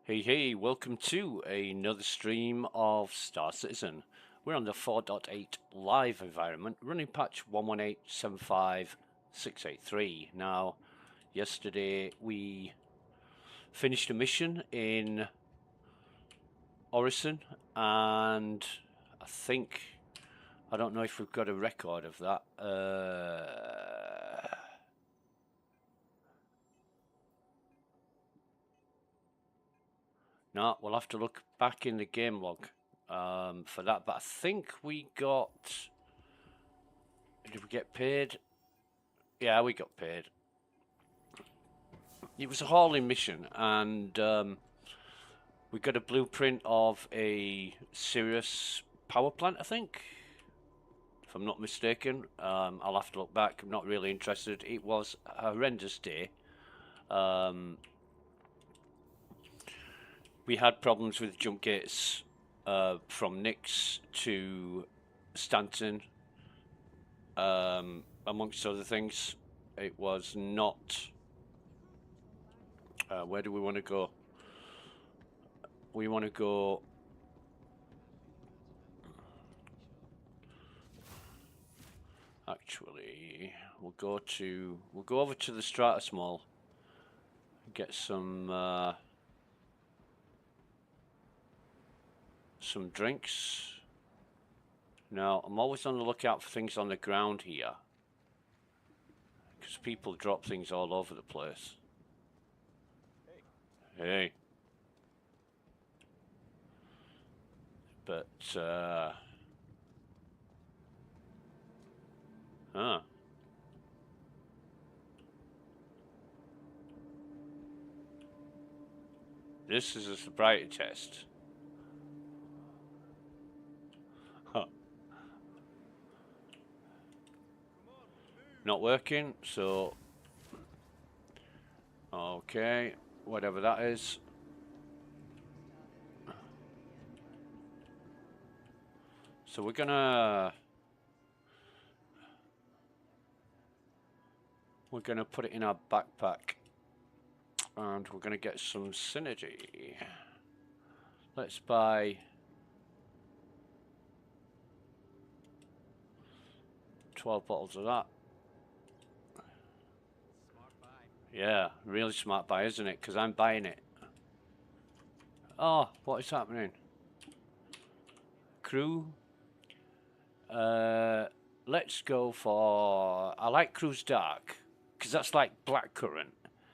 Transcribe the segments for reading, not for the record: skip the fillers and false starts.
Hey, welcome to another stream of Star Citizen. We're on the 4.8 live environment, running patch 118.75683. Now, yesterday we finished a mission in Orison, and I don't know if we've got a record of that. No, we'll have to look back in the game log for that. But I think we got. Did we get paid? Yeah, we got paid. It was a hauling mission, and we got a blueprint of a Sirius power plant, I think, if I'm not mistaken. I'll have to look back. I'm not really interested. It was a horrendous day. We had problems with jump gates from Nix to Stanton, amongst other things. It was not... where do we want to go? We want to go... Actually, we'll go over to the Stratus Mall, get some drinks. Now, I'm always on the lookout for things on the ground here, because people drop things all over the place. Hey. But, huh. This is a sobriety test. Huh. Not working, so... Okay, whatever that is. So we're gonna put it in our backpack, and we're gonna get some synergy. Let's buy 12 bottles of that. Yeah, really smart buy, isn't it? Because I'm buying it. Oh, what is happening? Crew. Let's go for... I like Crew's Dark, because that's like blackcurrant.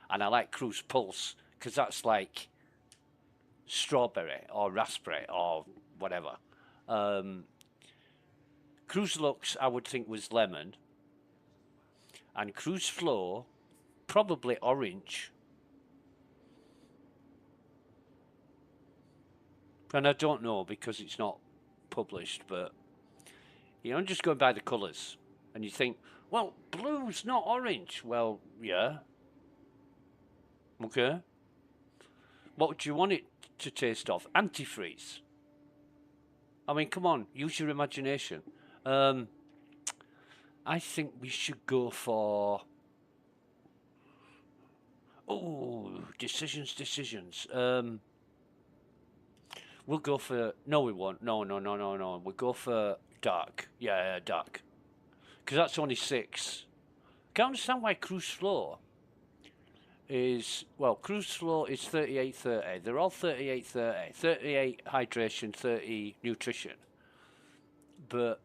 And I like Crew's Pulse, because that's like strawberry or raspberry or whatever. Crew's Lux, I would think, was lemon. And Crew's Flow, probably orange. And I don't know because it's not published, but you know, I'm just going by the colours. And you think, well, blue's not orange. Well, yeah. Okay. What do you want it to taste of? Antifreeze. I mean, come on, use your imagination. I think we should go for... Oh, decisions. We'll go for... No, we won't. No. We'll go for dark. Yeah, dark. Because that's only 6. Can't understand why Cruise Flow is... Well, Cruise Flow is 38.30. They're all 38.30. 38 hydration, 30 nutrition. But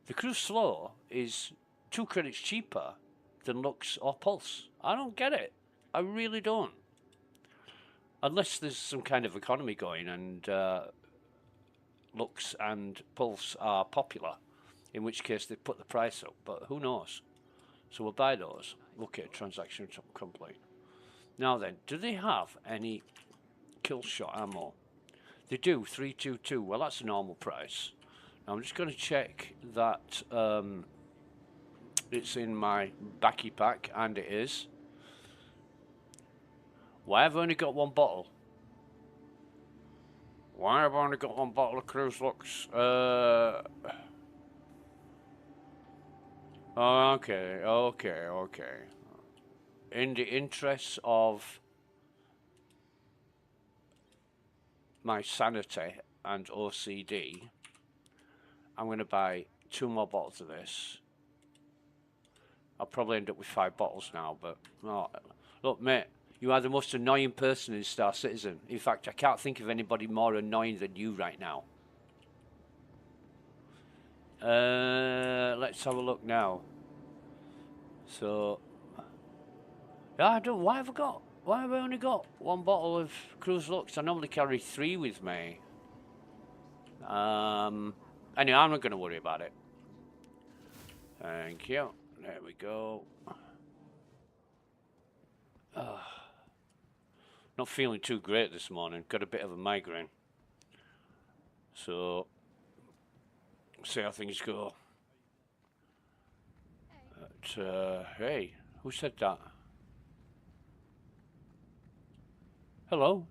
the Cruise Flow is 2 credits cheaper than Lux or Pulse. I don't get it. I really don't. Unless there's some kind of economy going and Lux and Pulse are popular, in which case they put the price up, but who knows? So we'll buy those. Okay, transaction complete. Now then, do they have any kill shot ammo? They do, 322. Well, that's a normal price. Now I'm just going to check that it's in my backy pack, and it is. Why have I only got 1 bottle? Why have I only got 1 bottle of Cruise Lux? Okay. In the interests of my sanity and OCD, I'm going to buy 2 more bottles of this. I'll probably end up with 5 bottles now, but oh, look, mate, you are the most annoying person in Star Citizen. In fact, I can't think of anybody more annoying than you right now. Let's have a look now. So, yeah, I don't. Why have I only got 1 bottle of Cruise Lux? I normally carry 3 with me. Anyway, I'm not going to worry about it. Thank you. There we go. Not feeling too great this morning. Got a bit of a migraine. So, see how things go. But, hey, who said that? Hello?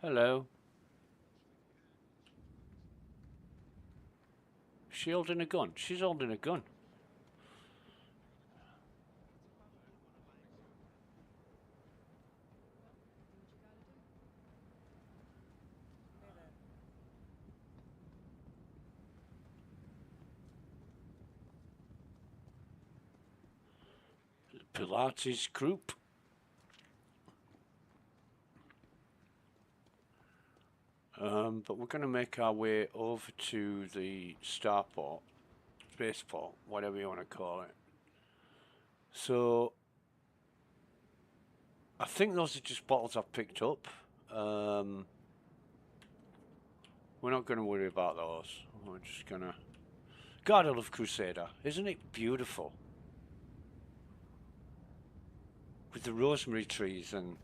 Hello? Is she holding a gun? She's holding a gun. Pilates group. But we're going to make our way over to the starport, spaceport, whatever you want to call it. So, I think those are just bottles I've picked up. We're not going to worry about those. We're just going to... God, I love Crusader. Isn't it beautiful? With the rosemary trees and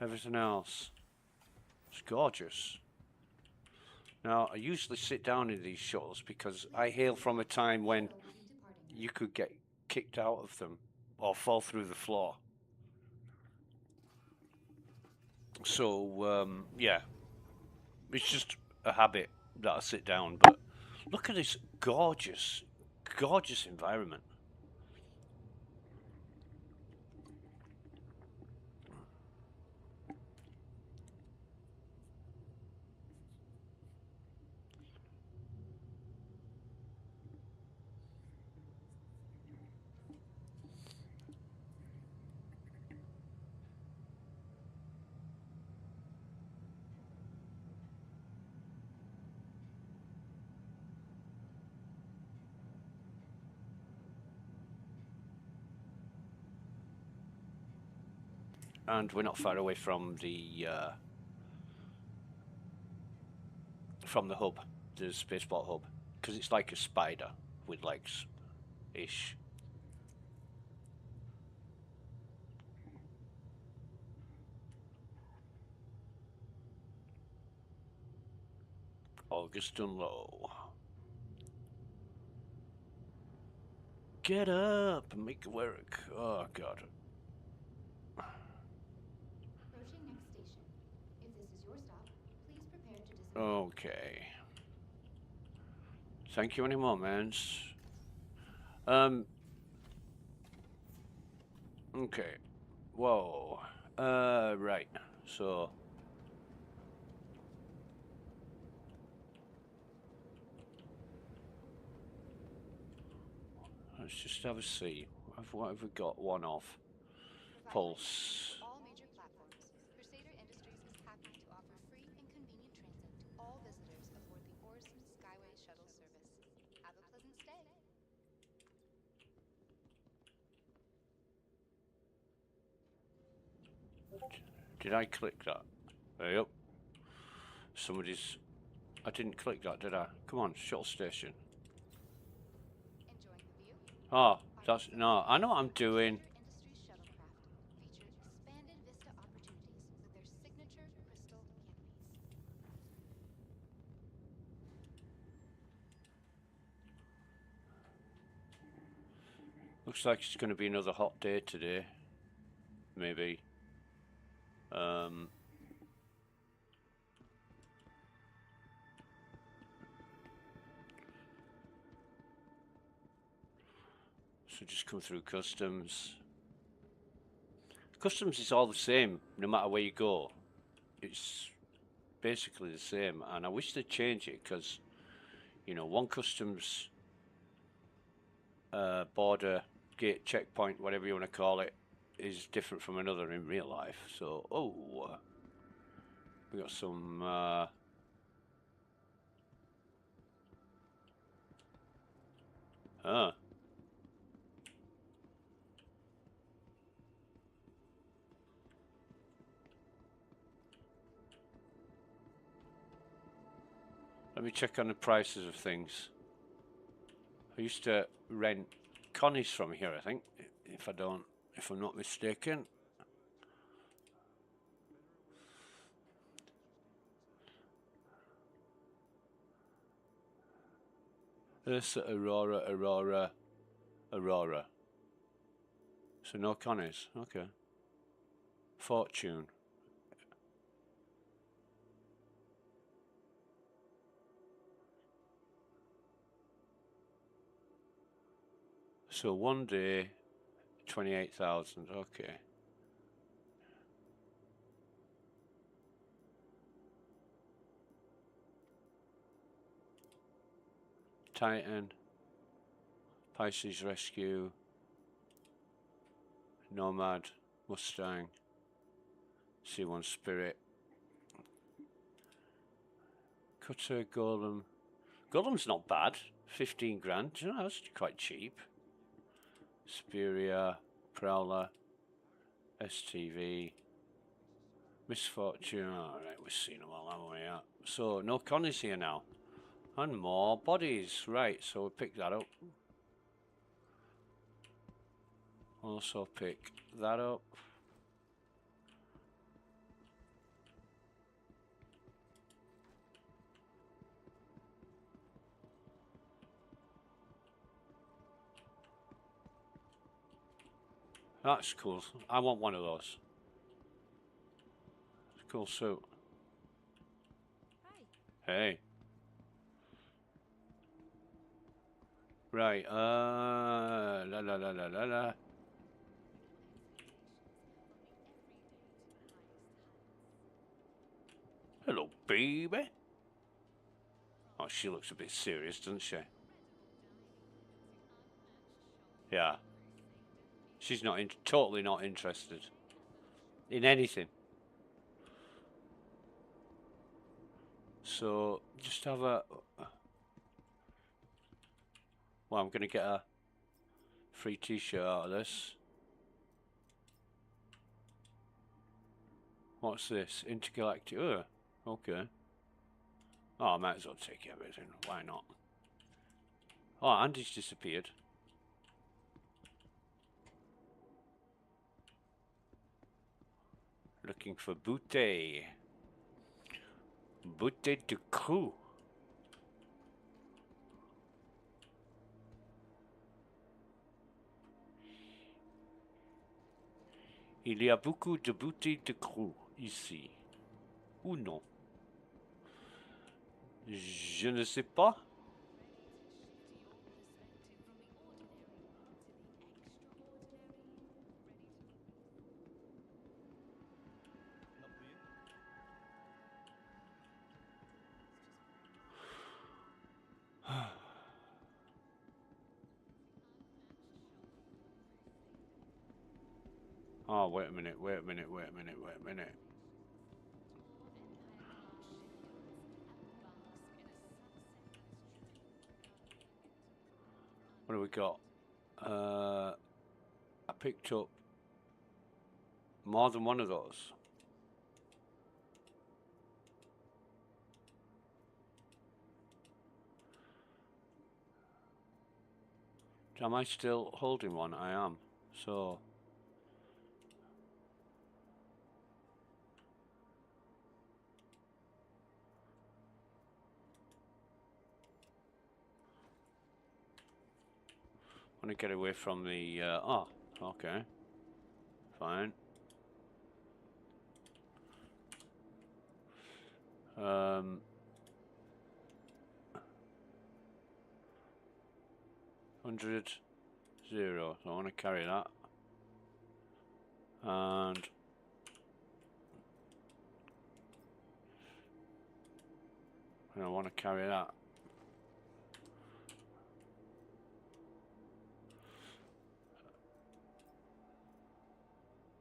everything else. It's gorgeous. Now, I usually sit down in these shuttles because I hail from a time when you could get kicked out of them or fall through the floor. So, yeah. It's just a habit that I sit down, but look at this gorgeous, gorgeous environment. And we're not far away from the hub, the spaceport hub, because it's like a spider with legs-ish. August and Low. Get up and make it work. Oh, God. Approaching next station. If this is your stop, please prepare to disembark. Okay. Thank you any moments. Okay. Whoa. Right. So... let's just have a see. What have we got? One off. Pulse. All major platforms. Crusader Industries is happy to offer free and convenient transit to all visitors aboard the Orsk Skyway shuttle service. Have a pleasant stay. Did I click that? Yep. Somebody's... I didn't click that, did I? Come on, shuttle station. Enjoying the view? Oh, that's... no, I know what I'm doing. Crusader Industries shuttlecraft features expanded vista opportunities with their signature crystal canopies. Looks like it's going to be another hot day today. Maybe. So just come through customs. Customs is all the same, no matter where you go. It's basically the same, and I wish they'd change it, because, you know, one customs border, gate, checkpoint, whatever you want to call it, is different from another in real life. So, we got some let me check on the prices of things. I used to rent Connie's from here, I think, if I'm not mistaken. Ursa, Aurora. So no Connie's, okay. Fortune. So one day, 28,000, okay. Titan, Pisces Rescue, Nomad, Mustang, C1 Spirit, Cutter, Golem. Golem's not bad, 15 grand, you know, that's quite cheap. Speria, Prowler, STV, Misfortune. Alright, we've seen them all, haven't we? Yeah. So, no Connie's here now. And more bodies. Right, so we'll pick that up. Also pick that up. That's cool. I want one of those. Cool suit. Hi. Hey. Right, la la la la la la. Hello, baby. Oh, she looks a bit serious, doesn't she? Yeah. She's not totally not interested in anything. So, just have a... Well, I'm going to get a free t-shirt out of this. What's this? Intergalactic. Oh, okay. Oh, I might as well take everything. Why not? Oh, Andy's disappeared. Looking for Butte. Butte de Crew. Il y a beaucoup de bouteilles de Crew ici. Ou non? Je ne sais pas. Oh, wait a minute. What do we got? I picked up more than one of those. Am I still holding one? I am. So... I want to get away from the... oh, okay. Fine. $100, $0. So I want to carry that. And I don't want to carry that.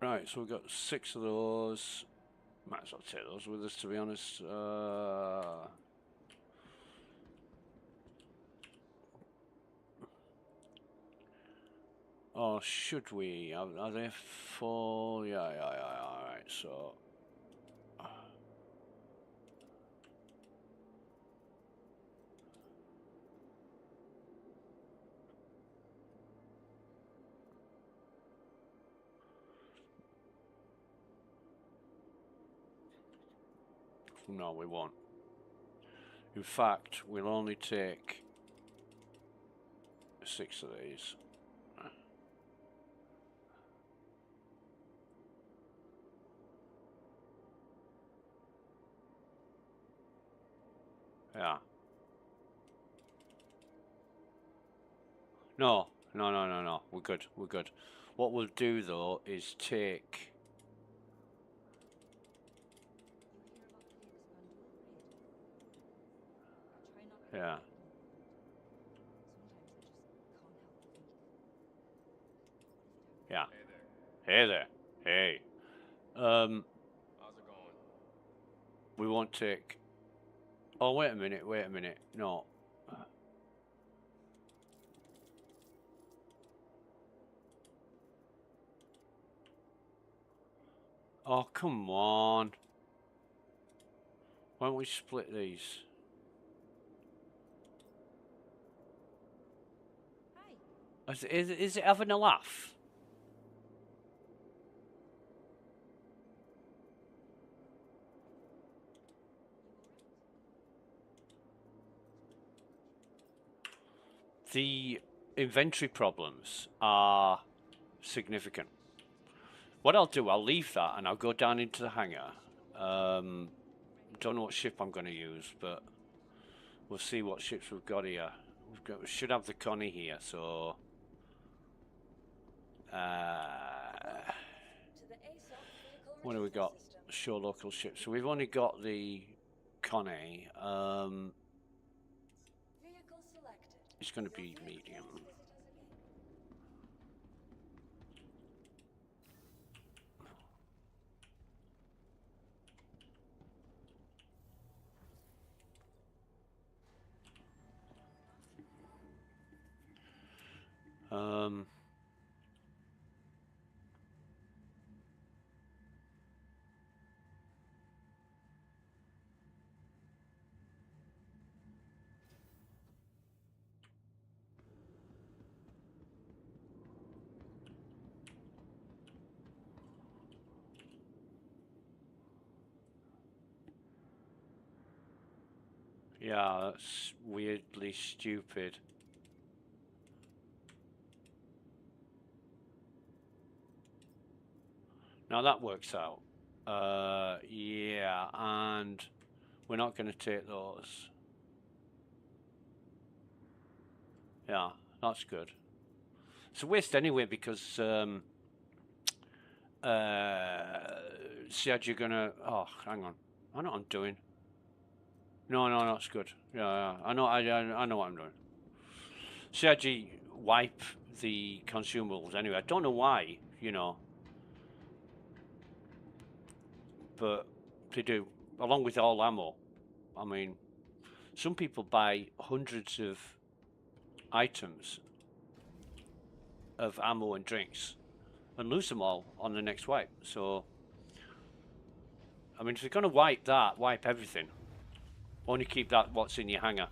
Right, so we've got 6 of those. Might as well take those with us, to be honest. Or should we? Are they full? Yeah, alright, so... No, we won't. In fact, we'll only take 6 of these. Yeah. No. We're good. We're good. What we'll do though is take... Yeah. Yeah. Hey there. Hey. How's it going? We won't take... Oh, wait a minute. No. Oh, come on. Why don't we split these? Hi. Is it having a laugh? The inventory problems are significant. What I'll do, I'll leave that and I'll go down into the hangar. Don't know what ship I'm going to use, but we'll see what ships we've got here. We should have the Connie here, so... what do we got? Show local ships. So we've only got the Connie. It's going to be medium. Yeah, that's weirdly stupid. Now that works out. Yeah, and we're not going to take those. Yeah, that's good. It's a waste anyway because Siad, you're gonna... Oh, hang on. I know what I'm doing. No, that's good. Yeah, I know what I'm doing. Siad, wipe the consumables anyway. I don't know why, you know. But they do, along with all ammo. I mean, some people buy hundreds of items of ammo and drinks and lose them all on the next wipe. So, I mean, if you're going to wipe that, wipe everything. Only keep that what's in your hangar.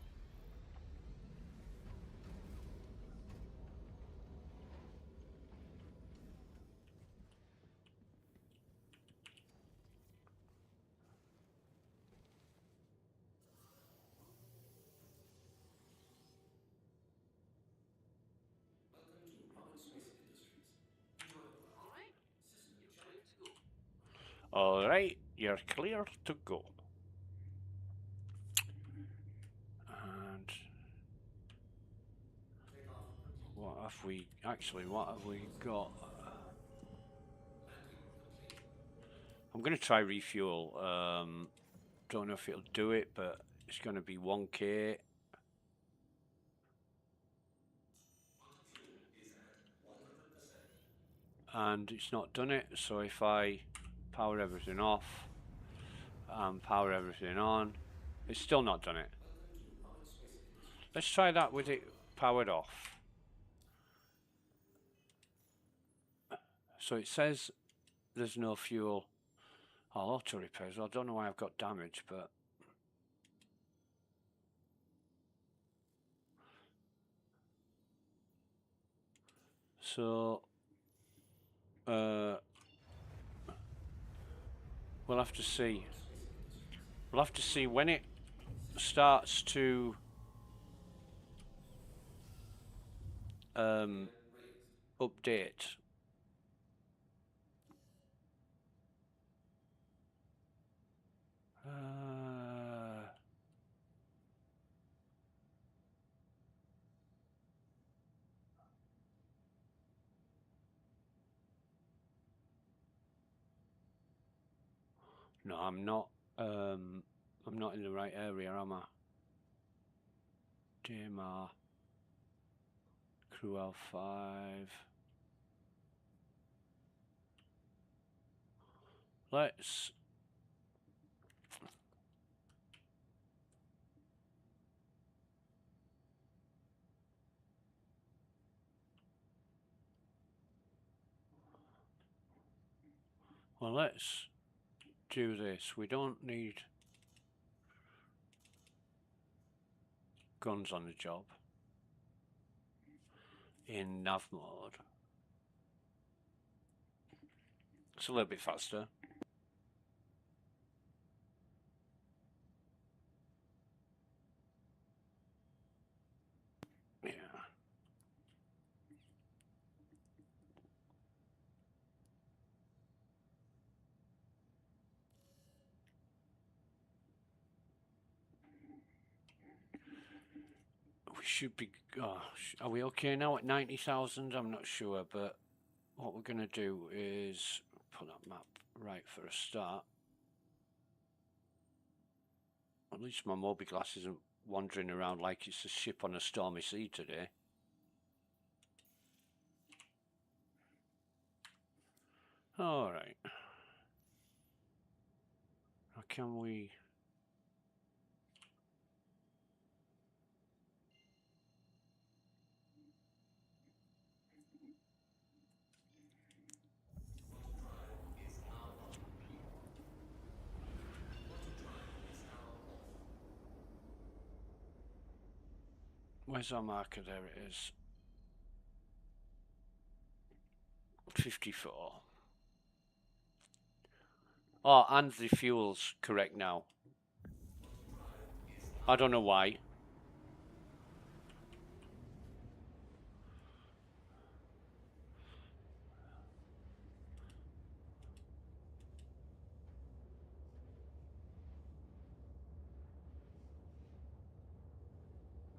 Alright, you're clear to go. And what have we got? I'm going to try refuel. Don't know if it'll do it, but it's going to be 1K. And it's not done it, so if I power everything off and power everything on, it's still not done it. Let's try that with it powered off. So it says there's no fuel. I'll auto repairs. I don't know why I've got damage, but so we'll have to see. We'll have to see when it starts to update. No, I'm not. I'm not in the right area, am I? DMR. Crew L5. Let's. Well, let's do this. We don't need guns on the job in nav mode. It's a little bit faster. Yeah. We should be. Oh, are we okay now at 90,000? I'm not sure, but what we're going to do is put that map right for a start. At least my mobiGlass isn't wandering around like it's a ship on a stormy sea today. All right. How can we? Where's our marker? There it is. 54. Oh, and the fuel's correct now. I don't know why.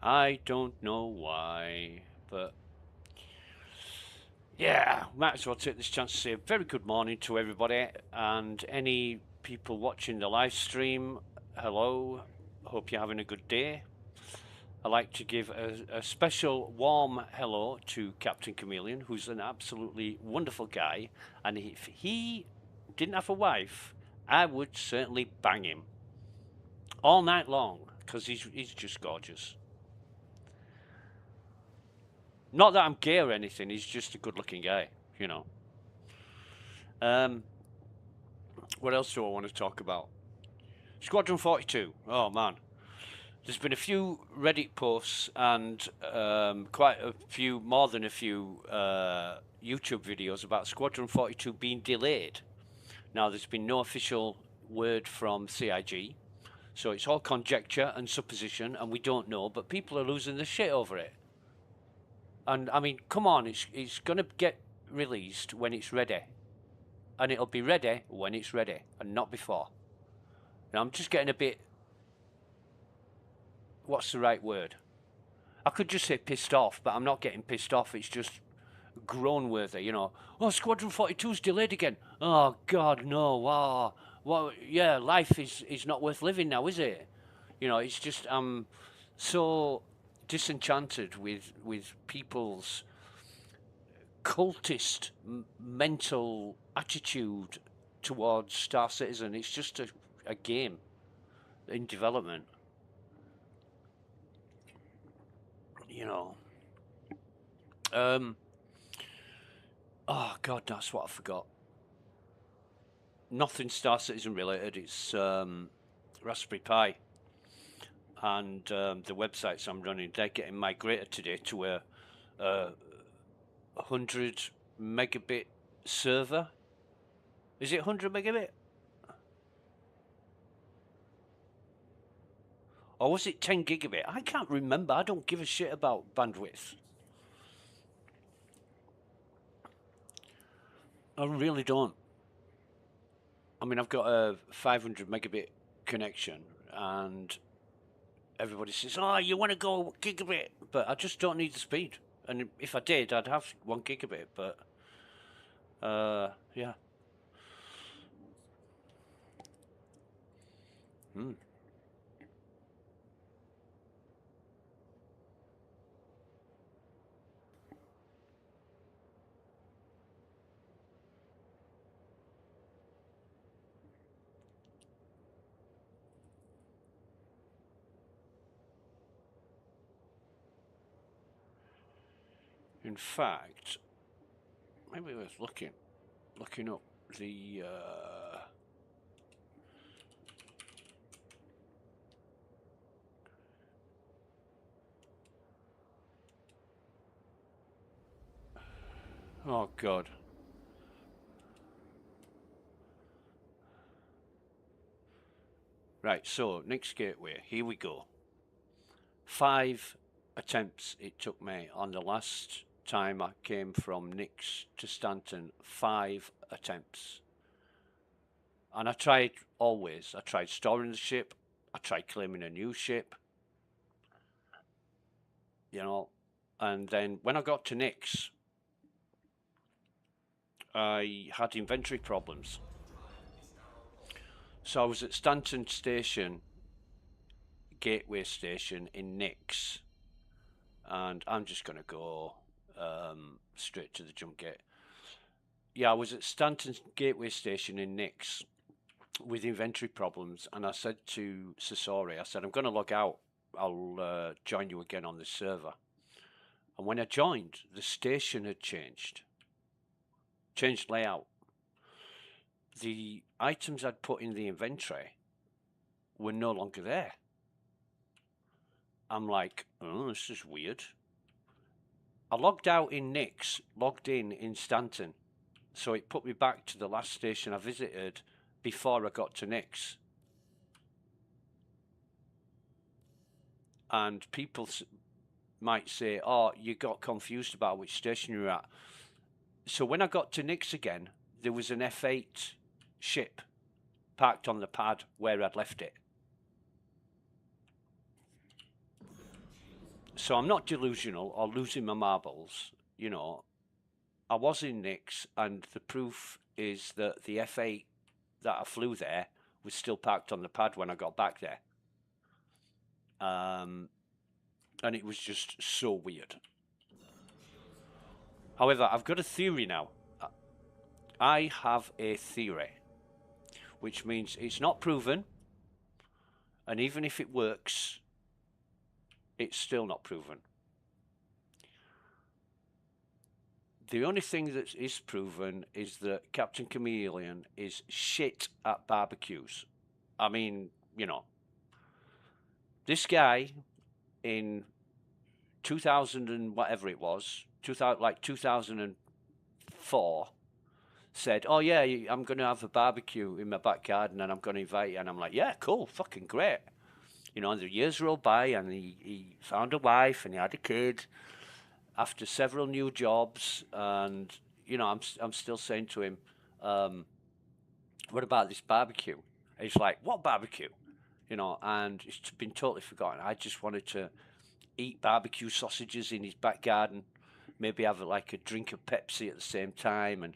I don't know why, but yeah, might as well take this chance to say a very good morning to everybody, and any people watching the live stream, hello, hope you're having a good day. I'd like to give a special warm hello to Captain Chameleon, who's an absolutely wonderful guy, and if he didn't have a wife, I would certainly bang him all night long, because he's just gorgeous. Not that I'm gay or anything, he's just a good-looking guy, you know. What else do I want to talk about? Squadron 42. Oh, man. There's been a few Reddit posts and quite a few, more than a few YouTube videos about Squadron 42 being delayed. Now, there's been no official word from CIG, so it's all conjecture and supposition, and we don't know, but people are losing their shit over it. And I mean, come on, it's going to get released when it's ready. And it'll be ready when it's ready, and not before. Now, I'm just getting a bit... What's the right word? I could just say pissed off, but I'm not getting pissed off. It's just groan-worthy, you know. Oh, Squadron 42's delayed again. Oh God, no. Wow. Well, yeah, life is not worth living now, is it? You know, it's just I'm so disenchanted with people's cultist mental attitude towards Star Citizen. It's just a game in development, you know. Oh God, that's what I forgot. Nothing Star Citizen related. It's Raspberry Pi, and the websites I'm running, they're getting migrated today to a 100 megabit server. Is it 100 megabit? Or was it 10 gigabit? I can't remember. I don't give a shit about bandwidth. I really don't. I mean, I've got a 500 megabit connection, and everybody says, "Oh, you want to go gigabit?" But I just don't need the speed. And if I did, I'd have 1 gigabit. But yeah. In fact, maybe worth looking up the. Oh God. Right, so next gateway, here we go. 5 attempts it took me on the last time I came from Nix to Stanton. 5 attempts. And I tried always. I tried storing the ship. I tried claiming a new ship. You know, and then when I got to Nix, I had inventory problems. So I was at Stanton Station, Gateway Station in Nix, and I'm just going to go straight to the jump gate. Yeah, I was at Stanton Gateway Station in Nix with inventory problems, and I said to Sasori, I said, I'm going to log out. I'll join you again on the server. And when I joined, the station had changed layout. The items I'd put in the inventory were no longer there. I'm like, oh, this is weird. I logged out in Nix, logged in Stanton. So it put me back to the last station I visited before I got to Nix. And people might say, oh, you got confused about which station you're at. So when I got to Nix again, there was an F8 ship parked on the pad where I'd left it. So I'm not delusional or losing my marbles, you know. I was in Nix, and the proof is that the F8 that I flew there was still parked on the pad when I got back there. And it was just so weird. However, I've got a theory now. I have a theory, which means it's not proven, and even if it works, it's still not proven. The only thing that is proven is that Captain Chameleon is shit at barbecues. I mean, you know, this guy in 2000 and whatever it was, 2004, said, oh yeah, I'm going to have a barbecue in my back garden and I'm going to invite you. And I'm like, yeah, cool, fucking great. You know, and the years rolled by, and he found a wife and he had a kid after several new jobs. And, you know, I'm still saying to him, what about this barbecue? And he's like, what barbecue? You know, and it's been totally forgotten. I just wanted to eat barbecue sausages in his back garden, maybe have like a drink of Pepsi at the same time and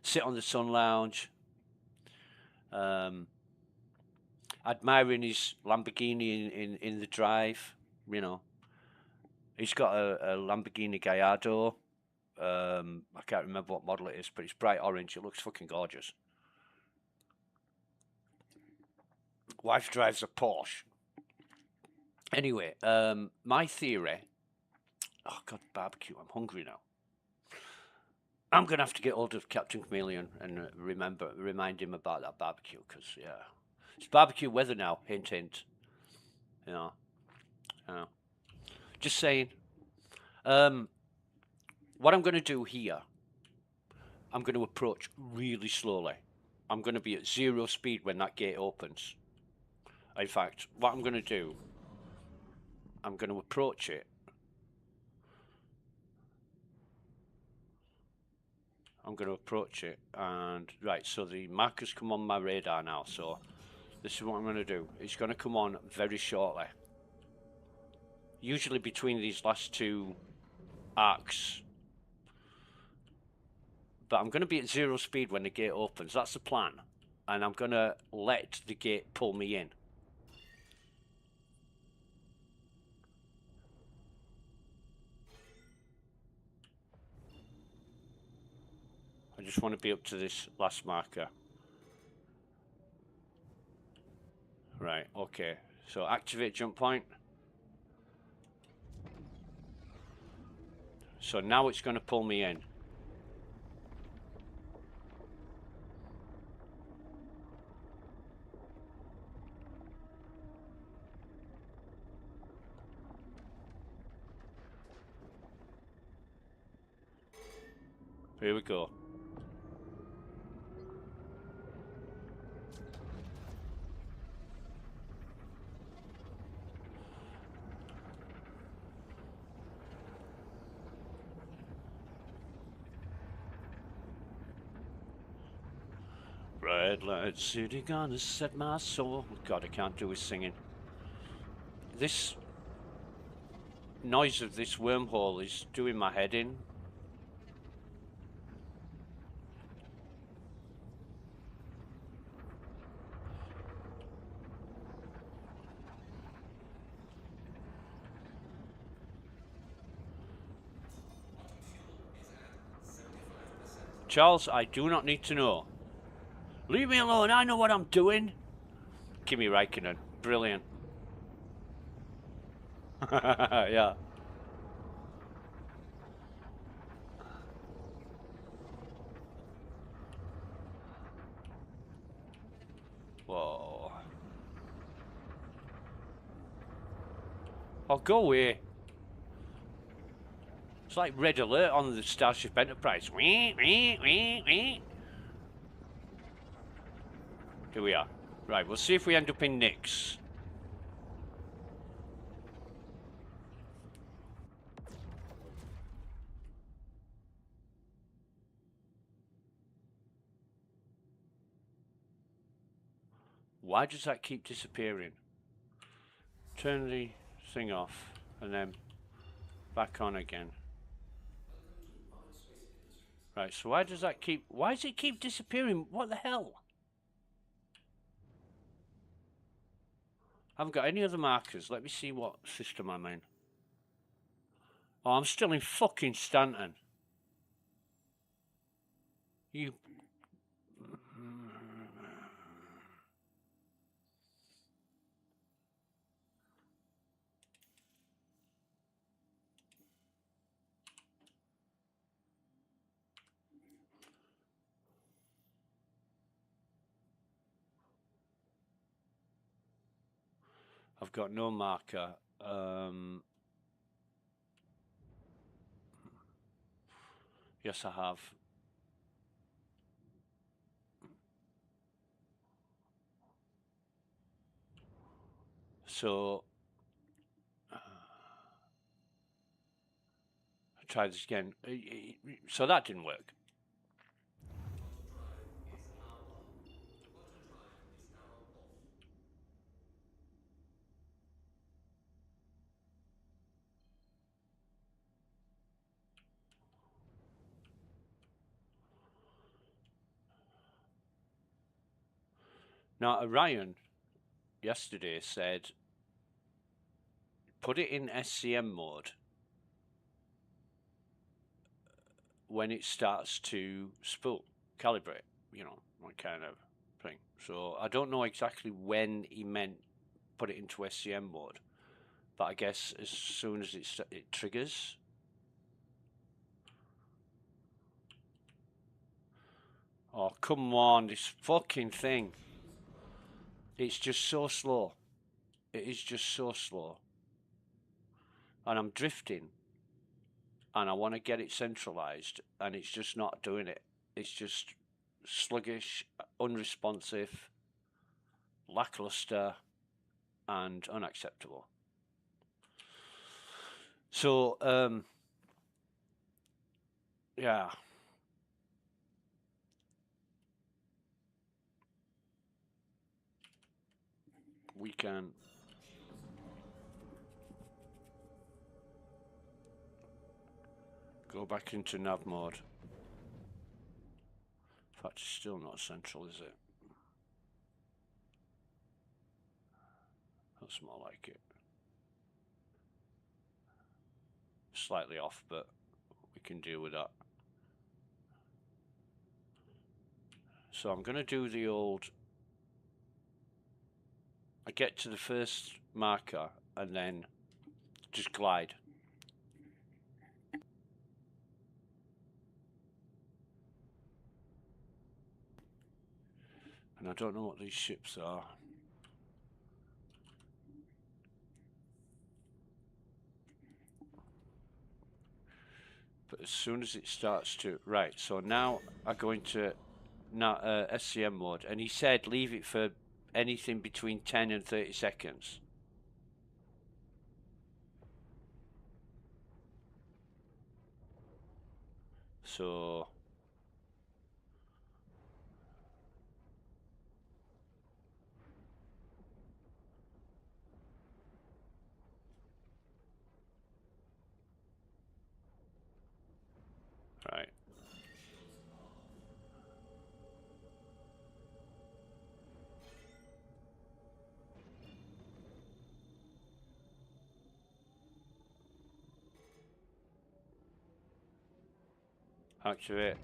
sit on the sun lounge, admiring his Lamborghini in the drive. You know, he's got a Lamborghini Gallardo. I can't remember what model it is, but it's bright orange. It looks fucking gorgeous. Wife drives a Porsche. Anyway, my theory. Oh God, barbecue! I'm hungry now. I'm gonna have to get hold of Captain Chameleon and remind him about that barbecue, because yeah, it's barbecue weather now. Hint, hint. You know, just saying. What I'm gonna do here, I'm gonna approach really slowly. I'm gonna be at 0 speed when that gate opens. In fact, what I'm gonna do, I'm gonna approach it. I'm going to approach it, and right, so the markers come on my radar now, so this is what I'm going to do. It's going to come on very shortly. Usually between these last two arcs. But I'm going to be at 0 speed when the gate opens. That's the plan. And I'm going to let the gate pull me in. I just want to be up to this last marker. Right, okay. So activate jump point. So now it's going to pull me in. Here we go. Red light city gonna set my soul. God, I can't do his singing. This noise of this wormhole is doing my head in. Charles, I do not need to know. Leave me alone, I know what I'm doing. Kimi Räikkönen, brilliant. Yeah. Whoa. Oh, go away. It's like red alert on the Starship Enterprise. Here we are. Right, we'll see if we end up in Nix. Why does that keep disappearing? Turn the thing off and then back on again. Right, so why does that keep... Why does it keep disappearing? What the hell? I haven't got any other markers. Let me see what system I'm in. Oh, I'm still in fucking Stanton. You... I've got no marker. Yes, I have. So... I'll try this again. So that didn't work. Now, Orion yesterday said, put it in SCM mode when it starts to spool, calibrate, you know, that kind of thing. So I don't know exactly when he meant put it into SCM mode, but I guess as soon as it triggers. Oh, come on, this fucking thing. It's just so slow. It is just so slow. And I'm drifting. And I want to get it centralized, and it's just not doing it. It's just sluggish, unresponsive, lackluster, and unacceptable. So, yeah. We can go back into nav mode. In fact, it's still not central, is it? That's more like it. Slightly off, but we can deal with that. So I'm going to do the old... I get to the first marker and then just glide. And I don't know what these ships are. But as soon as it starts to... Right, so now I go into SCM mode. And he said leave it for anything between 10 and 30 seconds. So... Right. Activate.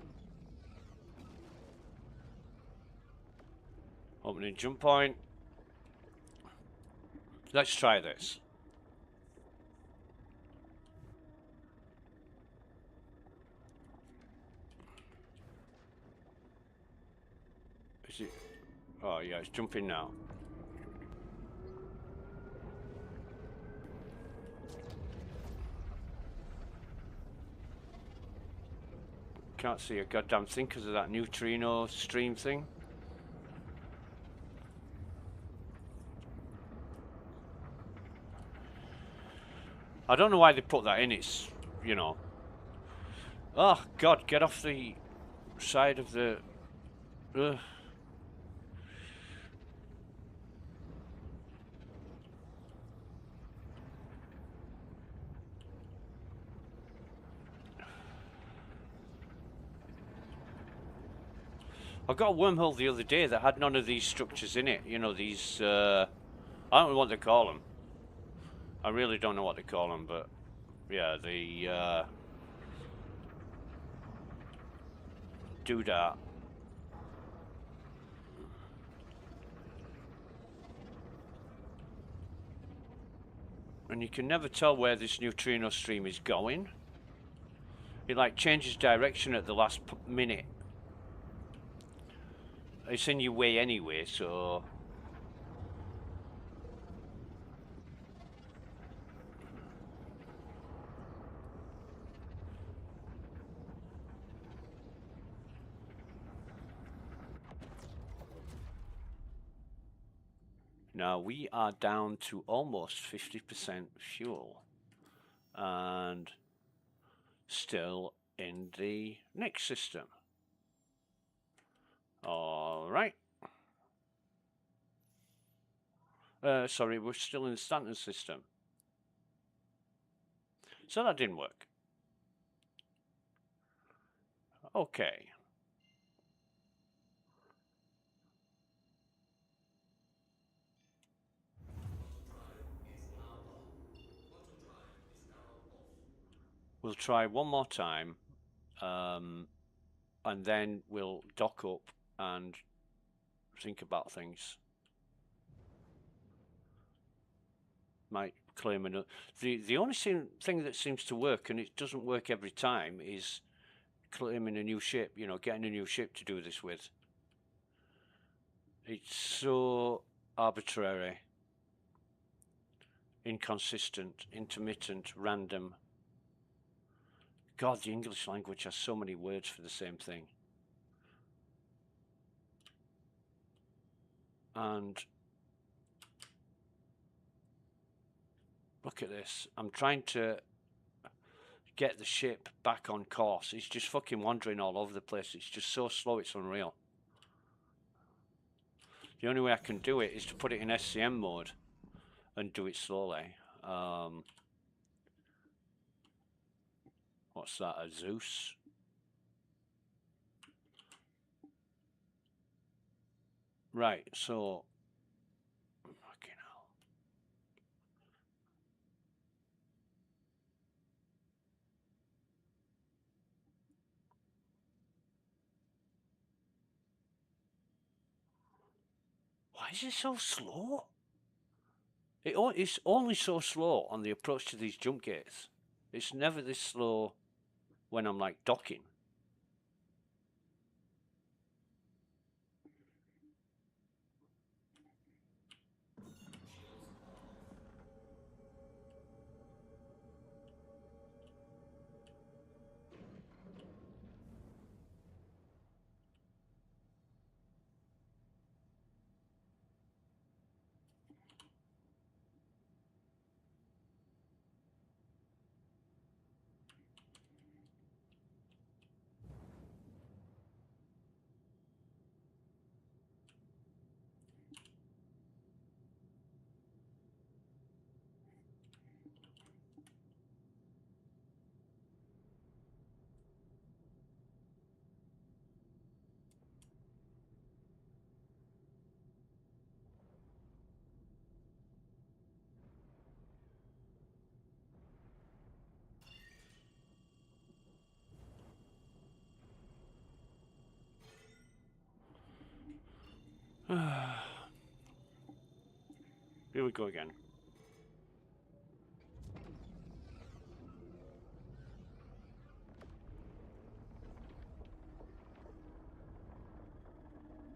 Opening jump point. Let's try this. Is it... Oh yeah, it's jumping now. Can't see a goddamn thing because of that neutrino stream thing. I don't know why they put that in. It's, you know... Oh god, get off the side of the... Ugh. I got a wormhole the other day that had none of these structures in it. You know, these... I don't know what they call them. I really don't know what they call them, but... Yeah, the... do that. And you can never tell where this neutrino stream is going. It like changes direction at the last minute. It's in your way anyway, so... Now we are down to almost 50% fuel. And still in the next system. Alright. Sorry, we're still in the Stanton system. So that didn't work. Okay. We'll try one more time, and then we'll dock up and think about things. Might claim another. The only thing that seems to work, and it doesn't work every time, is claiming a new ship. You know, getting a new ship to do this with. It's so arbitrary, inconsistent, intermittent, random. God, the English language has so many words for the same thing. And look at this. I'm trying to get the ship back on course. It's just fucking wandering all over the place. It's just so slow, it's unreal. The only way I can do it is to put it in SCM mode and do it slowly. What's that, a Zeus? Right, so... Fucking hell. Why is it so slow? It's only so slow on the approach to these jump gates. It's never this slow when I'm like docking. Here we go again.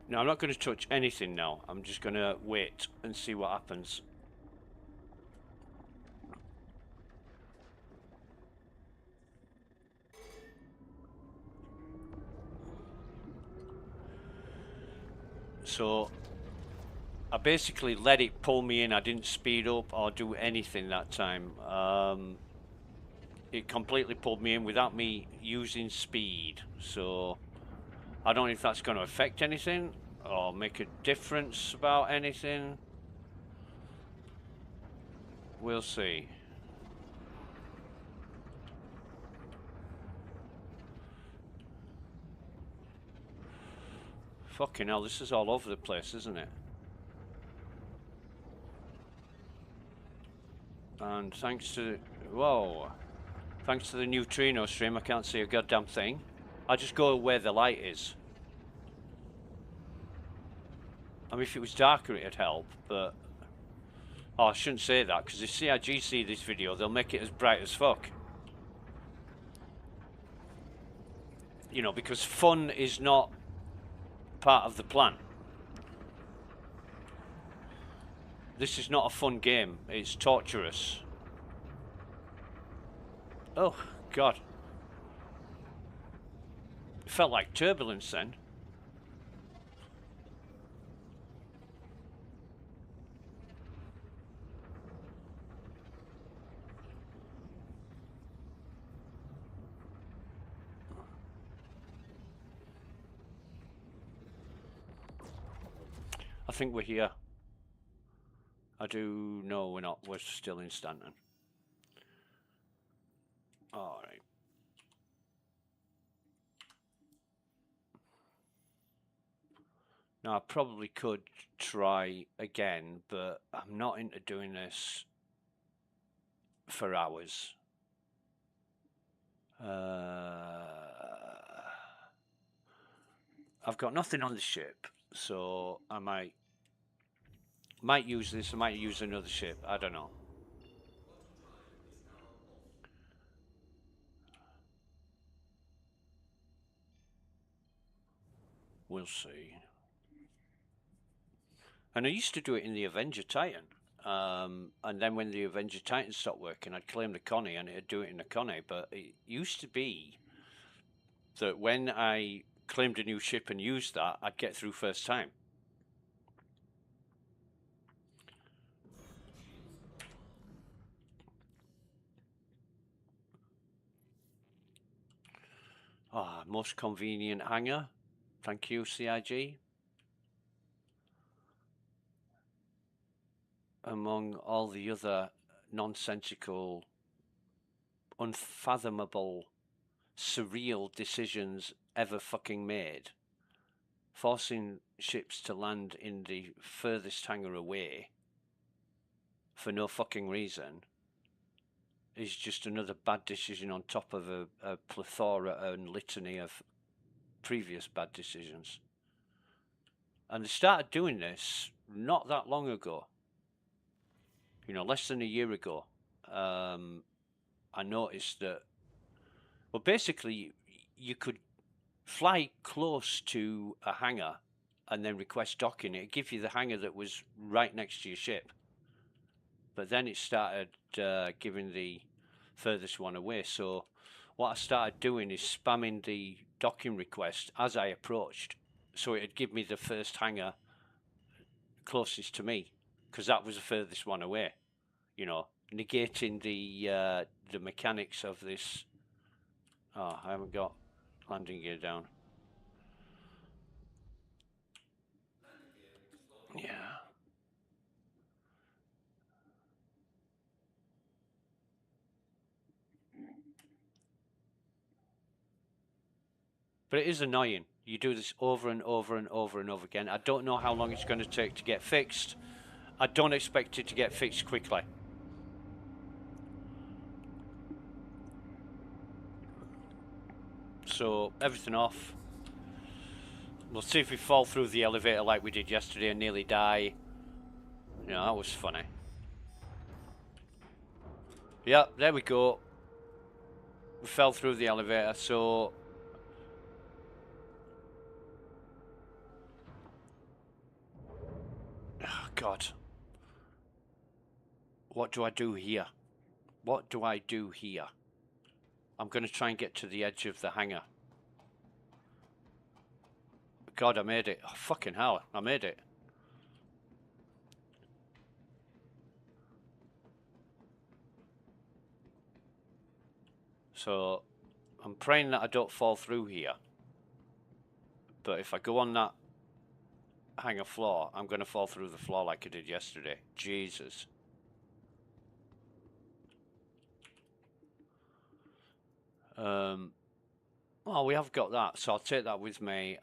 Now, I'm not going to touch anything now. I'm just going to wait and see what happens. So, I basically let it pull me in. I didn't speed up or do anything that time. It completely pulled me in without me using speed. So, I don't know if that's going to affect anything or make a difference about anything. We'll see. Fucking hell, this is all over the place, isn't it? And thanks to... Whoa. Thanks to the neutrino stream, I can't see a goddamn thing. I just go where the light is. I mean, if it was darker, it'd help, but... Oh, I shouldn't say that, because if CIG see this video, they'll make it as bright as fuck. You know, because fun is not part of the plan. This is not a fun game. It's torturous. Oh, God. It felt like turbulence then. I think we're here. I do know we're not. We're still in Stanton. Alright. Now I probably could try again, but I'm not into doing this for hours. I've got nothing on the ship, so I might use this. I might use another ship. I don't know. We'll see. And I used to do it in the Avenger Titan. And then when the Avenger Titan stopped working, I'd claim the Connie and it'd do it in the Connie. But it used to be that when I claimed a new ship and used that, I'd get through first time. Ah, most convenient hangar. Thank you, CIG. Among all the other nonsensical, unfathomable, surreal decisions ever fucking made, forcing ships to land in the furthest hangar away for no fucking reason is just another bad decision on top of a plethora and litany of previous bad decisions. And they started doing this not that long ago. You know, less than a year ago. I noticed that, well, basically, you could fly close to a hangar and then request docking. It'd give you the hangar that was right next to your ship. But then it started giving the furthest one away. So what I started doing is spamming the docking request as I approached. So it'd give me the first hangar closest to me, because that was the furthest one away. You know, negating the mechanics of this. Oh, I haven't got landing gear down. Yeah. But it is annoying. You do this over and over and over and over again. I don't know how long it's going to take to get fixed. I don't expect it to get fixed quickly. So, everything off. We'll see if we fall through the elevator like we did yesterday and nearly die. You know, that was funny. Yep, there we go. We fell through the elevator, so... Oh, God. What do I do here? What do I do here? I'm going to try and get to the edge of the hangar. God, I made it. Oh, fucking hell, I made it. So, I'm praying that I don't fall through here. But if I go on that hangar floor, I'm going to fall through the floor like I did yesterday. Jesus. Well, we have got that, so I'll take that with me.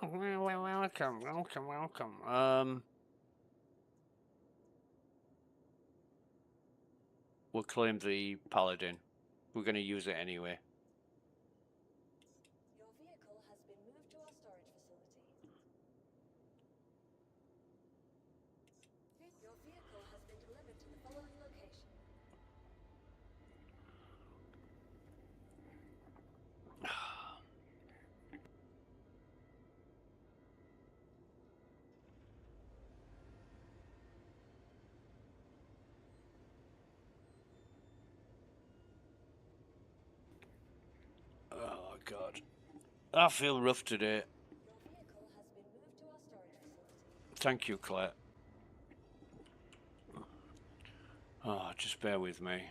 Welcome. We'll claim the Paladin. We're going to use it anyway. Your vehicle has been moved to our storage facility. Your vehicle has been delivered to the following location. Oh, God. I feel rough today. Your vehicle has been moved to our storage facility. Thank you, Claire. Oh, just bear with me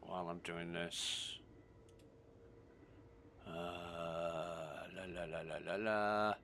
while I'm doing this. La.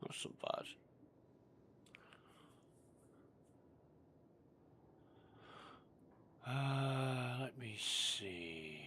That's not bad. Let me see.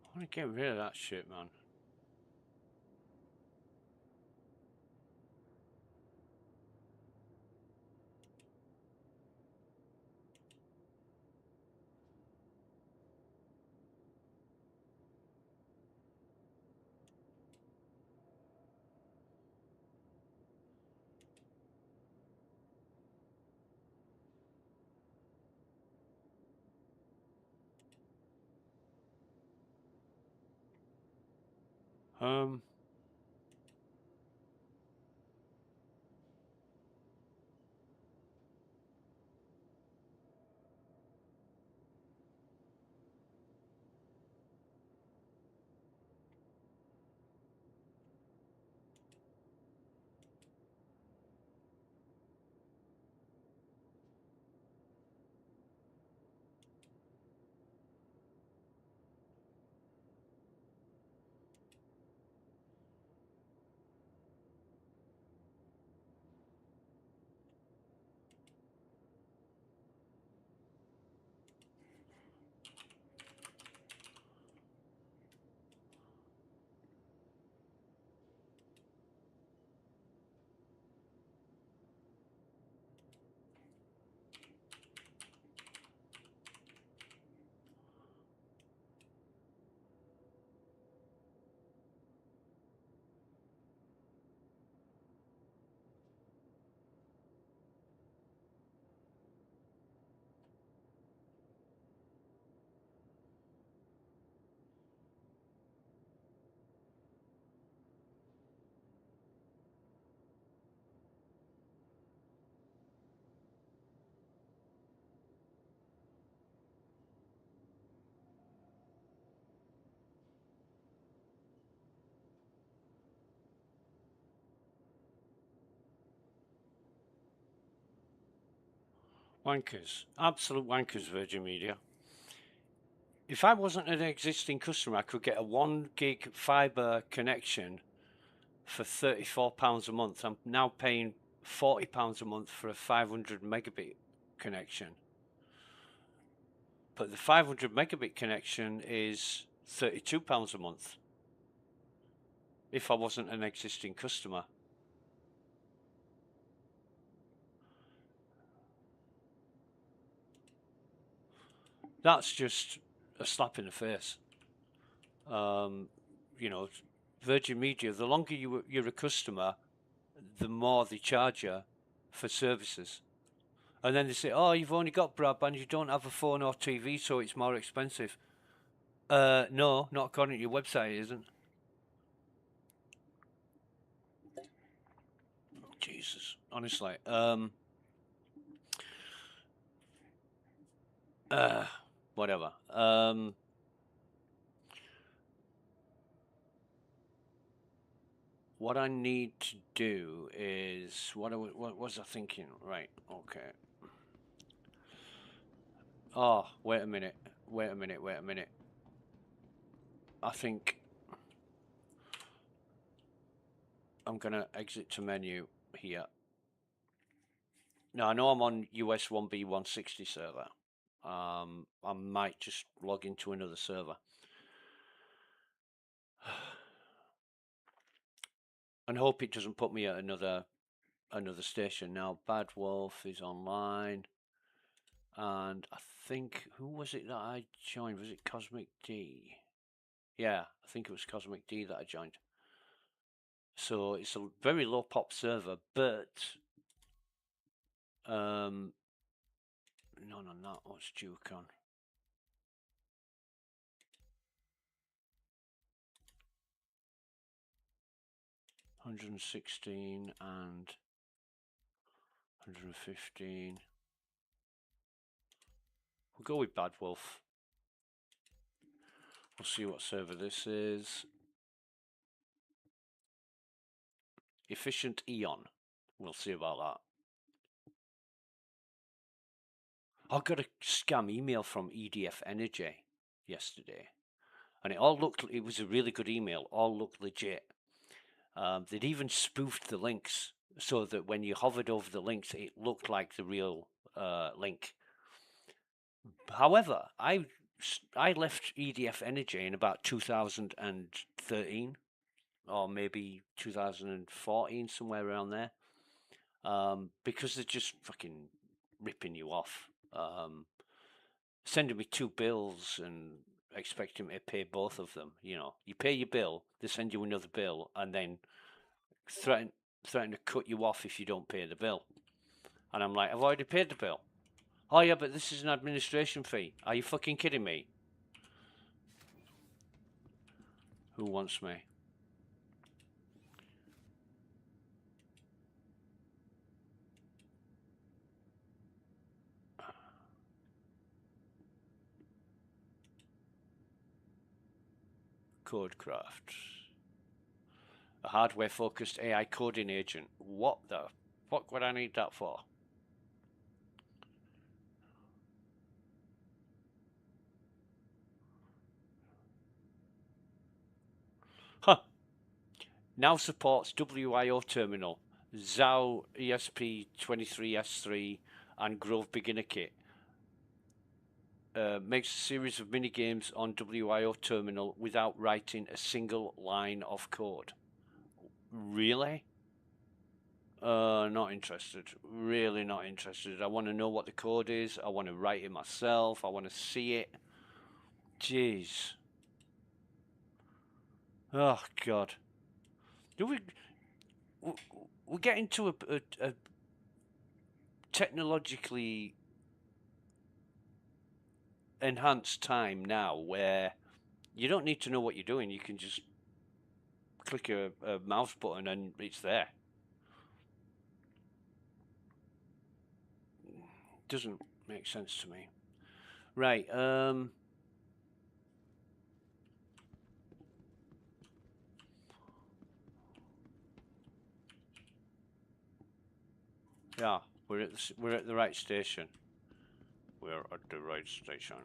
I want to get rid of that shit, man. Um, wankers. Absolute wankers, Virgin Media. If I wasn't an existing customer, I could get a 1 gig fibre connection for £34 a month. I'm now paying £40 a month for a 500 megabit connection. But the 500 megabit connection is £32 a month if I wasn't an existing customer. That's just a slap in the face. You know, Virgin Media, the longer you're a customer, the more they charge you for services. And then they say, oh, you've only got broadband, you don't have a phone or TV, so it's more expensive. No, not according to your website, it isn't. Jesus, honestly. Whatever. What I need to do is what was I thinking? Right. Okay. Oh, wait a minute. I think I'm gonna exit to menu here. Now I know I'm on US 1B160 server. I might just log into another server. And hope it doesn't put me at another station. Now Bad Wolf is online. And I think, who was it that I joined? Was it Cosmic D? Yeah, I think it was Cosmic D that I joined. So it's a very low pop server, but no, not what's Duke on? $116 and $115. We'll go with Bad Wolf. We'll see what server this is. Efficient Eon. We'll see about that. I got a scam email from EDF Energy yesterday, and it was a really good email, all looked legit. They'd even spoofed the links so that when you hovered over the links, it looked like the real link. However, I left EDF Energy in about 2013 or maybe 2014, somewhere around there, because they're just fucking ripping you off. Sending me 2 bills and expecting me to pay both of them. You know, you pay your bill, they send you another bill, and then threaten to cut you off if you don't pay the bill. And I'm like, I've already paid the bill. Oh yeah, but this is an administration fee. Are you fucking kidding me? Who wants me? Codecraft. A hardware-focused AI coding agent. What the fuck would I need that for? Huh. Now supports WIO terminal, ZAO ESP23S3, and Grove Beginner Kit. Makes a series of mini games on WIO terminal without writing a single line of code. Really? Not interested. Really not interested. I want to know what the code is. I want to write it myself. I want to see it. Jeez. Oh God. We're getting to a technologically enhanced time now where you don't need to know what you're doing. You can just click a mouse button and it's there. Doesn't make sense to me. Right. Yeah, we're at the right station. We're at the right station.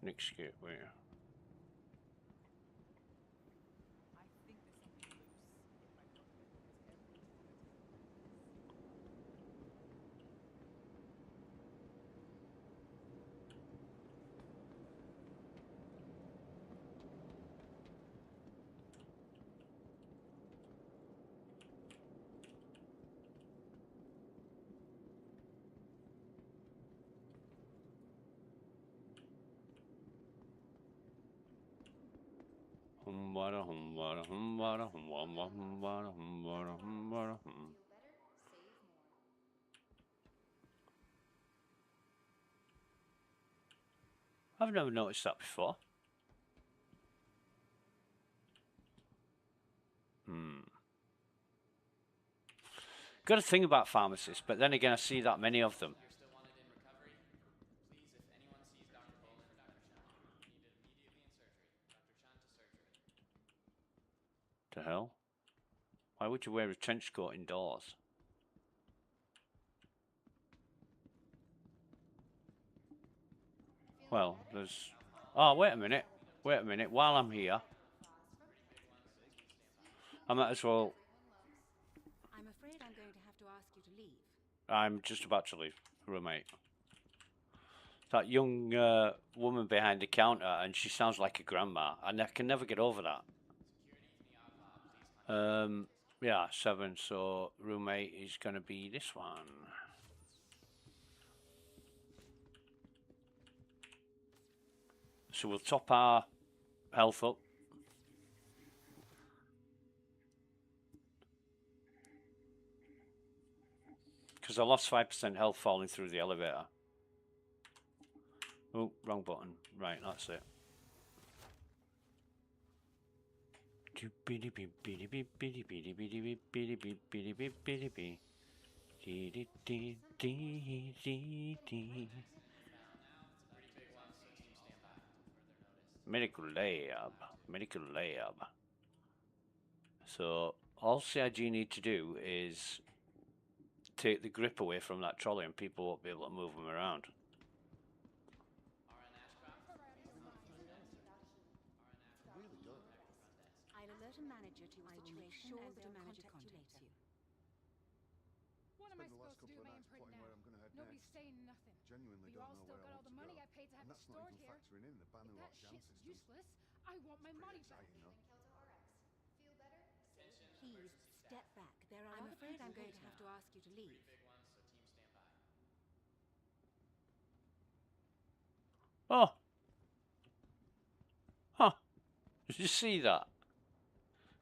Next gateway. I've never noticed that before. Got a thing about pharmacists, but then again, I see that many of them. You're still wanted in recovery? Please, if anyone sees Dr. Bowman or Dr. Chan, needed immediately in surgery. Dr. Chan to surgery. The hell? Why would you wear a trench coat indoors? Well, there's... Oh, wait a minute. Wait a minute. While I'm here, I might as well... I'm afraid I'm going to have to ask you to leave. I'm just about to leave, roommate. That young woman behind the counter, and she sounds like a grandma, and I can never get over that. Yeah, 7, so roommate is going to be this one. So we'll top our health up. Because I lost 5% health falling through the elevator. Oh, wrong button. Right, that's it. Medical lab. Medical lab. So all CIG need to do is take the grip away from that trolley and people won't be able to move them around. I'll alert a manager to your situation and they'll contact you later. What am I supposed to do with my imprint now? Nobody's saying nothing. Genuinely You don't all know still where got I all want the to money go. I paid to have And it that's not stored even here. factoring in the If Banu that jam shit's systems. useless, I want my money back. Exciting, though. Feel better? Please step back. I'm afraid I'm going to have to ask you to leave. Big ones, so team stand by. Oh! Huh. Did you see that?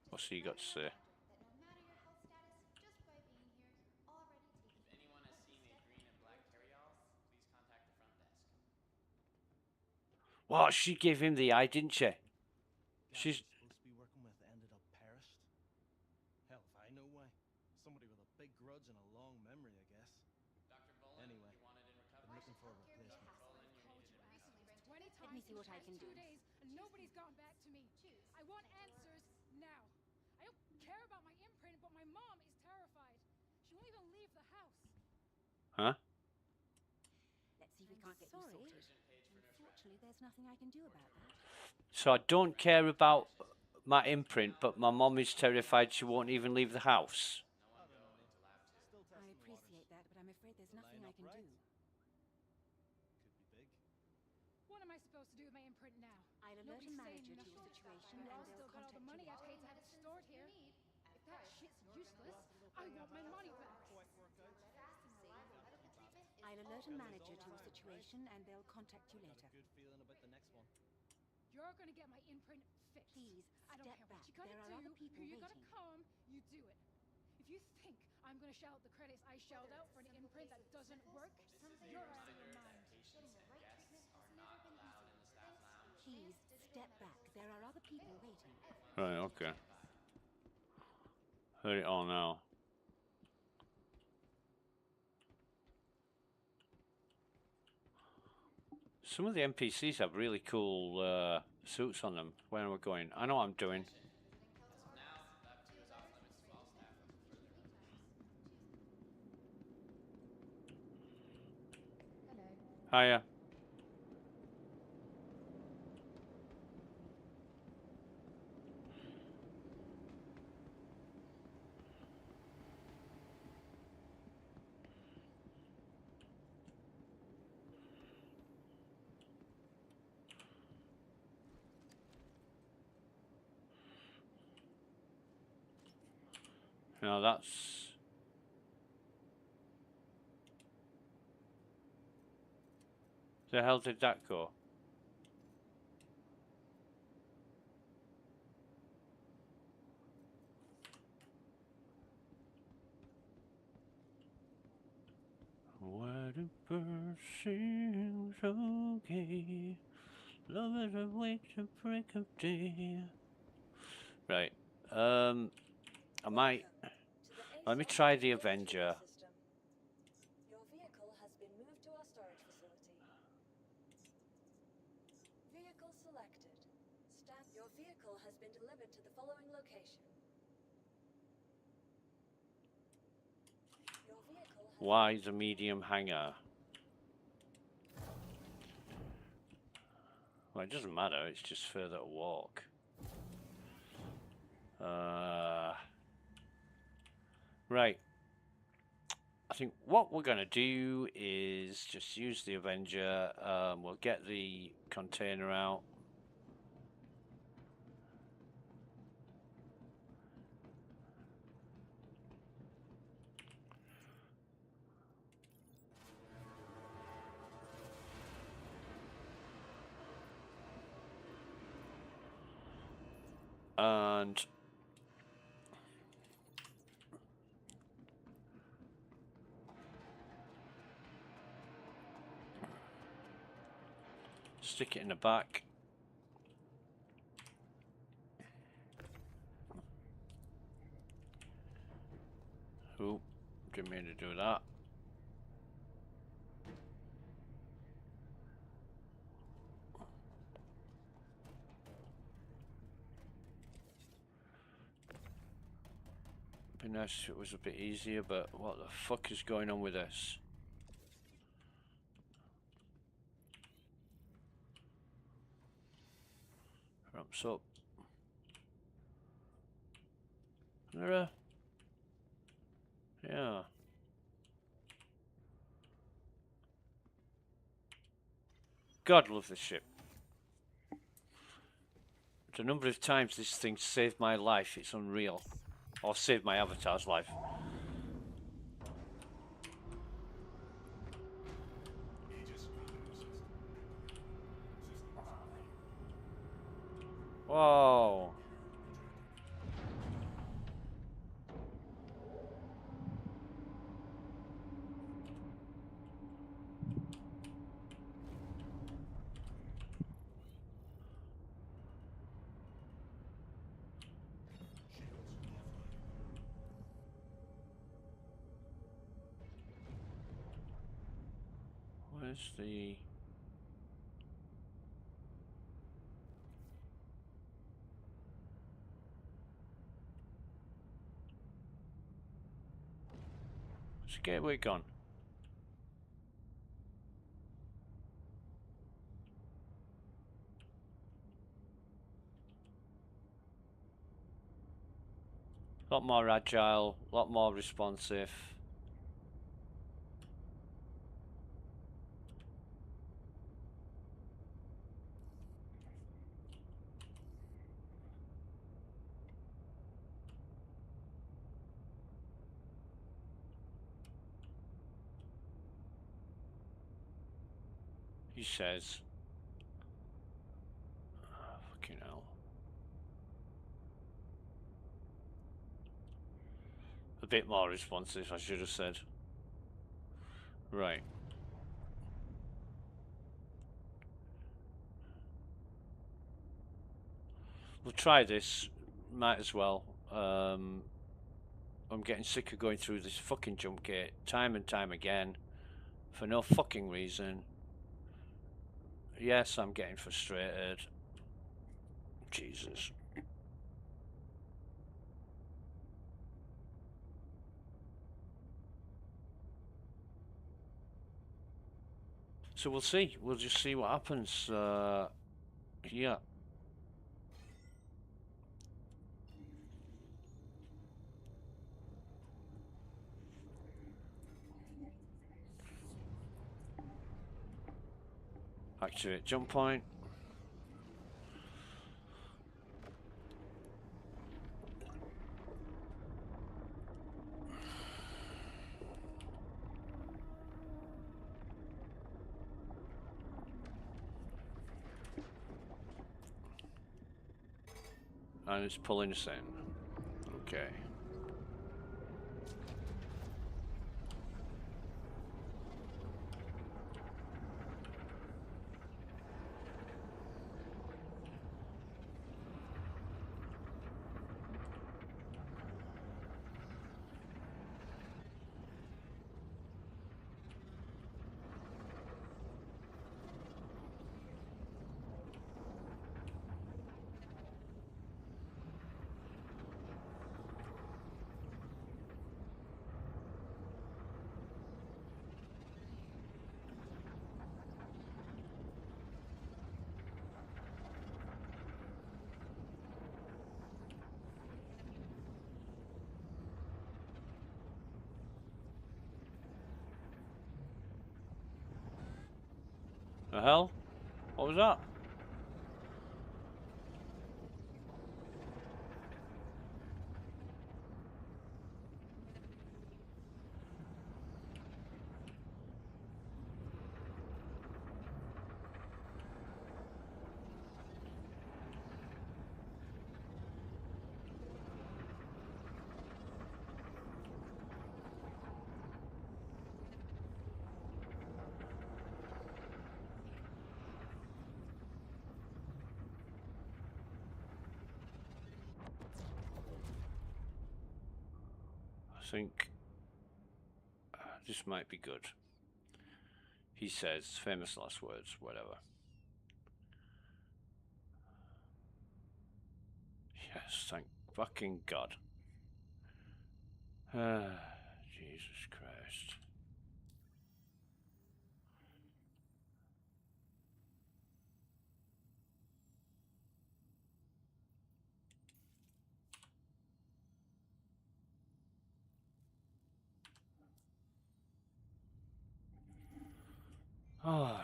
What's he got to say? That no matter your health status, just by being here, you're already taking If anyone has seen a green and black carryall, please contact the front desk. Well, she gave him the eye, didn't she? She's... supposed to be working with ended up perished. Hell if I know why. Somebody with a big grudge and a long memory, I guess. Dr. Bolin, Anyway, you wanted in recovery? I'm looking for a replacement. Bolin, you needed in recovery. 20 Let times me see in what the I past can 2 do. days, and nobody's gotten back to me. I want answers now. I don't care about my imprint, but my mom is terrified. She won't even leave the house. Huh? Let's see if we can't get you sorted. Unfortunately, there's nothing I can do about that. So I don't care about my imprint, but my mom is terrified she won't even leave the house. I don't know. Still I testing waters. appreciate that, but I'm afraid there's nothing Line I up can right. do. Could be big. What am I supposed to do with my imprint now? I'll alert a Nobody's manager saying to your nothing. situation You and all they'll still got all contact the money you I later. paid to have it stored here. If that shit's useless, I want my money back. Quite work out. I'll alert a manager to your situation and they'll contact you later. Good feeling about the next one. You're gonna get my imprint fixed. Please, I don't step care back. what you gotta There are do, other people who you gotta waiting. come, you do it. If you think I'm gonna shell out the credits I shelled out for an imprint that doesn't work, you're out of your mind. Patients and guests are not allowed in the staff lounge. Please step back. There are other people waiting. Right, okay. Heard it all now. Some of the NPCs have really cool suits on them. Where am I going? I know what I'm doing. As of now, Lab 2 is off limits to all staff until further notice. Hello. Hiya. Now that's... The hell did that go? Whatever seems okay. Love is a way to break of day. Right. I might... Let me try the Avenger. Your vehicle has been moved to our storage facility. Vehicle selected. Your vehicle has been delivered to the following location. Your vehicle has Why the medium hanger? Well, it doesn't matter, it's just further to walk. Right. I think what we're going to do is just use the Avenger. We'll get the container out. And stick it in the back. Ooh, didn't mean to do that. Be nice if it was a bit easier, but what the fuck is going on with this? Ramps up. There. Yeah. God, love this ship. The number of times this thing saved my life, it's unreal. Or saved my avatar's life. Whoa. Where's the... Where's the gateway gone? A lot more agile, a lot more responsive. He says. Oh, fucking hell. A bit more responsive, I should have said. Right. We'll try this. Might as well. I'm getting sick of going through this fucking jump gate time and time again for no fucking reason. Yes, I'm getting frustrated. Jesus. So we'll see. We'll just see what happens. Yeah. Activate jump point. And it's pulling us in. Okay. The hell? What was that? think this might be good. He says, famous last words, whatever. Yes, thank fucking God. Jesus Christ. All right.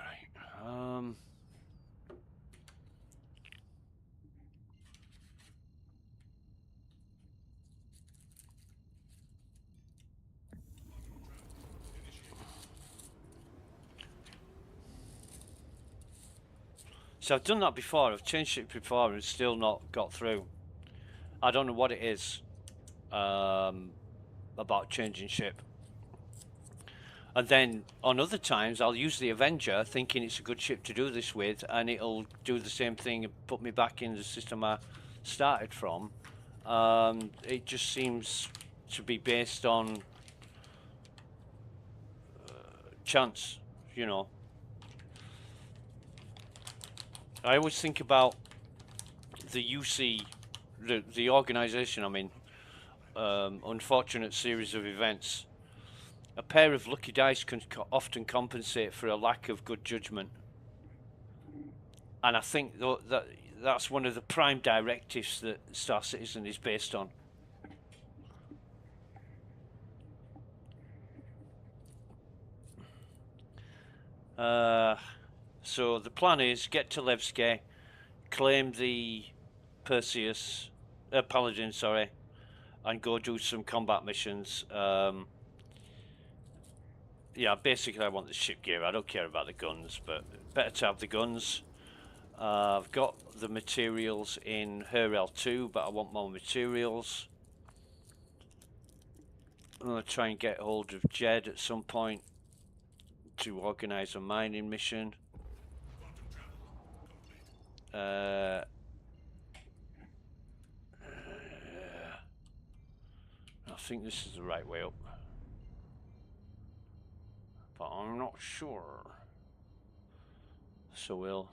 So I've done that before. I've changed it before and it's still not got through. I don't know what it is about changing ship. And then on other times, I'll use the Avenger, thinking it's a good ship to do this with, and it'll do the same thing and put me back in the system I started from. It just seems to be based on chance, you know. I always think about the UC, the organization I'm in, unfortunate series of events. A pair of lucky dice can often compensate for a lack of good judgment. And I think that's one of the prime directives that Star Citizen is based on. So the plan is get to Levski, claim the Perseus, Paladin, sorry, and go do some combat missions. Yeah, basically I want the ship gear. I don't care about the guns, but better to have the guns. I've got the materials in Referral 2, but I want more materials. I'm going to try and get hold of Jed at some point to organise a mining mission. I think this is the right way up, but I'm not sure. So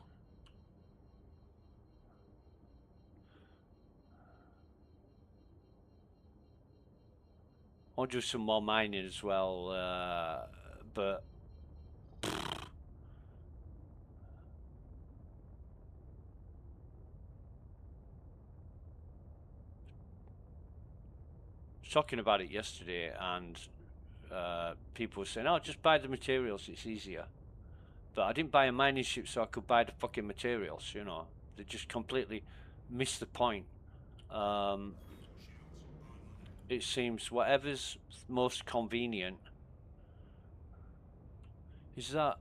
I'll do some more mining as well, but talking about it yesterday, and people were saying, "Oh, just buy the materials; it's easier." But I didn't buy a mining ship so I could buy the fucking materials. You know, they just completely missed the point. It seems whatever's most convenient. Is that?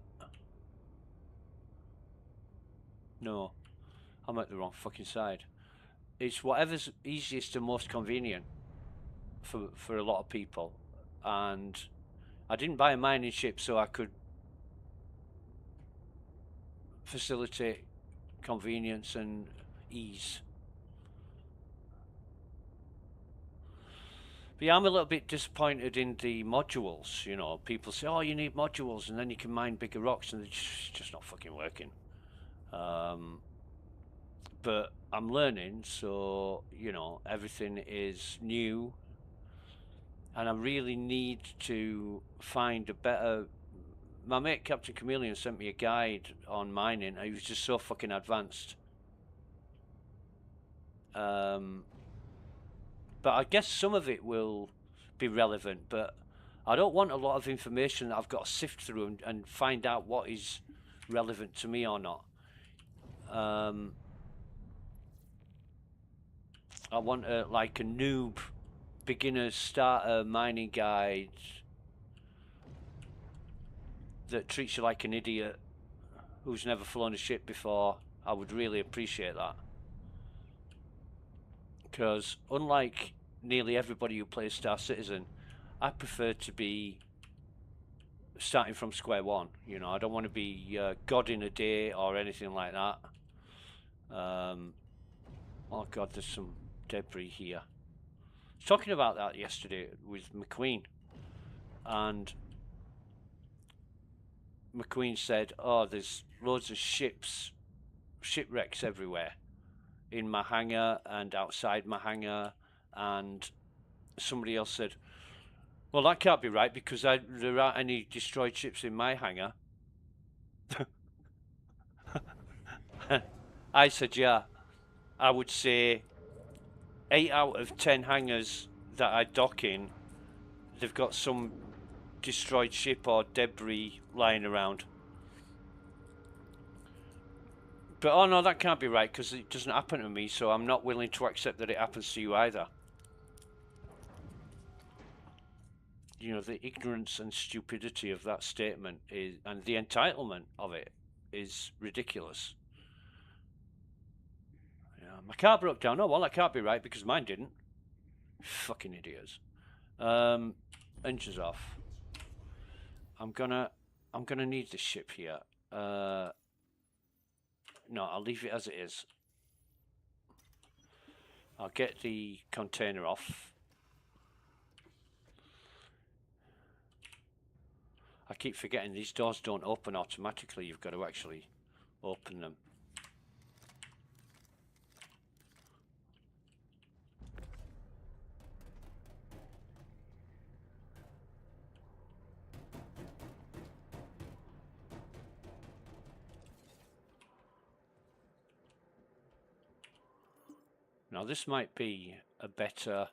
No, I'm at the wrong fucking side. It's whatever's easiest and most convenient for a lot of people, and I didn't buy a mining ship so I could facilitate convenience and ease. But yeah, I'm a little bit disappointed in the modules. You know, people say, "Oh, you need modules, and then you can mine bigger rocks," and it's just not fucking working. But I'm learning, so you know, everything is new, and I really need to find a better. My mate Captain Chameleon sent me a guide on mining. He was just so fucking advanced. But I guess some of it will be relevant, but I don't want a lot of information that I've got to sift through and find out what is relevant to me or not. I want like a noob beginner starter mining guide that treats you like an idiot who's never flown a ship before. I would really appreciate that, because unlike nearly everybody who plays Star Citizen, I prefer to be starting from square one. You know, I don't want to be God in a day or anything like that. Oh God, there's some debris here. was talking about that yesterday with McQueen, and McQueen said, "Oh, there's loads of shipwrecks everywhere, in my hangar and outside my hangar." And somebody else said, "Well, that can't be right because there aren't any destroyed ships in my hangar." I said, "Yeah, I would say 8 out of 10 hangars that I dock in, they've got some destroyed ship or debris lying around." But oh no, that can't be right because it doesn't happen to me, so I'm not willing to accept that it happens to you either. You know, the ignorance and stupidity of that statement is, and the entitlement of it is ridiculous. Yeah, my car broke down. Oh well, that can't be right because mine didn't. Fucking idiots. Engines off. I'm gonna need this ship here. No, I'll leave it as it is. I'll get the container off. I keep forgetting these doors don't open automatically. You've got to actually open them. Now this might be a better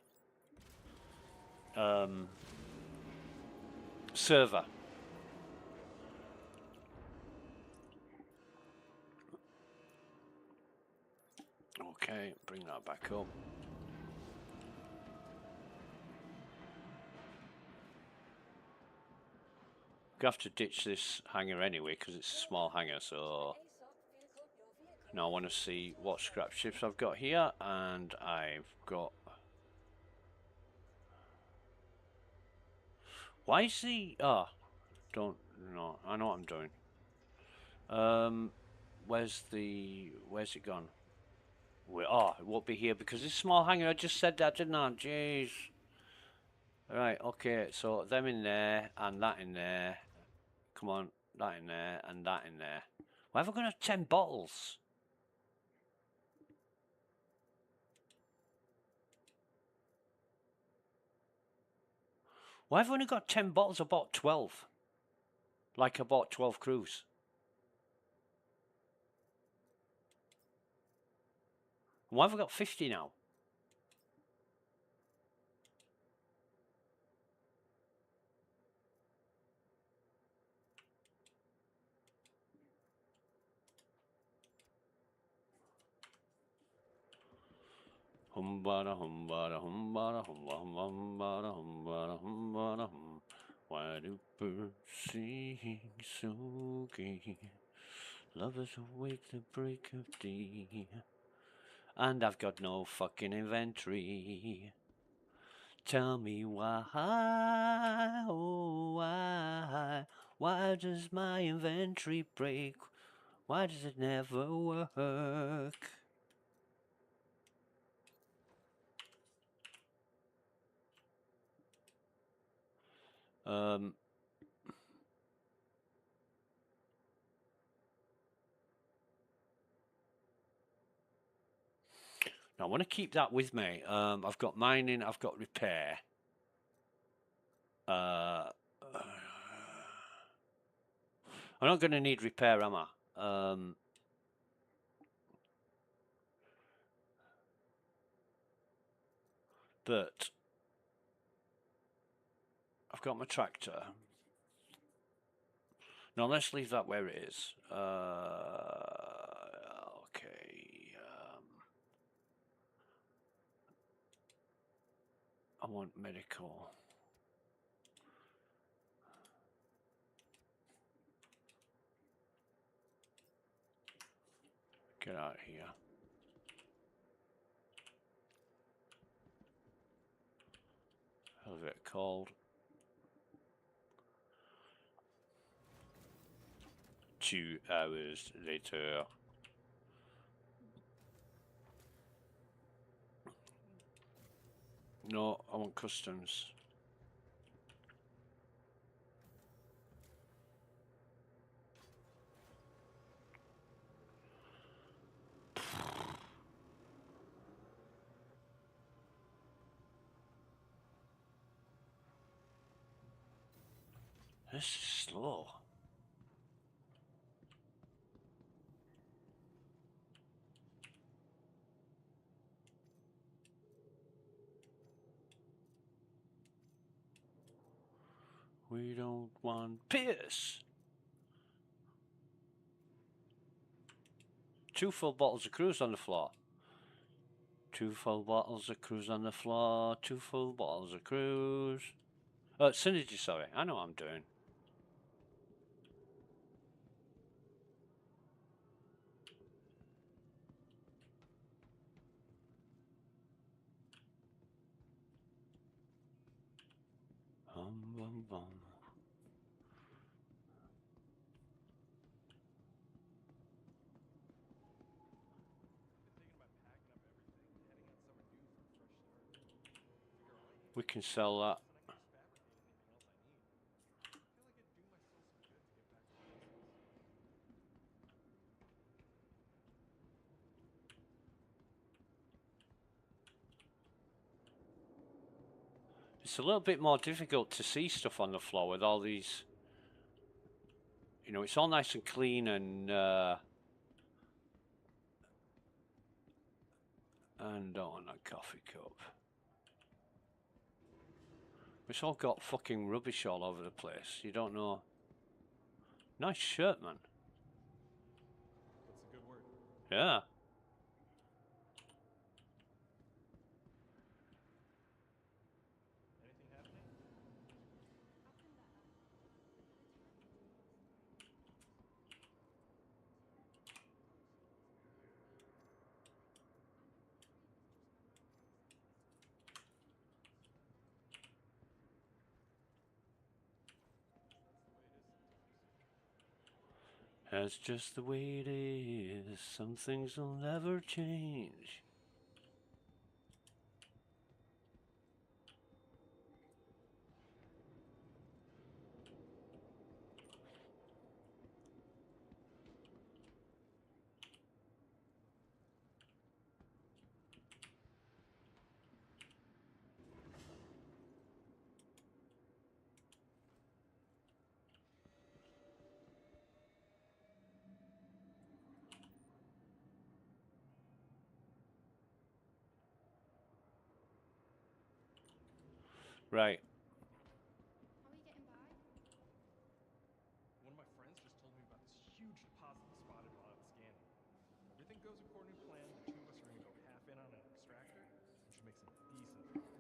server. Okay, bring that back up. We have to ditch this hangar anyway because it's a small hangar, so now I want to see what scrap ships I've got here, and I've got... Why is the... Oh, don't... No, I know what I'm doing. Where's it gone? Oh, it won't be here because it's small hangar. I just said that, didn't I? Jeez. Right, okay, so them in there, and that in there. Come on, that in there, and that in there. Why have I got 10 bottles? Why have I only got 10 bottles? I bought 12. Like I bought 12 crews. Why have I got 50 now? Humbada humbada humbada humba humba humbada humbada humbada hum. Why do birds sing so gay? Lovers awake the break of day. And I've got no fucking inventory. Tell me why, oh why does my inventory break? Why does it never work? Now I want to keep that with me. I've got mining, I've got repair. I'm not going to need repair, am I? But I've got my tractor. Now let's leave that where it is. Okay. I want medical. Get out of here. Hell of it cold. 2 hours later. No, I want customs. This is slow. We don't want piss. 2 full bottles of cruise on the floor. 2 full bottles of cruise on the floor. 2 full bottles of cruise. Synergy, sorry. I know what I'm doing. Bum, bum. We can sell that. It's a little bit more difficult to see stuff on the floor with all these. You know, it's all nice and clean and on a coffee cup. It's all got fucking rubbish all over the place. You don't know. Nice shirt, man. That's a good word. Yeah. Anything happening? That's just the way it is. Some things will never change. Right. How are you getting by? One of my friends just told me about this huge deposit he spotted while I was scanning. Everything goes according to plan. The two of us are gonna go half in on an extractor and should make some decent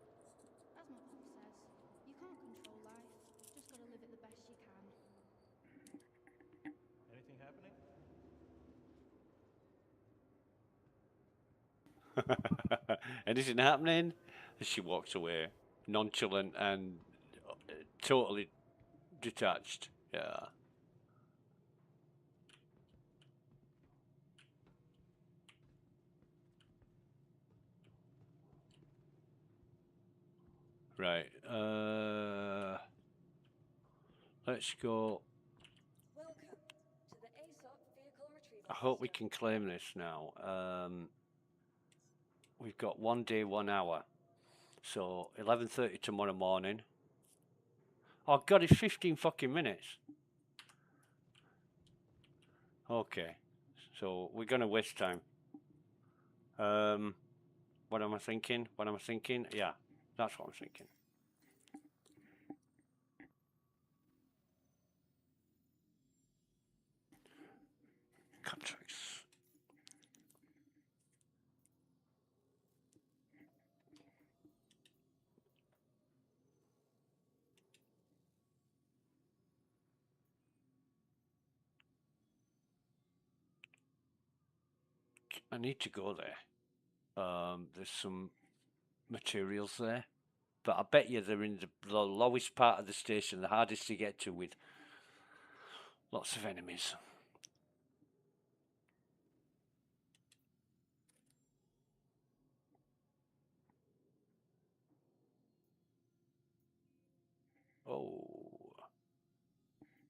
profit. As my pop says, you can't control life. Just gotta live it the best you can. Anything happening? Anything happening? And she walks away, nonchalant and totally detached. Yeah. Right. Let's go. Welcome to the ASOP vehicle retrieval I hope we system. can claim this now. We've got 1 day, 1 hour. So 11:30 tomorrow morning. Oh God, it's 15 fucking minutes. Okay, so we're gonna waste time. What am I thinking? What am I thinking? Yeah, that's what I'm thinking. Contracts. I need to go there. There's some materials there, but I bet you they're in the lowest part of the station, the hardest to get to, with lots of enemies.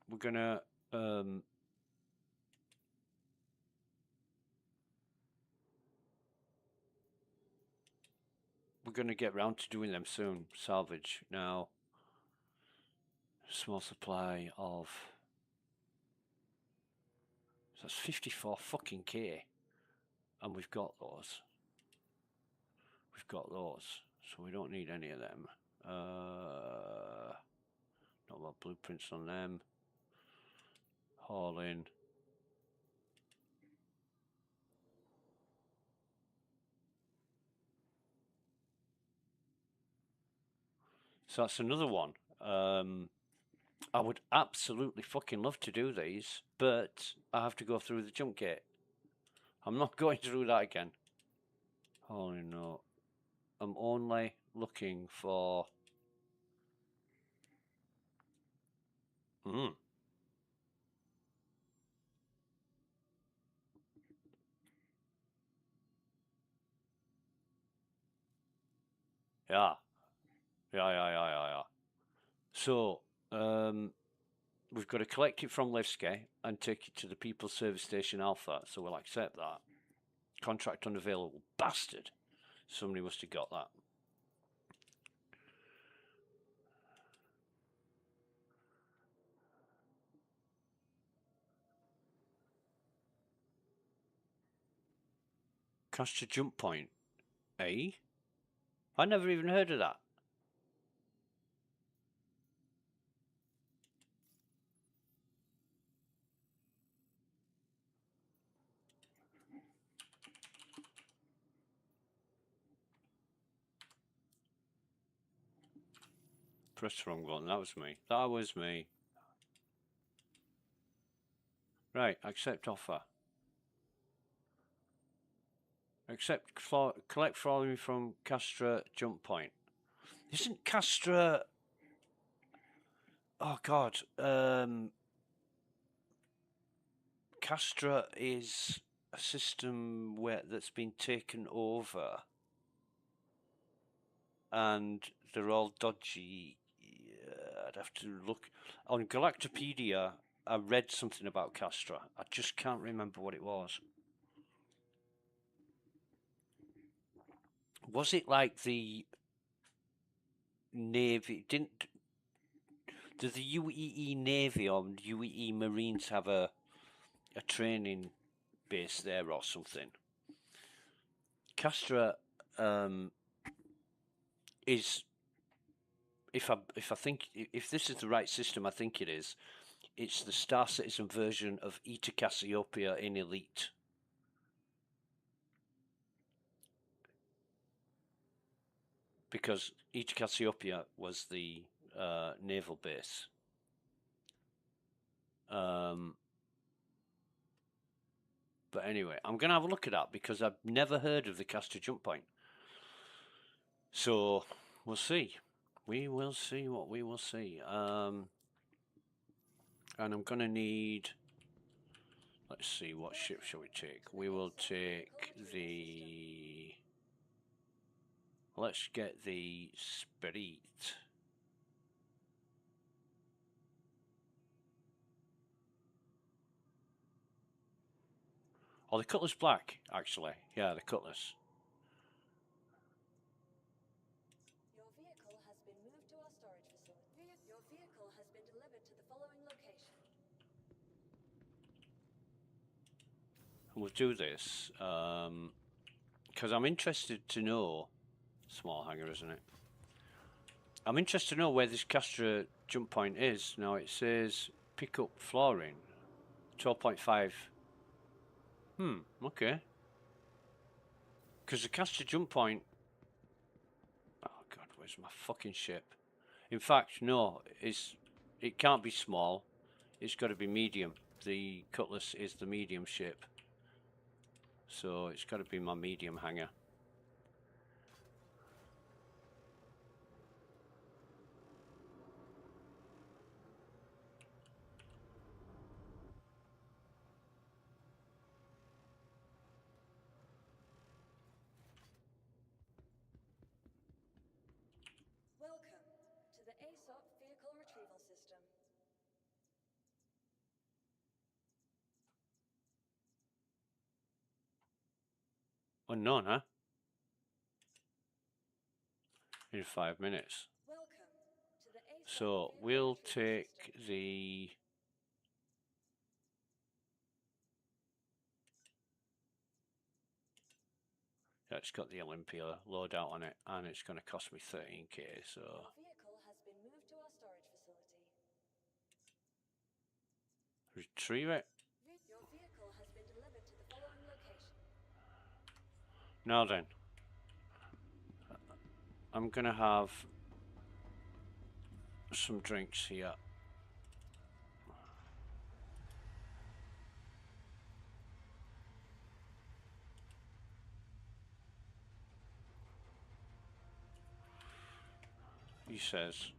we're gonna get round to doing them soon. Salvage now. Small supply of. So that's 54 fucking K, and we've got those. We've got those, so we don't need any of them. Not a lot of blueprints on them. Haul in. So that's another one. I would absolutely fucking love to do these, but I have to go through the jump gate. I'm not going through that again. Holy no. I'm only looking for... Yeah. Yeah. So, we've got to collect it from Levski and take it to the People's Service Station Alpha, so we'll accept that. Contract unavailable. Bastard. Somebody must have got that. Castor jump point. Eh? I never even heard of that. Press the wrong one. That was me. That was me. Right. Accept offer. Collect following from Castra jump point. Isn't Castra... Oh God. Castra is a system that's been taken over, and they're all dodgy. I'd have to look on Galactopedia. I read something about Castra. I just can't remember what it was. Was it like the Navy? Did the UEE Navy or UEE Marines have a training base there or something? Castra is, if I think, if this is the right system, I think it is. It's the Star Citizen version of Eta Cassiopeia in Elite. Because Eta Cassiopeia was the naval base. But anyway, I'm going to have a look at that because I've never heard of the Castor jump point. So we'll see. We will see what we will see. And I'm going to need... Let's see, what ship shall we take? We will take the... Let's get the Spirit. Oh, the Cutlass Black, actually. Yeah, the Cutlass. Your vehicle has been moved to our storage facility. Your vehicle has been delivered to the following location. We'll do this because I'm interested to know. Small hangar, isn't it? I'm interested to know where this Castra jump point is. Now it says pick up flooring, 12.5. Okay. Because the Castra jump point. Oh God, where's my fucking ship? In fact, no, it can't be small. It's got to be medium. The Cutlass is the medium ship, so it's got to be my medium hangar. Welcome to the ASOP Vehicle Retrieval System. Well, none, huh? In 5 minutes. Welcome to the A So we'll take the. Yeah, it's got the Olympia loadout on it, and it's going to cost me 13k. So Your vehicle has been moved to our storage facility. retrieve it. Your vehicle has been delivered to the following location. Now then, I'm going to have some drinks here. He says.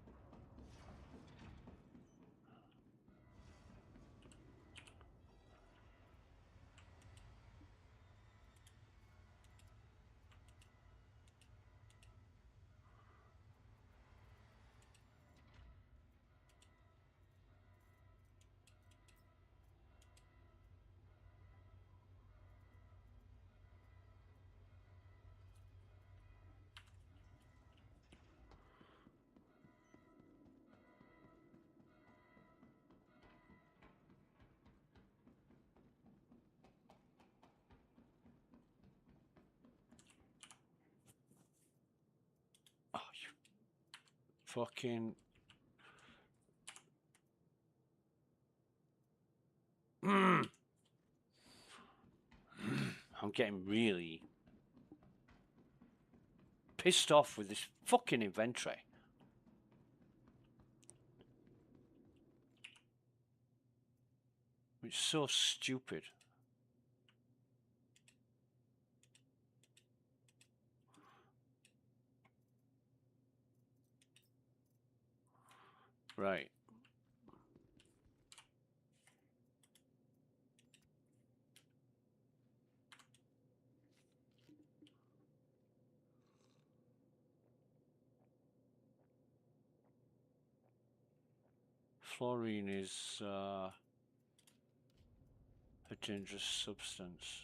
Oh, you fucking. I'm getting really pissed off with this fucking inventory. It's so stupid. Right. Fluorine is a dangerous substance.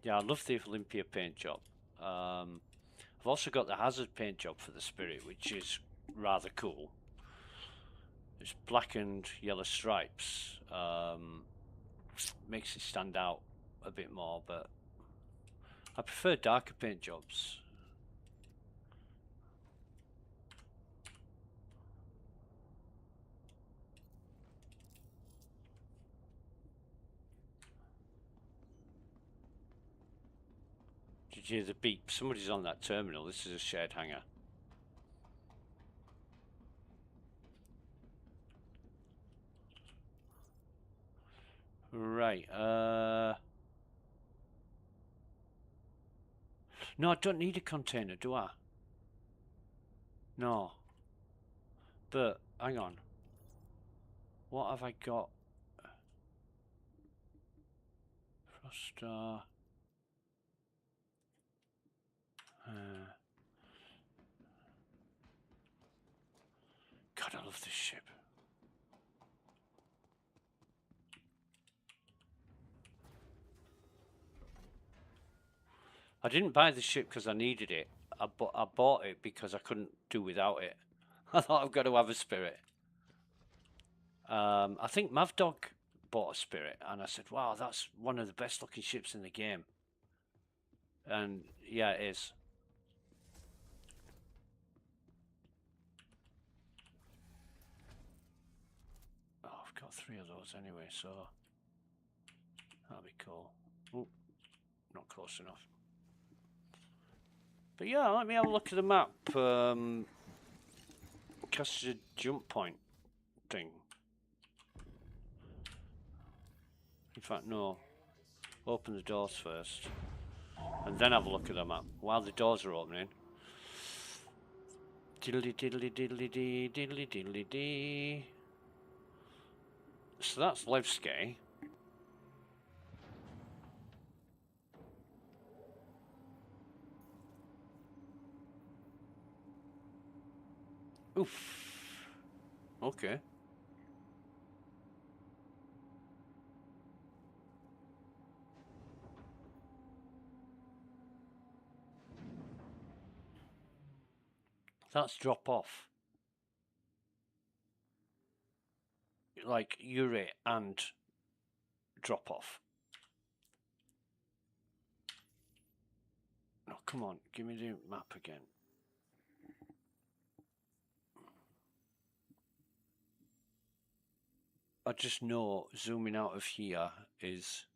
Yeah, I love the Olympia paint job. I've also got the Hazard paint job for the Spirit, which is rather cool. It's black and yellow stripes. Makes it stand out a bit more, but I prefer darker paint jobs. Did you hear the beep? Somebody's on that terminal. This is a shared hangar. Right, no, I don't need a container, do I? No. But, hang on. What have I got? Frostar. God, I love this ship. I didn't buy the ship because I needed it. I bought it because I couldn't do without it. I thought I've got to have a Spirit. I think Mavdog bought a Spirit, and I said, wow, that's one of the best looking ships in the game. And yeah, it is. Oh, I've got 3 of those anyway, so that'll be cool. Oh, not close enough. But yeah, let me have a look at the map. Cast a jump point thing. In fact, no. Open the doors first, and then have a look at the map while the doors are opening. Diddly diddly diddly dee, diddly diddly dee. So that's Levski. Oof. Okay. That's drop off. Like Yuri and drop off. Oh, come on, give me the map again. I just know zooming out of here is...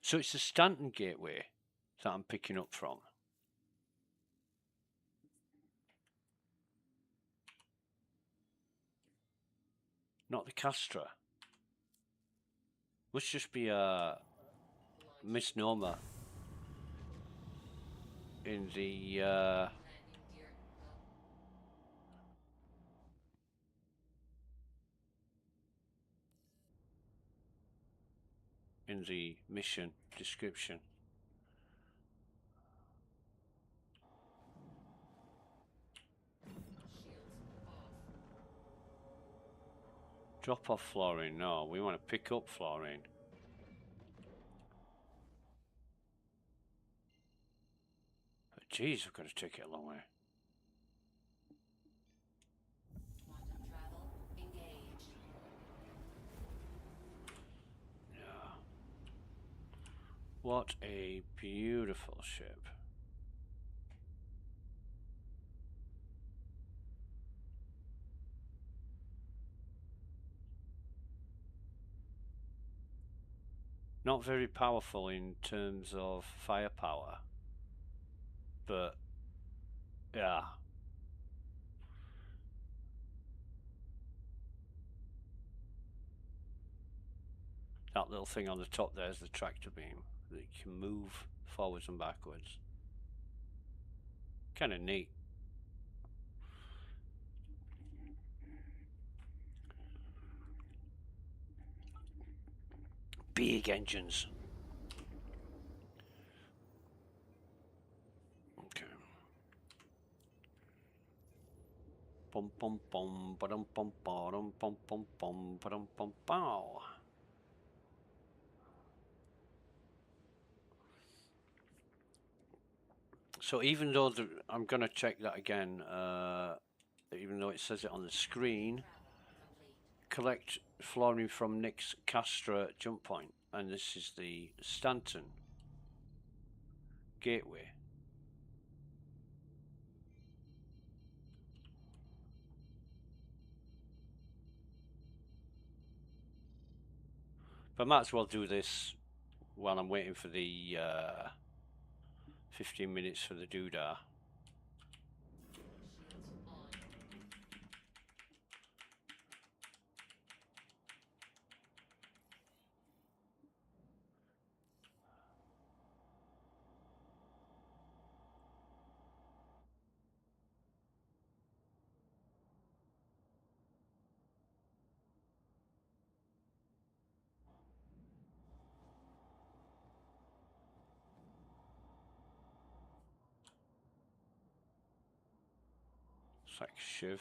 So it's the Stanton Gateway that I'm picking up from. Not the Castra. Must just be a misnomer in the mission description. Drop off fluorine. No, we want to pick up fluorine. But geez, we've got to take it a long way. Quantum travel engaged. Yeah. What a beautiful ship. Not very powerful in terms of firepower, but yeah. That little thing on the top there is the tractor beam that you can move forwards and backwards. Kind of neat. Big engines. Okay. Bum bum bum ba-dum bum ba-dum bum bum bum ba-dum bum bow. So even though I'm gonna check that again, even though it says it on the screen, collect fluorine from Nick's Castra jump point, and this is the Stanton Gateway. But I might as well do this while I'm waiting for the 15 minutes for the doodah. It's like Shiv.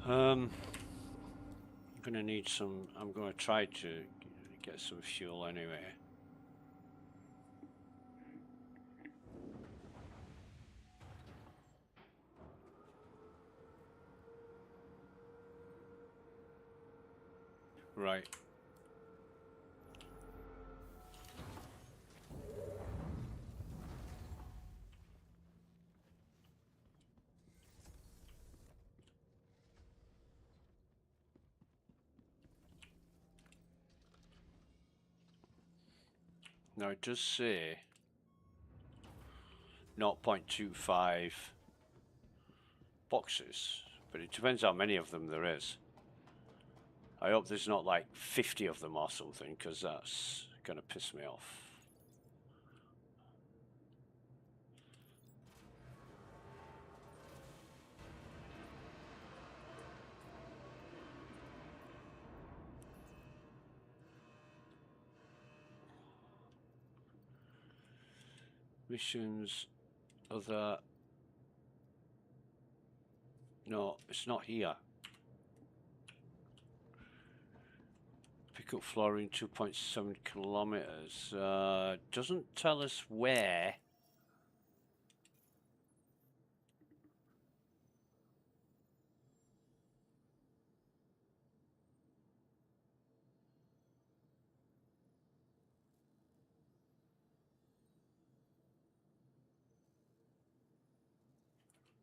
I'm gonna need some. I'm gonna try to get some fuel anyway. Right. Now it does say 0.25 boxes, but it depends how many of them there is. I hope there's not like 50 of them or something, because that's gonna piss me off. Missions, other. No, it's not here. Pick up fluorine 2.7 kilometers. Doesn't tell us where.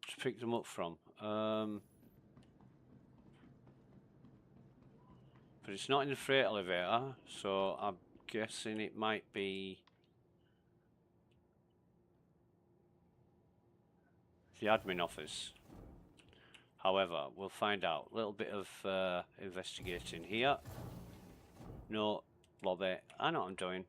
To pick them up from. But it's not in the freight elevator, so I'm guessing it might be the admin office. However, we'll find out. A little bit of investigating here. No lobby. I know what I'm doing.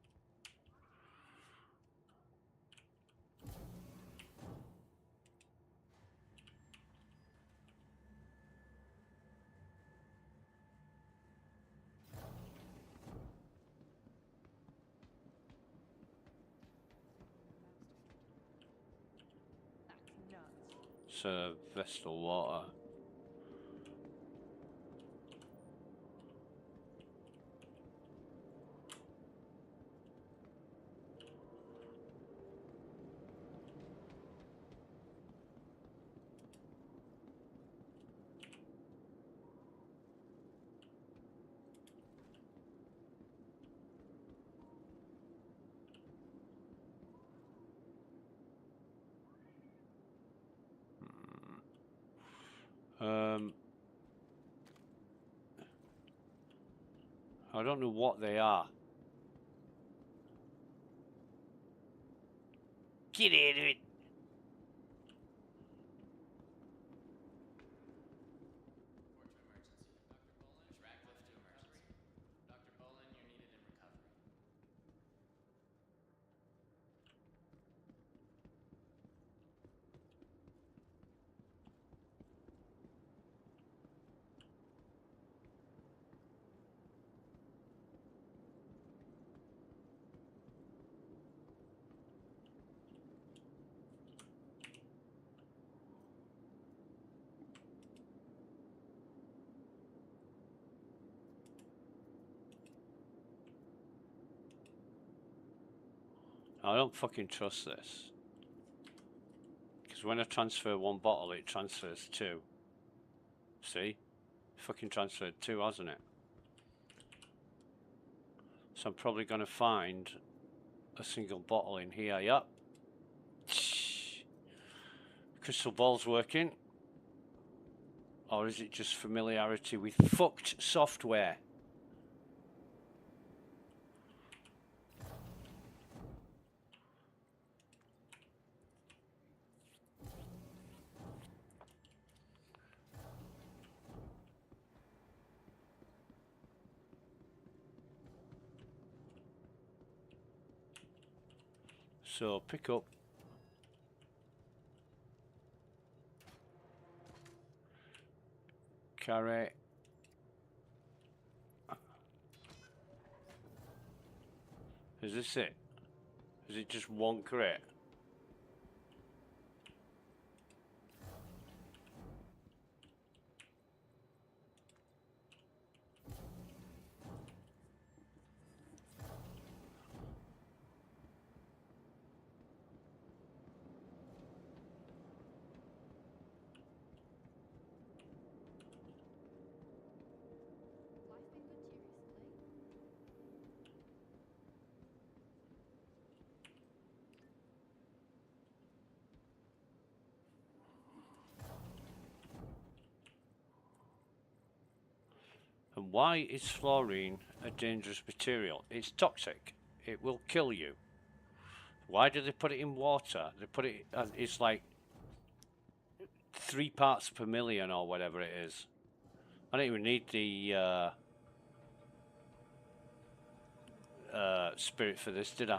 It's Vestal water. I don't know what they are. Get out of it. Report to emergency. Dr. Bolin, track lift to emergency. Dr. Bolin, you're needed in recovery. I don't fucking trust this. Because when I transfer one bottle, it transfers two. See? Fucking transferred two, hasn't it? So I'm probably going to find a single bottle in here. Yep. Crystal ball's working. Or is it just familiarity with fucked software? So pick up. Carry. Is this it? Is it just one crate? Life's been good to you recently? And why is fluorine a dangerous material? It's toxic. It will kill you. Why do they put it in water? They put it, it's like 3 parts per million or whatever it is. I don't even need the spirit for this, did I?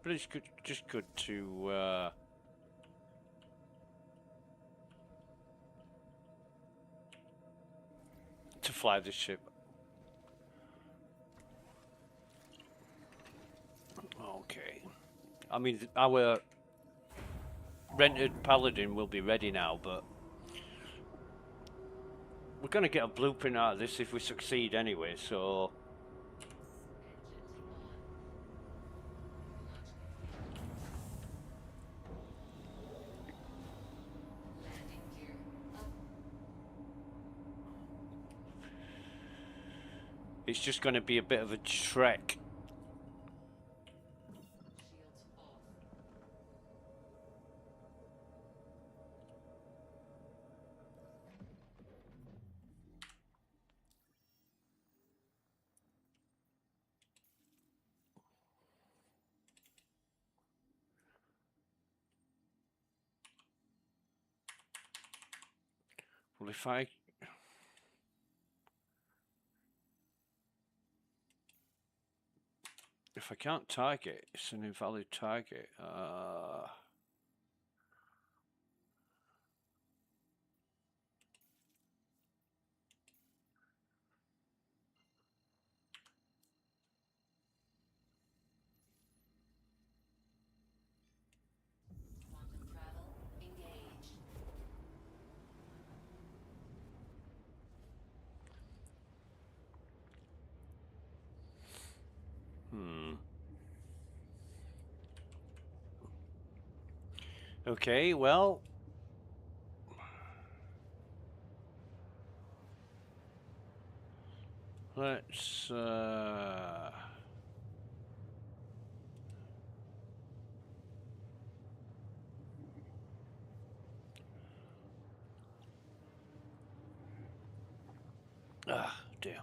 But it's good, just good to fly this ship. Okay. I mean, our rented Paladin will be ready now, but we're going to get a blueprint out of this if we succeed anyway, so... It's just going to be a bit of a trek. Shields off. Well, if I can't target, it's an invalid target. Quantum travel engaged. Okay, well... Let's... Ah, dear.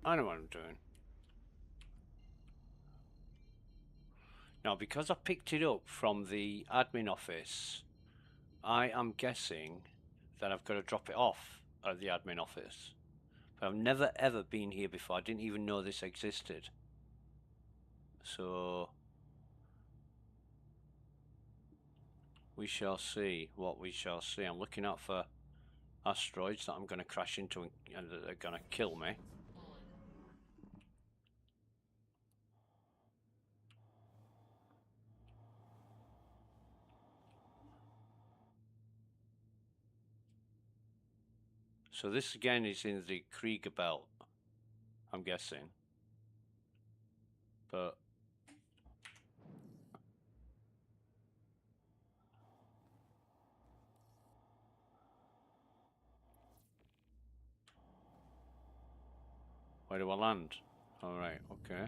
I know what I'm doing. Now, because I picked it up from the admin office, I am guessing that I've got to drop it off at the admin office. But I've never ever been here before. I didn't even know this existed. So we shall see what we shall see. I'm looking out for asteroids that I'm going to crash into and that are going to kill me. So this again is in the Krieger belt, I'm guessing. But where do I land? Alright, okay.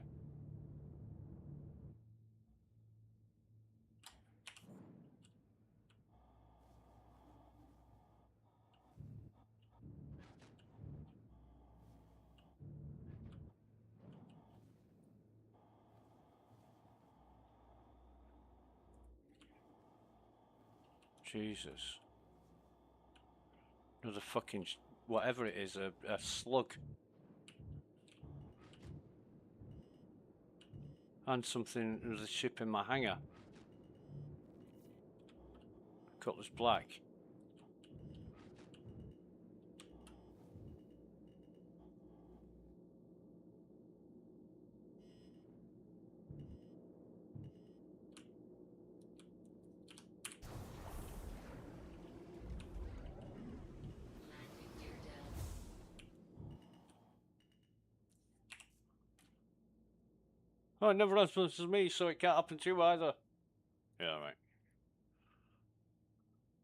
Jesus. Another fucking, whatever it is, a slug. And something, another ship in my hangar. Cutlass Black. Oh, it never happens to me, so it can't happen to you either. Yeah, right.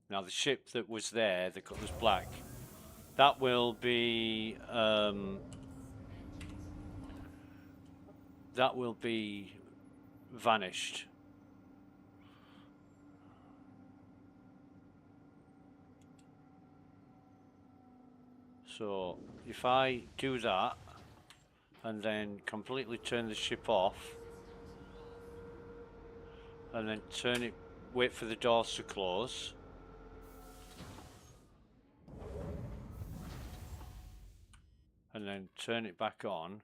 Now the ship that was there, the Cutlass Black, that will be vanished. So if I do that and then completely turn the ship off and then turn it, wait for the doors to close, and then turn it back on.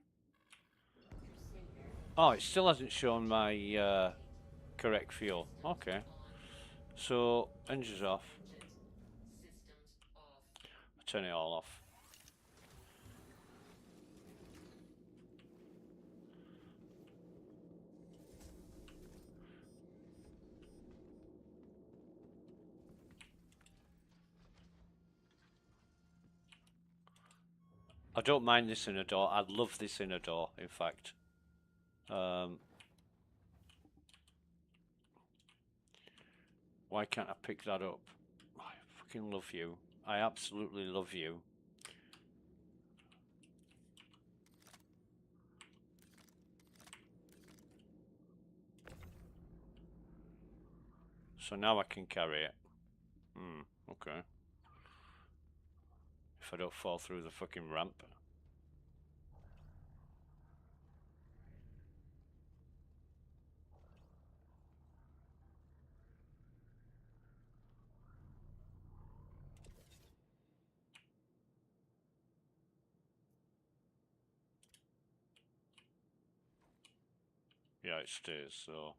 Oh, it still hasn't shown my correct fuel. Okay. So, engines off. Turn it all off. I don't mind this inner door. I love this inner door, in fact. Why can't I pick that up? I fucking love you. I absolutely love you. So now I can carry it. Okay. If I don't fall through the fucking ramp. Yeah, it stays, so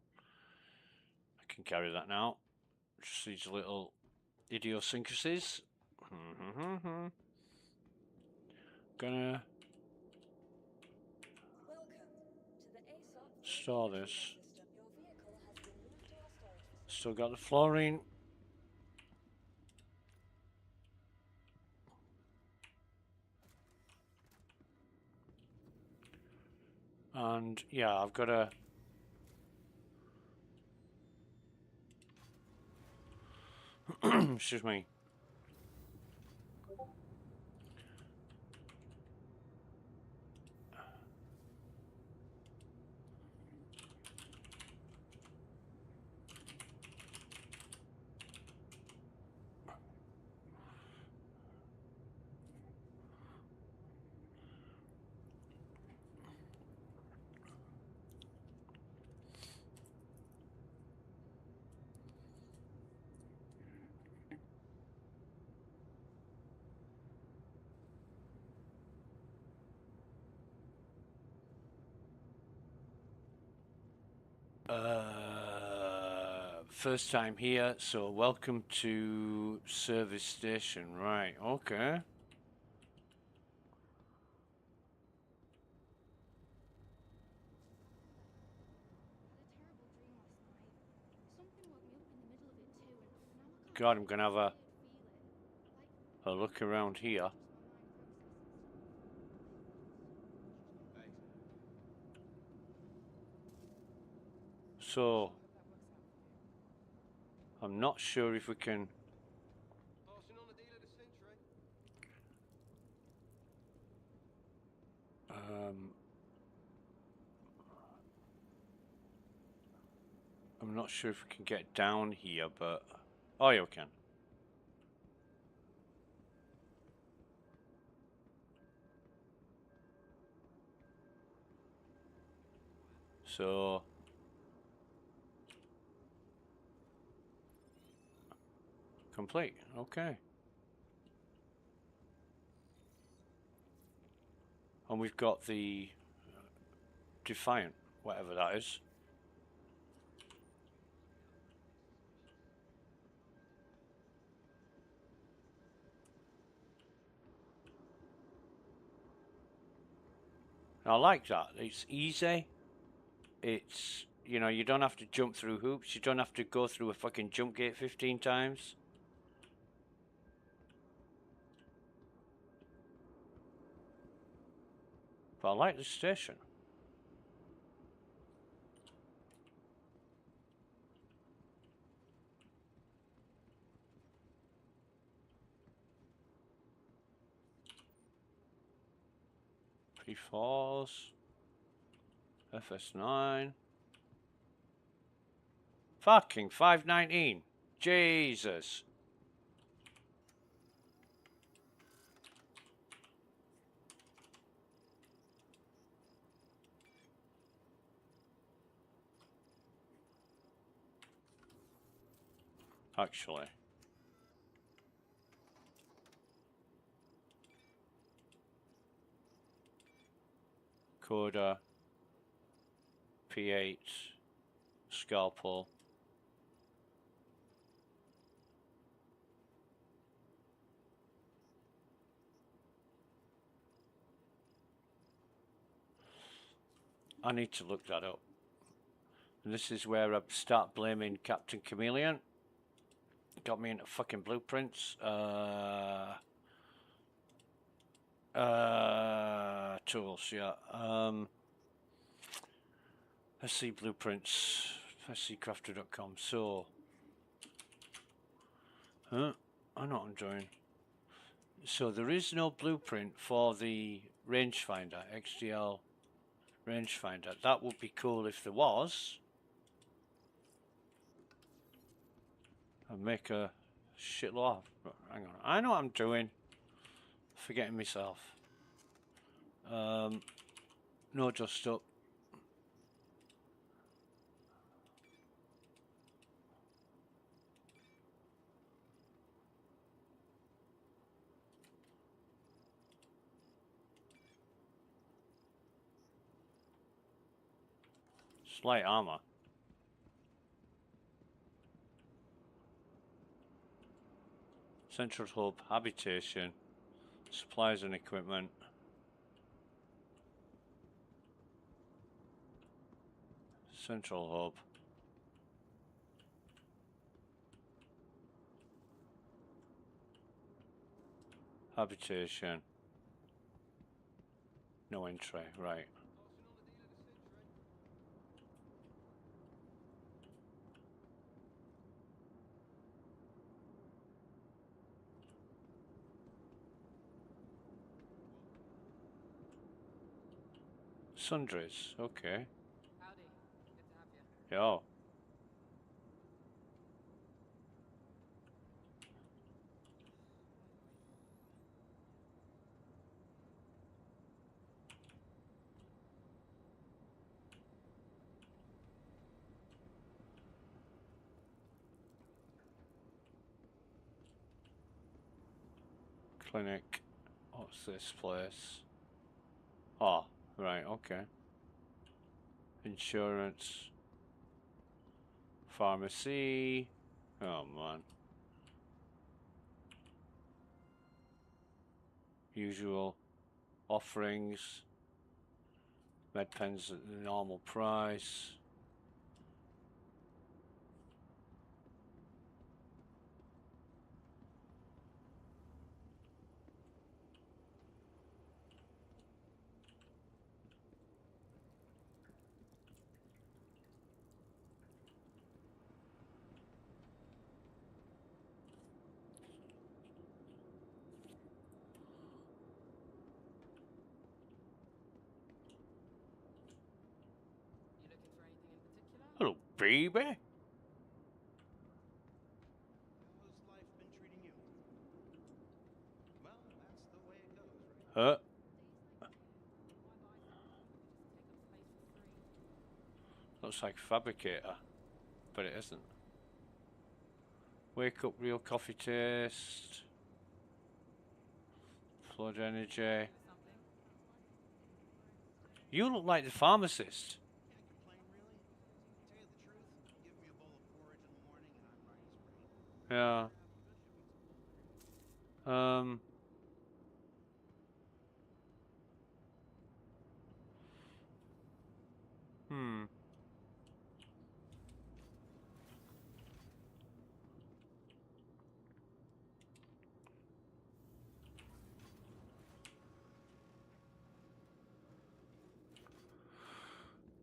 I can carry that now. Just these little idiosyncrasies. Gonna store this. Still got the fluorine. And yeah, I've got to excuse me. First time here, so welcome to service station. Right, okay. God, I'm gonna have a look around here. So, I'm not sure if we can. I'm not sure if we can get down here, but oh, you can. So, complete. Okay. And we've got the Defiant, whatever that is. I like that. It's easy. It's, you know, you don't have to jump through hoops. You don't have to go through a fucking jump gate 15 times. But I like the station. P4s. FS9. Fucking 519. Jesus. Actually. Coda. P8. Scalpel. I need to look that up. And this is where I start blaming Captain Chameleon. Got me into fucking blueprints. Tools, yeah. Let's see blueprints. Let's see crafter.com. So, I know what I'm doing. So there is no blueprint for the rangefinder, XDL rangefinder. That would be cool if there was. I'd make a shitload. Hang on, I know what I'm doing. Forgetting myself. No dust up. Slight armor. Central hub, habitation, supplies and equipment. Central hub. Habitation. No entry, right. Sundries, okay. Howdy. Good to have you. Yo. Clinic. What's this place? Oh, right, okay. Insurance. Pharmacy. Oh man. Usual offerings. Med pens at the normal price. You looking for anything in particular? Hello, baby. How's life been treating you? Well, that's the way it goes, right? Looks like fabricator, but it isn't. Wake up, real coffee taste. Flood energy. You look like the pharmacist. Can't complain, really. Tell you the truth, give me a bowl of porridge in the morning and I'm right as rain. Yeah. Hmm.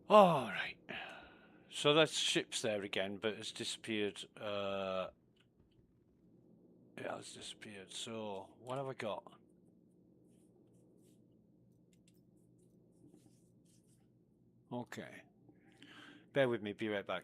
All right. So that ship's there again, but it's disappeared. It has disappeared. So what have I got? Okay. Bear with me. Be right back.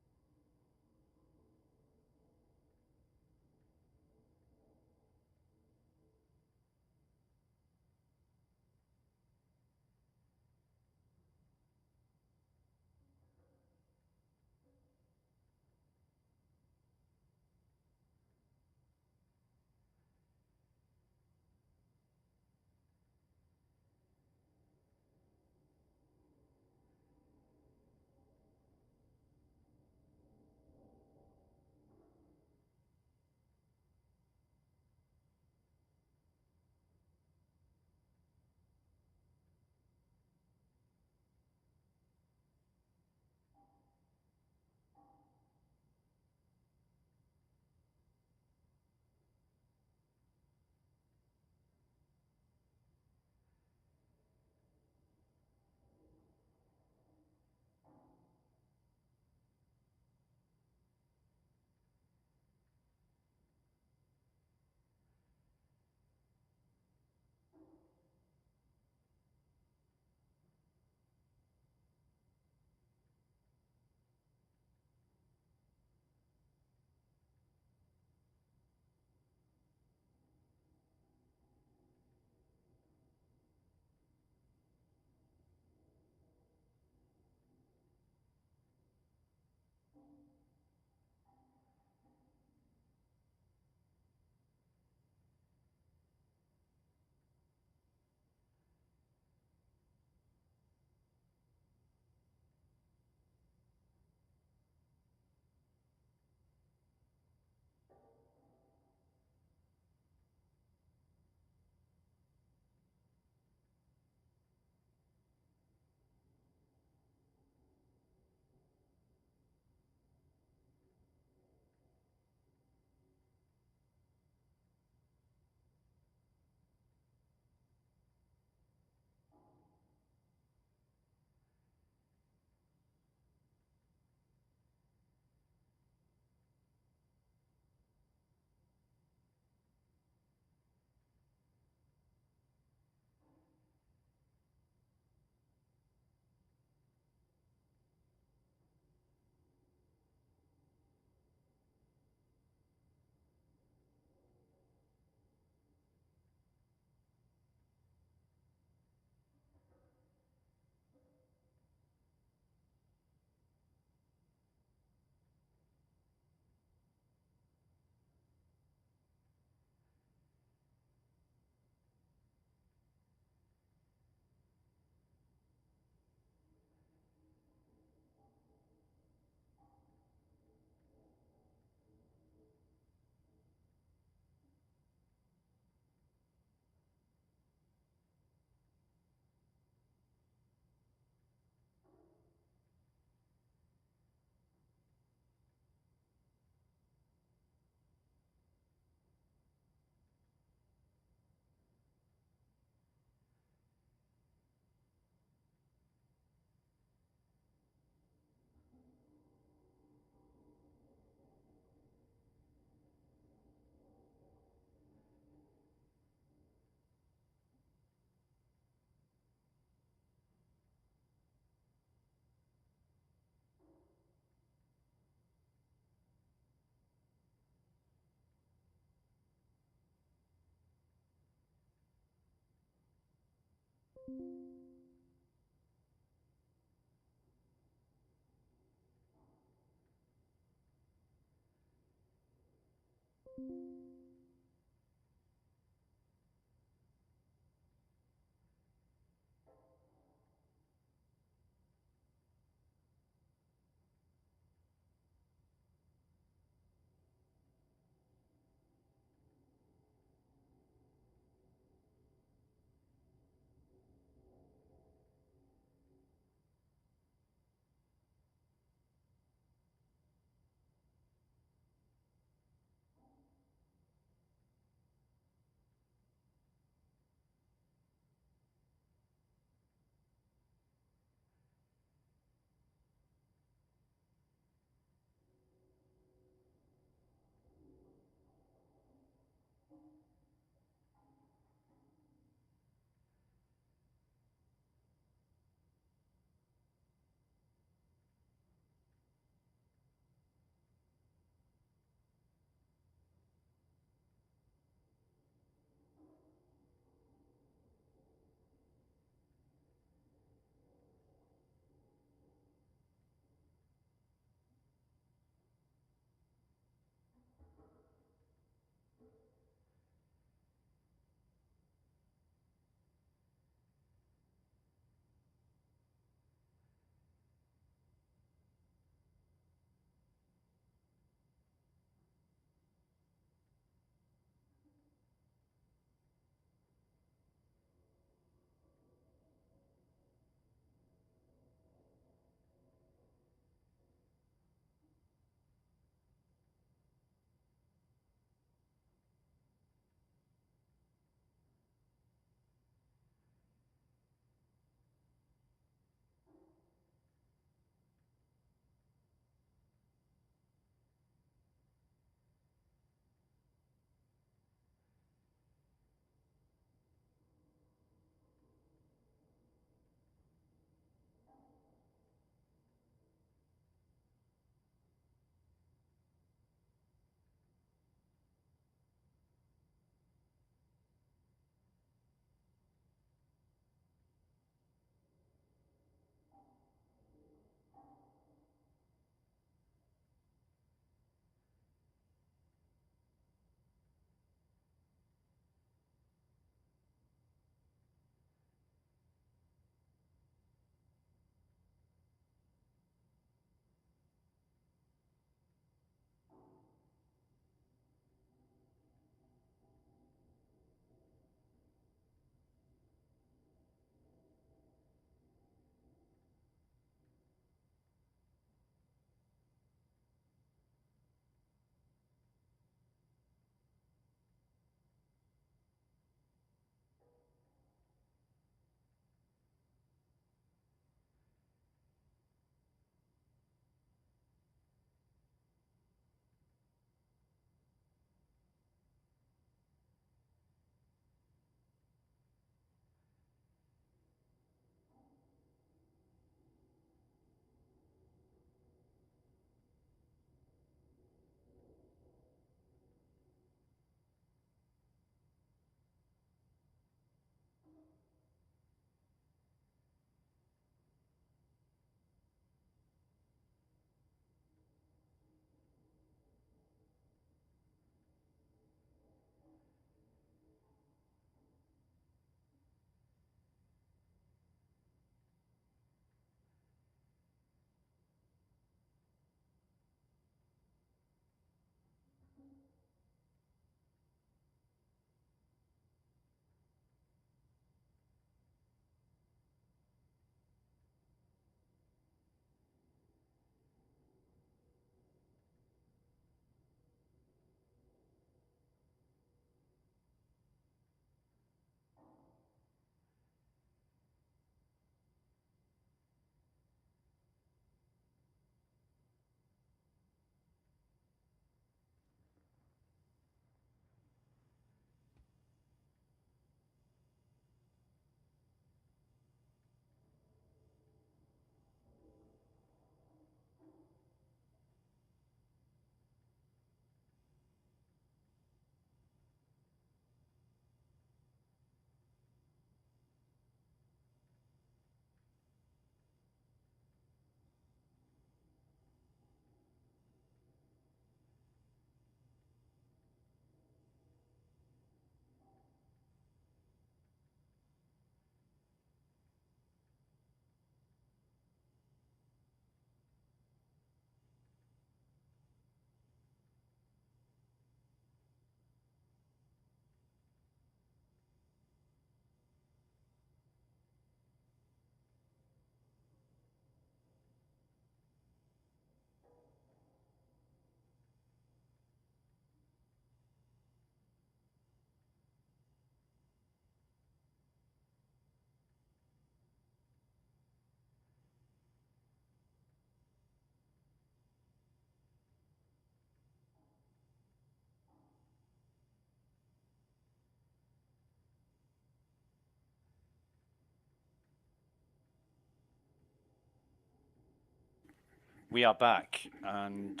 we are back, and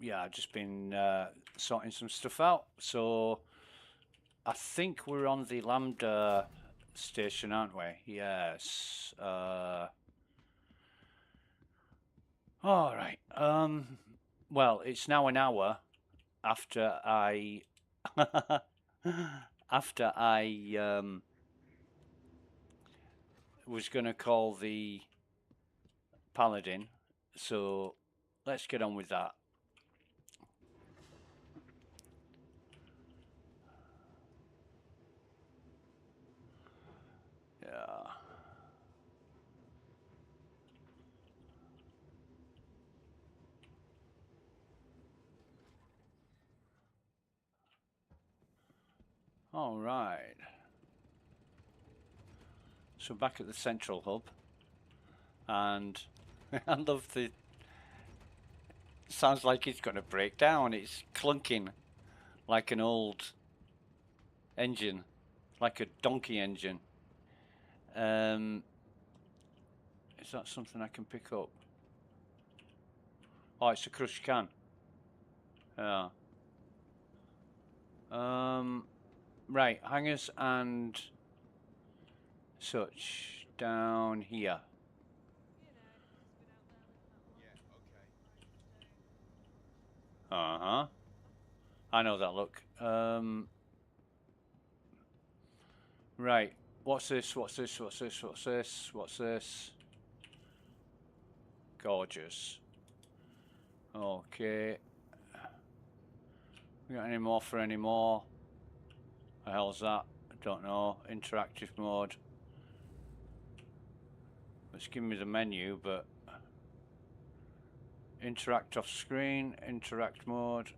yeah, I've just been sorting some stuff out. So I think we're on the Lambda station, aren't we? Yes. All right. Well, it's now an hour after I after I was going to call the Paladin, so let's get on with that. Yeah. All right. So back at the central hub, and I love the. Sounds like it's going to break down. It's clunking like an old engine, like a donkey engine. Is that something I can pick up? Oh, it's a crushed can. Yeah. Right, hangers and such down here. Uh-huh. I know that look. Right. What's this? What's this? What's this? What's this? What's this? Gorgeous. Okay. We got any more for any more? The hell's that? I don't know. Interactive mode. Let's give me the menu, but interact off screen, interact mode.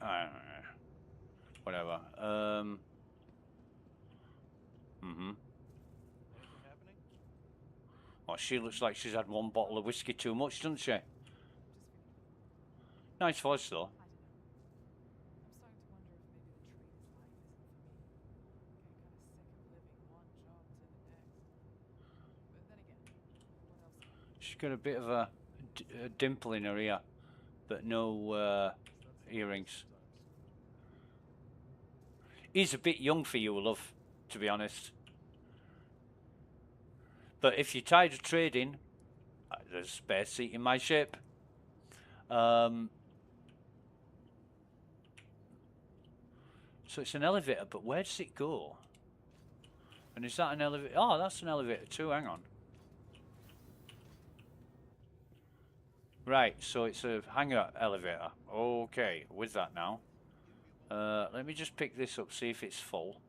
I don't know. Whatever. Oh, she looks like she's had one bottle of whiskey too much, doesn't she? Nice voice though. She's got a bit of a dimple in her ear, but no earrings. He's a bit young for you, love, to be honest. But if you're tired of trading, there's a spare seat in my ship. So it's an elevator, but where does it go? And is that an elevator? Oh, that's an elevator too, hang on. Right, so it's a hangar elevator. Okay, with that now. Let me just pick this up, see if it's full.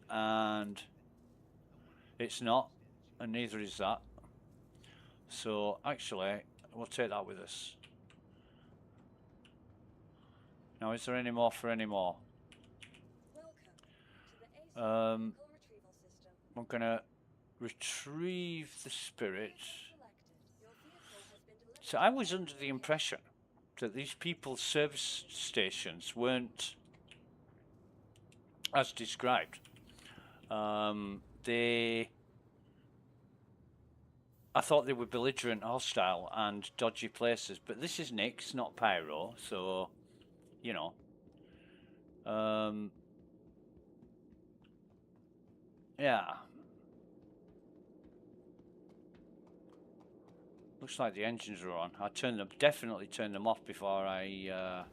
And it's not, and neither is that. So actually, we'll take that with us. Now, is there any more for any more? I'm gonna retrieve the spirit. So I was under the impression that these people's service stations weren't as described. I thought they were belligerent, hostile, and dodgy places, but this is Nyx, not Pyro, so, you know. Yeah. Looks like the engines are on. I definitely turned them off before I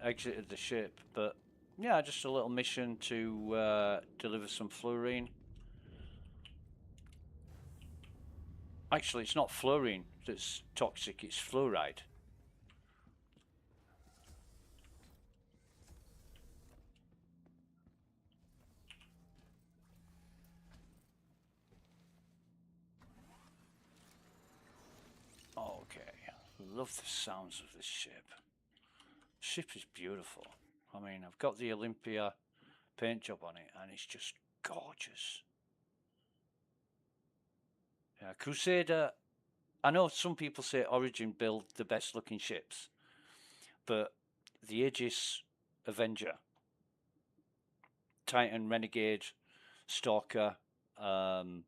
exited the ship, but yeah, just a little mission to deliver some fluorine. Actually, it's not fluorine that's toxic, it's fluoride. Okay, love the sounds of this ship. The ship is beautiful. I mean, I've got the Olympia paint job on it, and it's just gorgeous. Yeah, Crusader. I know some people say Origin build the best looking ships, but the Aegis Avenger, Titan Renegade, Stalker, oh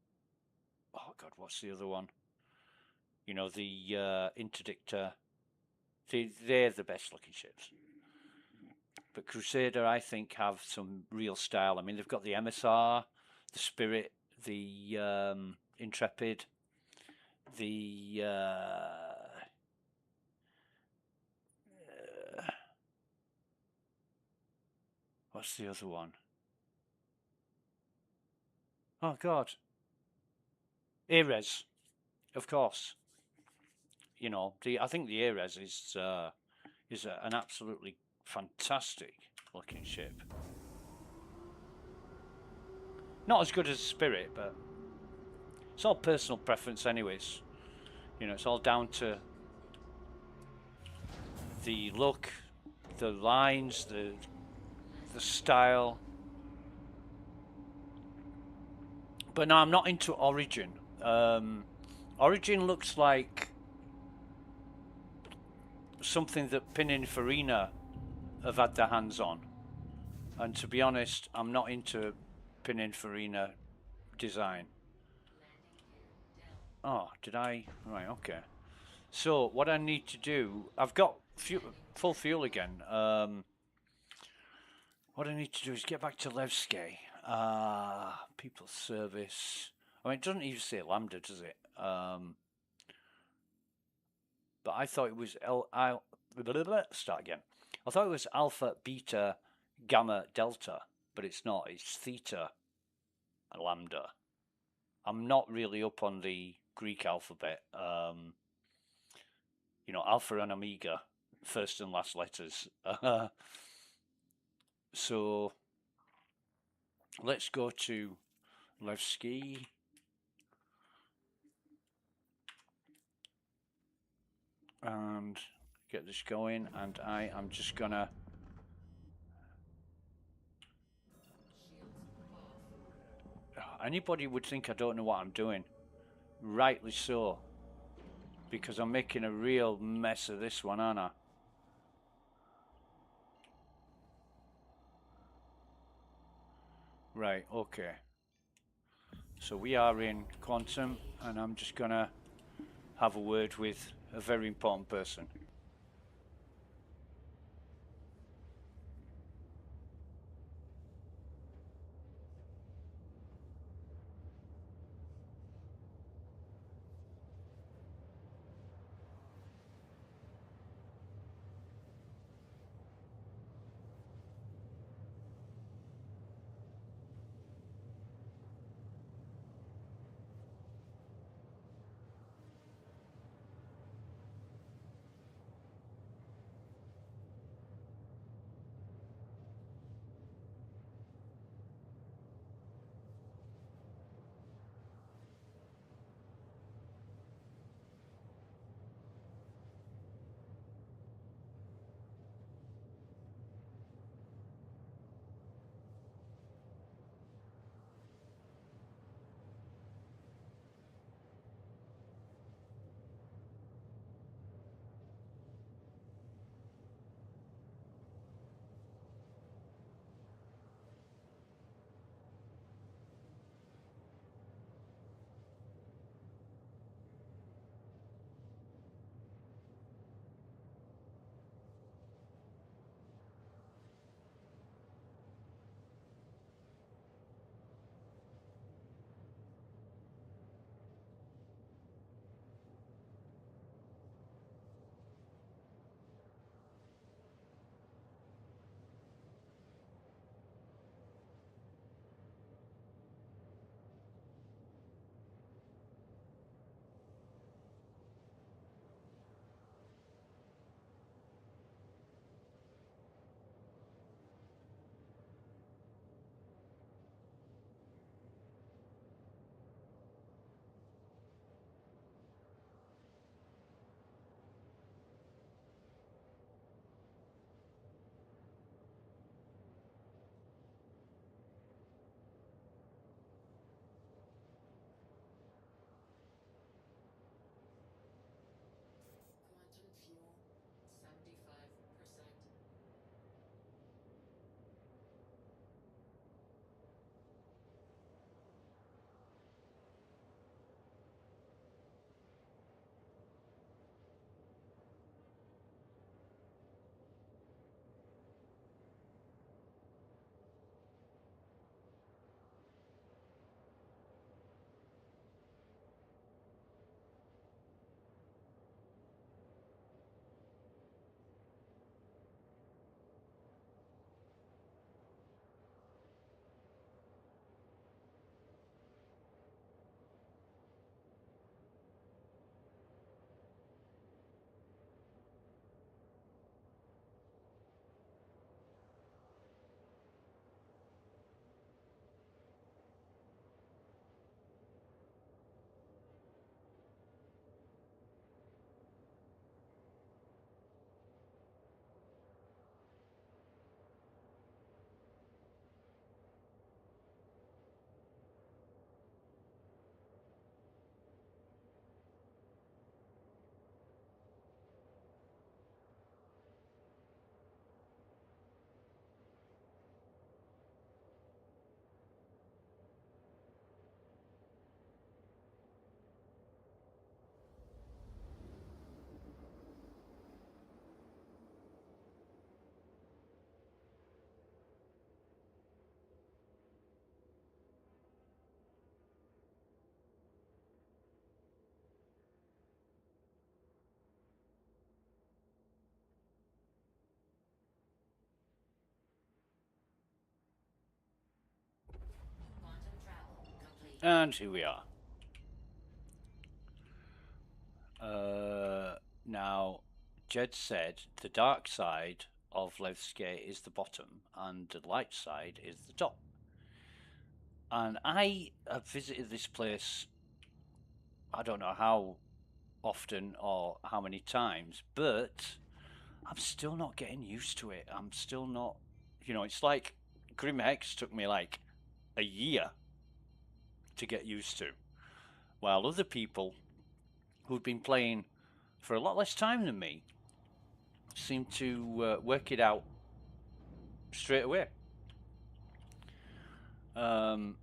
god, what's the other one? You know, the Interdictor. They're the best looking ships. But Crusader, I think, have some real style. I mean, they've got the MSR, the Spirit, the Intrepid, the what's the other one? Oh God, Ares, of course. You know, I think the Ares is an absolutely fantastic looking ship. Not as good as Spirit, but it's all personal preference, anyways. You know, it's all down to the look, the lines, the style. But no, I'm not into Origin. Origin looks like something that Pininfarina have had their hands on. And to be honest, I'm not into Pininfarina design. Oh, did I? Right, okay. So what I need to do, I've got full fuel again. What I need to do is get back to Levski. People service. I mean, it doesn't even say Lambda, does it? But I thought it was start again. I thought it was Alpha, Beta, Gamma, Delta, but it's not. It's Theta and Lambda. I'm not really up on the Greek alphabet. You know, Alpha and Omega, first and last letters. So let's go to Levski. And get this going, and I am just gonna anybody would think I don't know what I'm doing, rightly so, because I'm making a real mess of this one, aren't I? Right, okay, so we are in Quantum, and I'm just gonna have a word with a very important person. And here we are. Now, Jed said the dark side of Levske is the bottom and the light side is the top. And I have visited this place, I don't know how often or how many times, but I'm still not getting used to it. I'm still not, it's like Grim Hex took me like a year to get used to, while other people who'd been playing for a lot less time than me seem to work it out straight away. I'm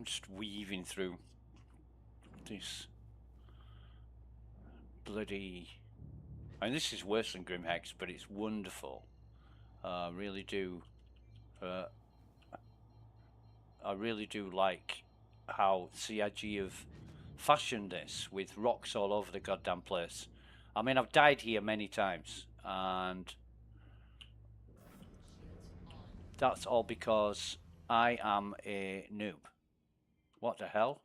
just weaving through this bloody... I mean, this is worse than Grim Hex, but it's wonderful. I really do like how CIG have fashioned this with rocks all over the goddamn place. I mean, I've died here many times, and that's all because I am a noob. What the hell?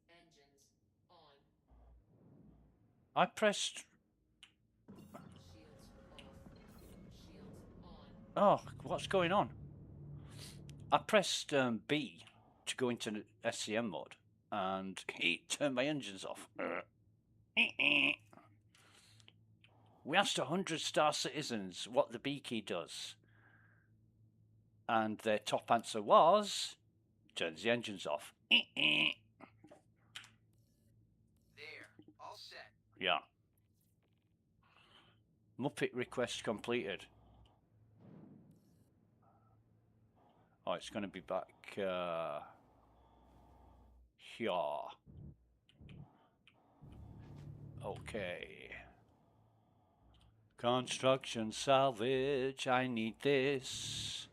Engines on. I pressed... Shields off. Shields on. Oh, what's going on? I pressed B to go into SCM mode, and it turned my engines off. We asked 100 star citizens what the B key does, and their top answer was, turns the engines off. There, all set. Yeah. Muppet request completed. Oh, it's going to be back here. Okay. Construction salvage, I need this.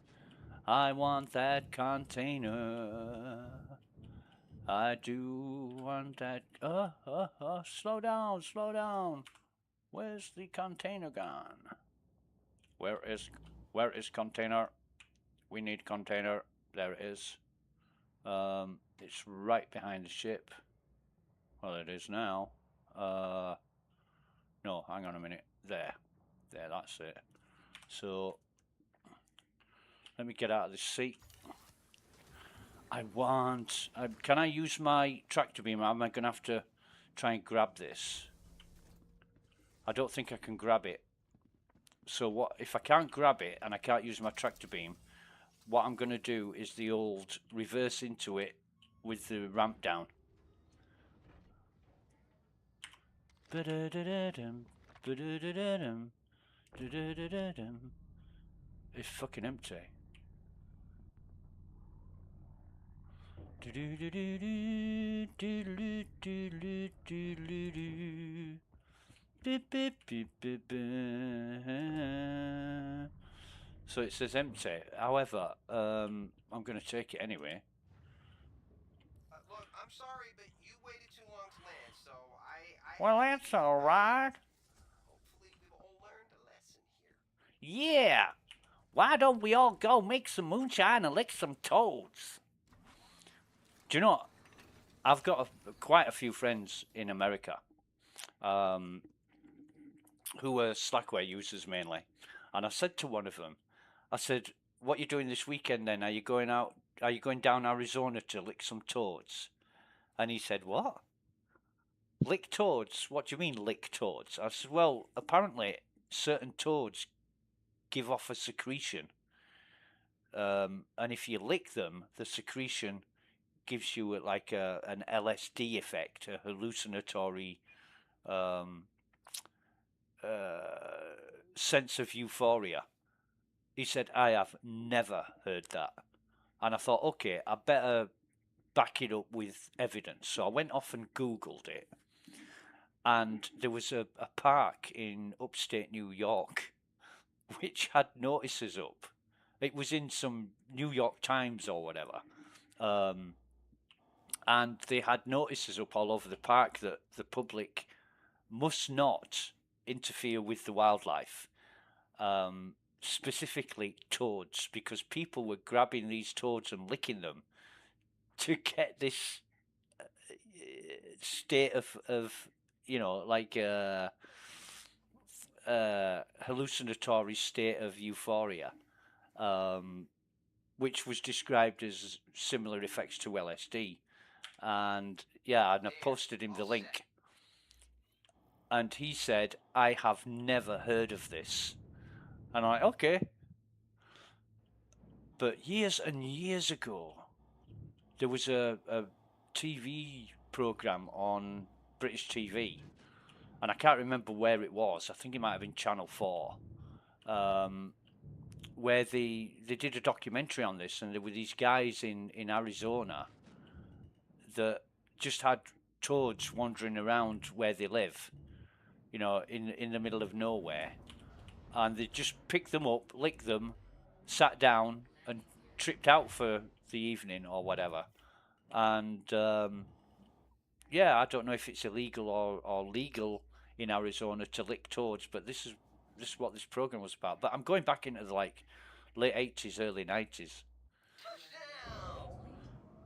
I want that container. I do want that. Slow down, slow down. Where's the container gone? Where is container? We need container. There it is. It's right behind the ship. Well, it is now. No, hang on a minute. There, that's it. So let me get out of this seat. Can I use my tractor beam? Am I going to have to try and grab this? I don't think I can grab it. So what if I can't grab it and I can't use my tractor beam? What I'm going to do is the old reverse into it with the ramp down. It's fucking empty. So it says empty. However, I'm going to take it anyway. Look, I'm sorry, but you waited too long to land, so I Well, that's all right. Hopefully we've all learned a lesson here. Yeah. Why don't we all go make some moonshine and lick some toads? Do you know, I've got quite a few friends in America who are Slackware users mainly. And I said to one of them, I said, what are you doing this weekend then? Are you going down Arizona to lick some toads? And he said, what? Lick toads? What do you mean lick toads? I said, well, apparently certain toads give off a secretion. And if you lick them, the secretion gives you like an LSD effect, a hallucinatory sense of euphoria. He said, I have never heard that. And I thought, okay, I better back it up with evidence. So I went off and Googled it. And there was a park in upstate New York which had notices up. It was in some New York Times or whatever. And they had notices up all over the park that the public must not interfere with the wildlife. specifically toads, because people were grabbing these toads and licking them to get this state of like hallucinatory state of euphoria, which was described as similar effects to LSD. And yeah, and I posted him the link. And he said, I have never heard of this. And I'm like, okay. But years and years ago, there was a TV program on British TV, and I can't remember where it was. I think it might have been Channel 4, where they did a documentary on this, and there were these guys in Arizona that just had toads wandering around where they live, in the middle of nowhere, and they just picked them up, licked them, sat down, and tripped out for the evening or whatever. And yeah, I don't know if it's illegal or legal in Arizona to lick toads, but this is what this program was about. But I'm going back into the late 80s, early 90s.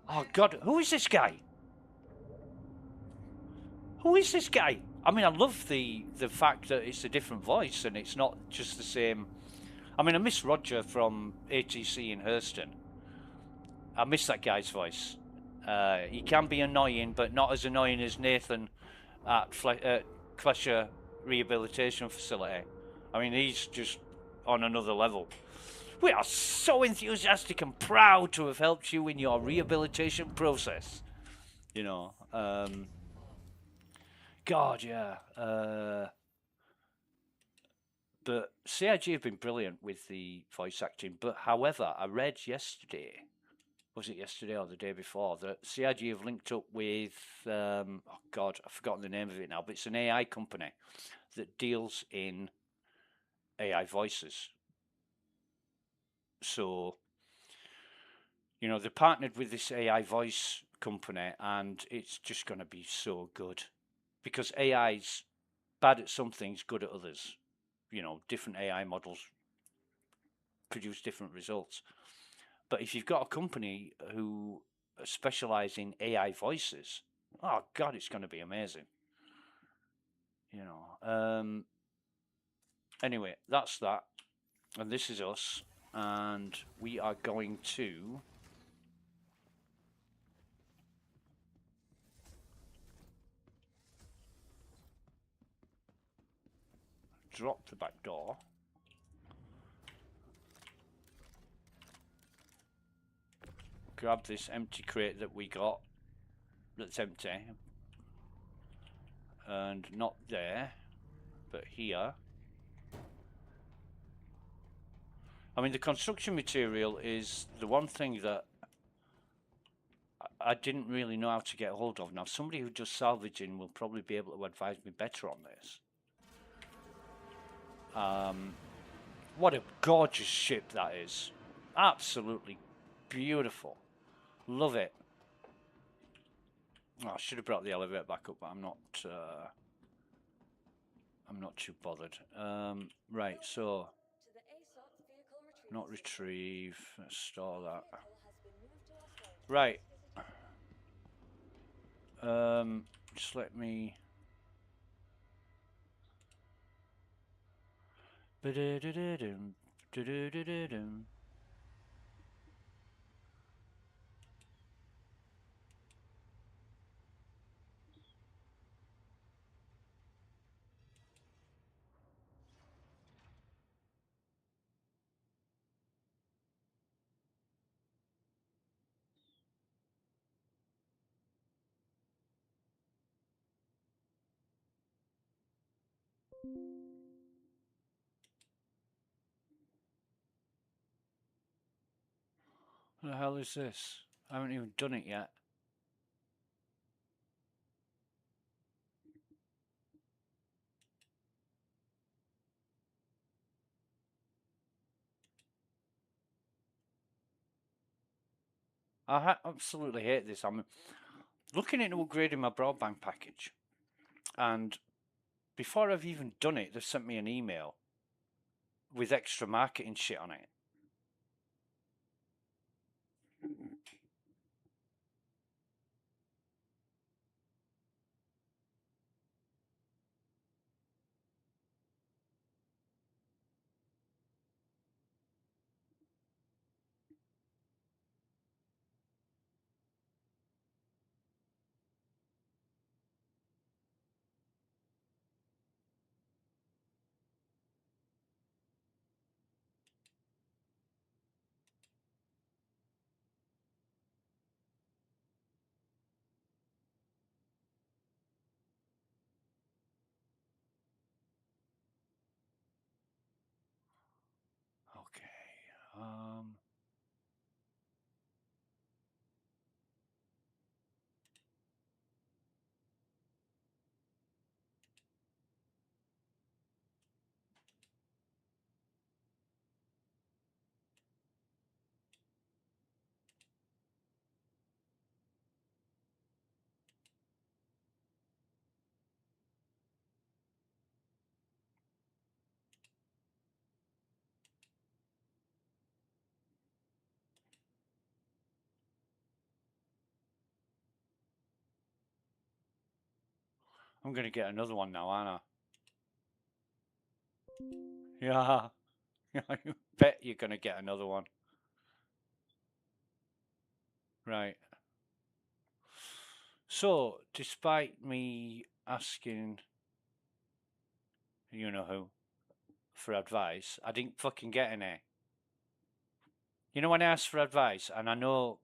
Oh God, who is this guy? Who is this guy? I mean, I love the fact that it's a different voice and it's not just the same. I mean, I miss Roger from ATC in Hurston. I miss that guy's voice. He can be annoying, but not as annoying as Nathan at Klesher Rehabilitation Facility. I mean, he's just on another level. We are so enthusiastic and proud to have helped you in your rehabilitation process. God, yeah. But CIG have been brilliant with the voice acting. But however, I read yesterday, was it yesterday or the day before, that CIG have linked up with, oh God, I've forgotten the name of it now, but it's an AI company that deals in AI voices. So, they partnered with this AI voice company, and it's just going to be so good. Because AI's bad at some things, good at others. Different AI models produce different results. But if you've got a company who specialize in AI voices, oh God, it's going to be amazing. Anyway, that's that. And this is us. And we are going to drop the back door. Grab this empty crate that we got that's empty. And not there, but here. I mean, the construction material is the one thing that I didn't really know how to get hold of. Now, somebody who does salvaging will probably be able to advise me better on this. What a gorgeous ship that is. Absolutely beautiful. Love it. Oh, I should have brought the elevator back up, but I'm not too bothered. Right, so not retrieve. Let's store that. Right. Just let me. What the hell is this? I haven't even done it yet. I absolutely hate this. I'm looking into upgrading my broadband package, and before I've even done it, they've sent me an email with extra marketing shit on it. Okay. I'm gonna get another one now, aren't I? Yeah. I bet you're gonna get another one. Right. So, despite me asking, you know who, for advice, I didn't fucking get any. You know, when I asked for advice, and I know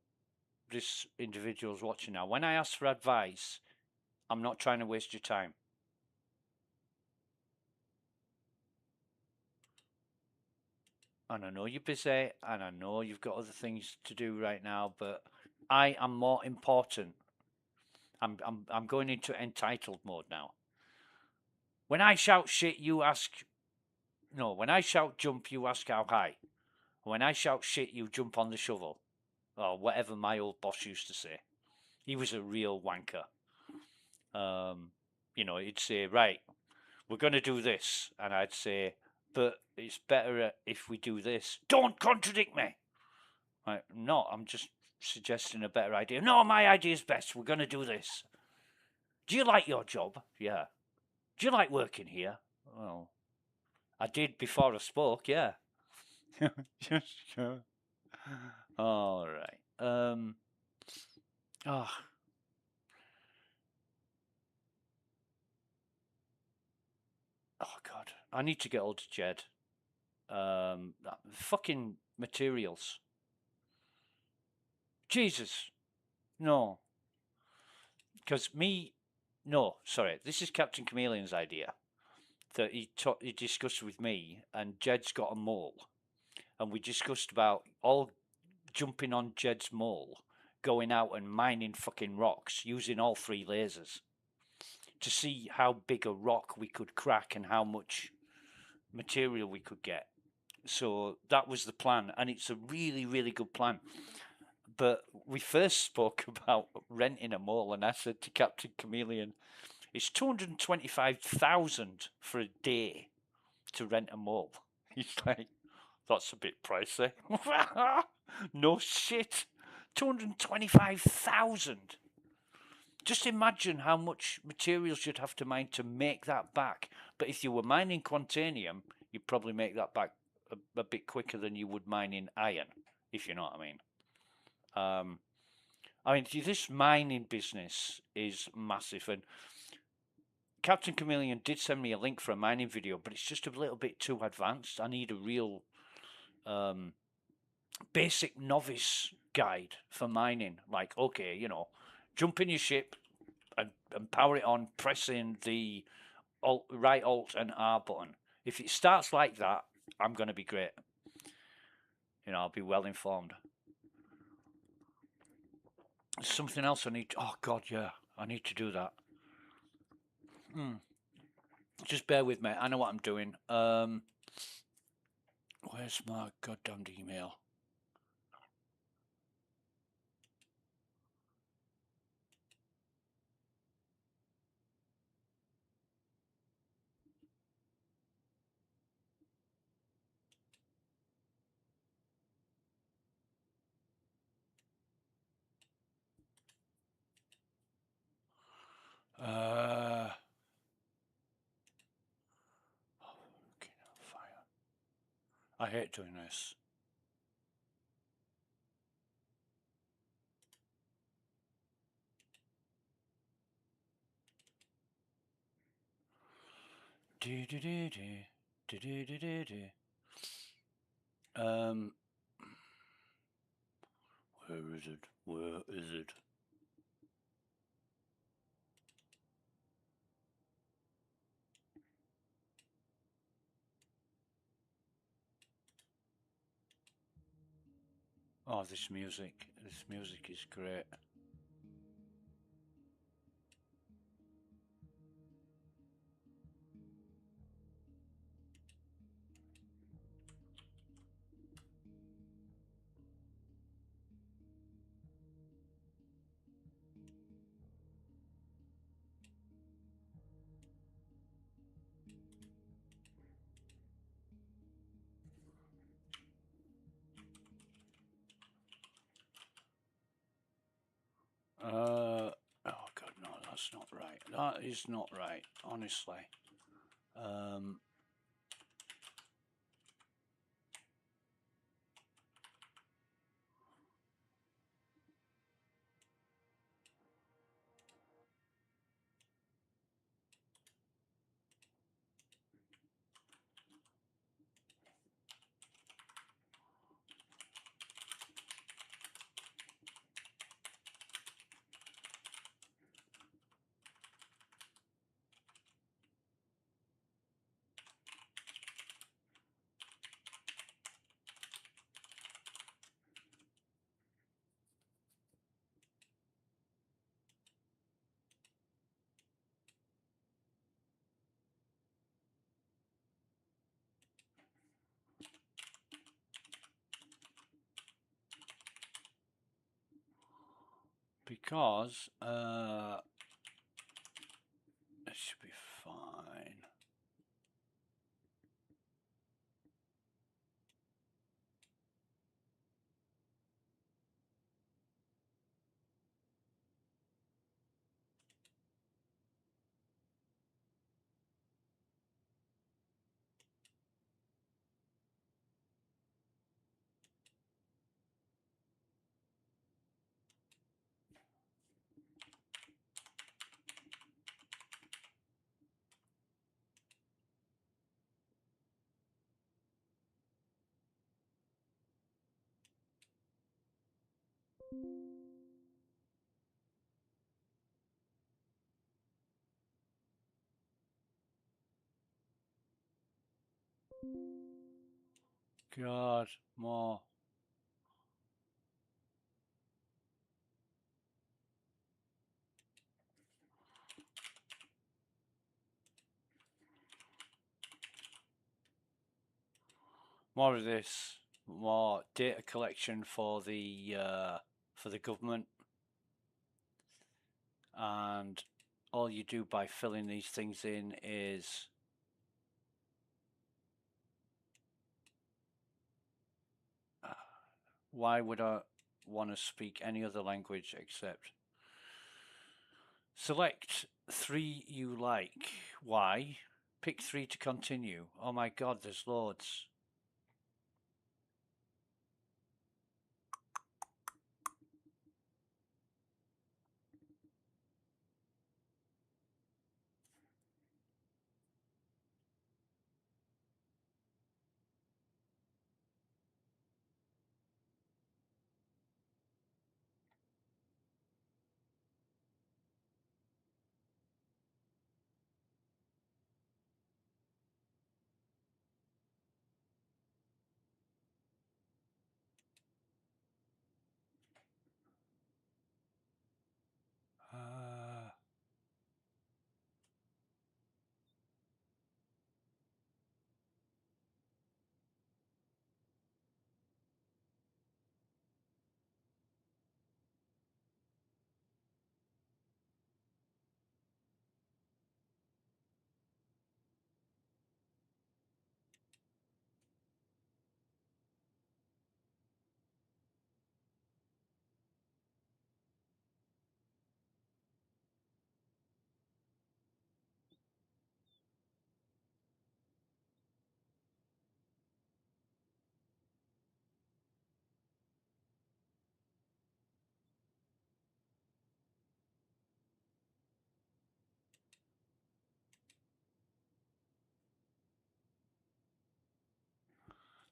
this individual's watching now, when I ask for advice, I'm not trying to waste your time. And I know you're busy, and I know you've got other things to do right now, but I am more important. I'm going into entitled mode now. When I shout shit, you ask. No, when I shout jump, you ask how high. When I shout shit, you jump on the shovel. Or whatever my old boss used to say. He was a real wanker. You know, he'd say, right, we're going to do this. And I'd say, but it's better if we do this. Don't contradict me. Like, no, I'm just suggesting a better idea. No, my idea's best. We're going to do this. Do you like your job? Yeah. Do you like working here? Well, I did before I spoke, yeah. All right. Oh, oh God. I need to get hold of Jed. Fucking materials. Jesus. No. Because no, sorry. This is Captain Chameleon's idea that he discussed with me, and Jed's got a mole. And we discussed about all jumping on Jed's mole, going out and mining fucking rocks using all 3 lasers to see how big a rock we could crack and how much material we could get. So that was the plan, and it's a really, really good plan. But we first spoke about renting a mole, and I said to Captain Chameleon, it's 225,000 for a day to rent a mole. He's like, that's a bit pricey. No shit. 225,000. Just imagine how much materials you'd have to mine to make that back. But if you were mining Quantanium, you'd probably make that back a bit quicker than you would mining iron, if you know what I mean. I mean, this mining business is massive, and Captain Chameleon did send me a link for a mining video, but it's just a little bit too advanced. I need a real basic novice guide for mining. Like, okay, you know, jump in your ship and power it on, pressing the right Alt and R button. If it starts like that, I'm going to be great. You know, I'll be well informed. There's something else I need. Oh God, yeah, I need to do that. Just bear with me. I know what I'm doing. Where's my goddamn email? I hate doing this. Where is it? Where is it? Oh, this music is great. Oh God, no, that's not right. That is not right, honestly. Because it should be fine. God, more. More of this. More data collection for the government. And all you do by filling these things in is why would I want to speak any other language except select 3 you like. Why? Pick 3 to continue. Oh my God, there's loads.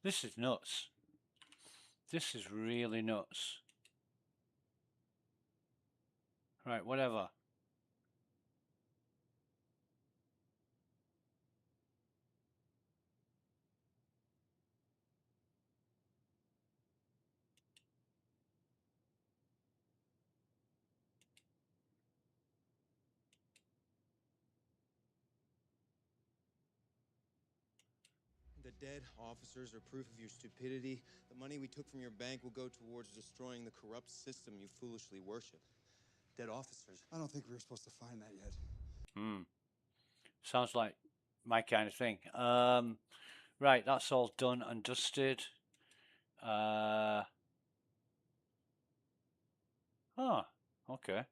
This is nuts. This is really nuts. Right, whatever. The dead officers are proof of your stupidity. The money we took from your bank will go towards destroying the corrupt system you foolishly worship. Dead officers? I don't think we were supposed to find that yet. Sounds like my kind of thing. Right, that's all done and dusted. Oh, okay.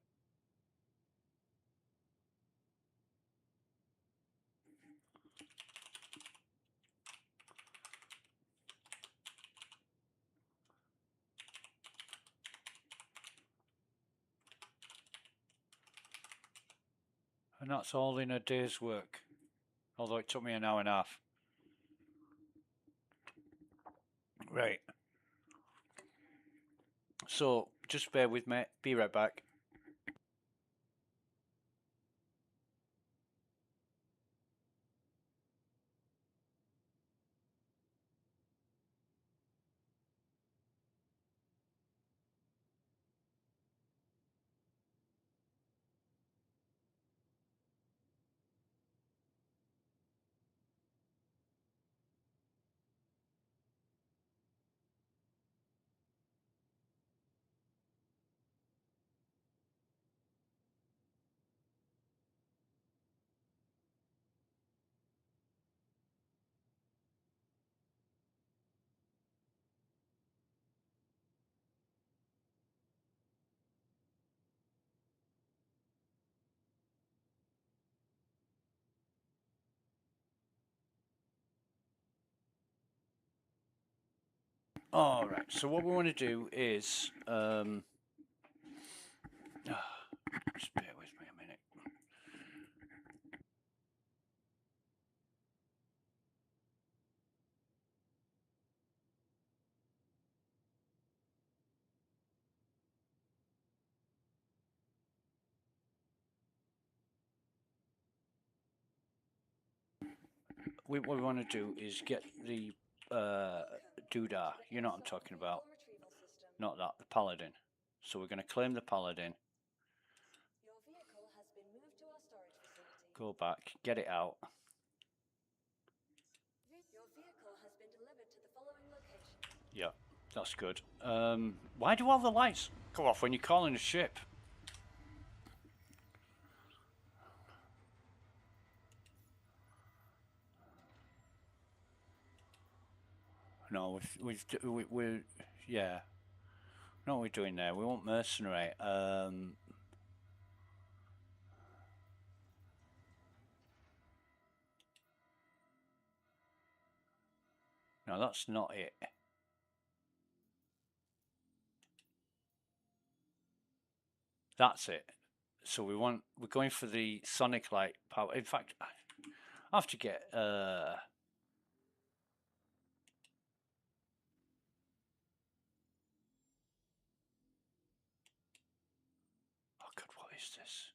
And that's all in a day's work. Although it took me an hour and a half. Right. So, just bear with me. Be right back. Alright, so what we want to do is... just bear with me a minute. What we want to do is get the doodah. You know what I'm talking about. Not that, the paladin. So we're going to claim the paladin. Your vehicle has been moved to our storage facility. Go back, get it out. Your vehicle has been delivered to the following location. Yeah, that's good. Why do all the lights go off when you're calling a ship? No, we're yeah. Know what we're doing there. We want mercenary. No, that's not it. That's it. So we're going for the sonic light power. In fact, I have to get oh god, what is this?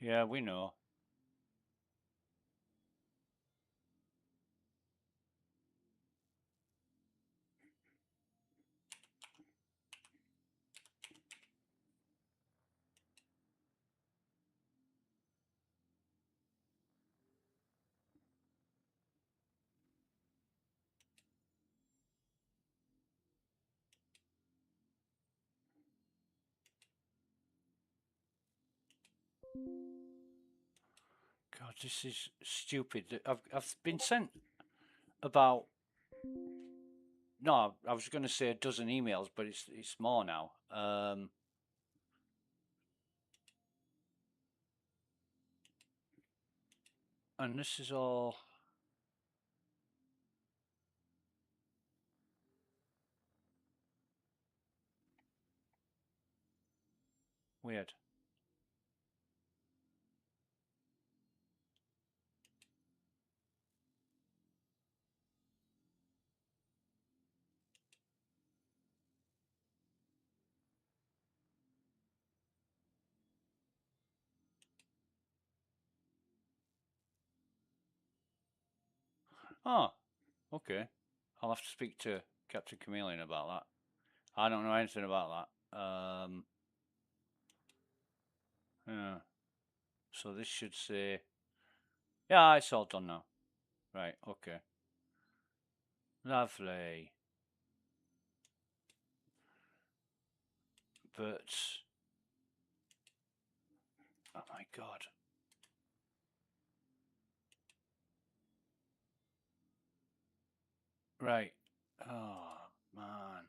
Yeah, we know. God, this is stupid. I've been sent about... No, I was going to say a dozen emails, but it's more now. And this is all... weird. Oh, okay. I'll have to speak to Captain Chameleon about that. I don't know anything about that. Yeah. So this should say... Yeah, it's all done now. Right, okay. Lovely. But... oh my God. Right. Oh, man.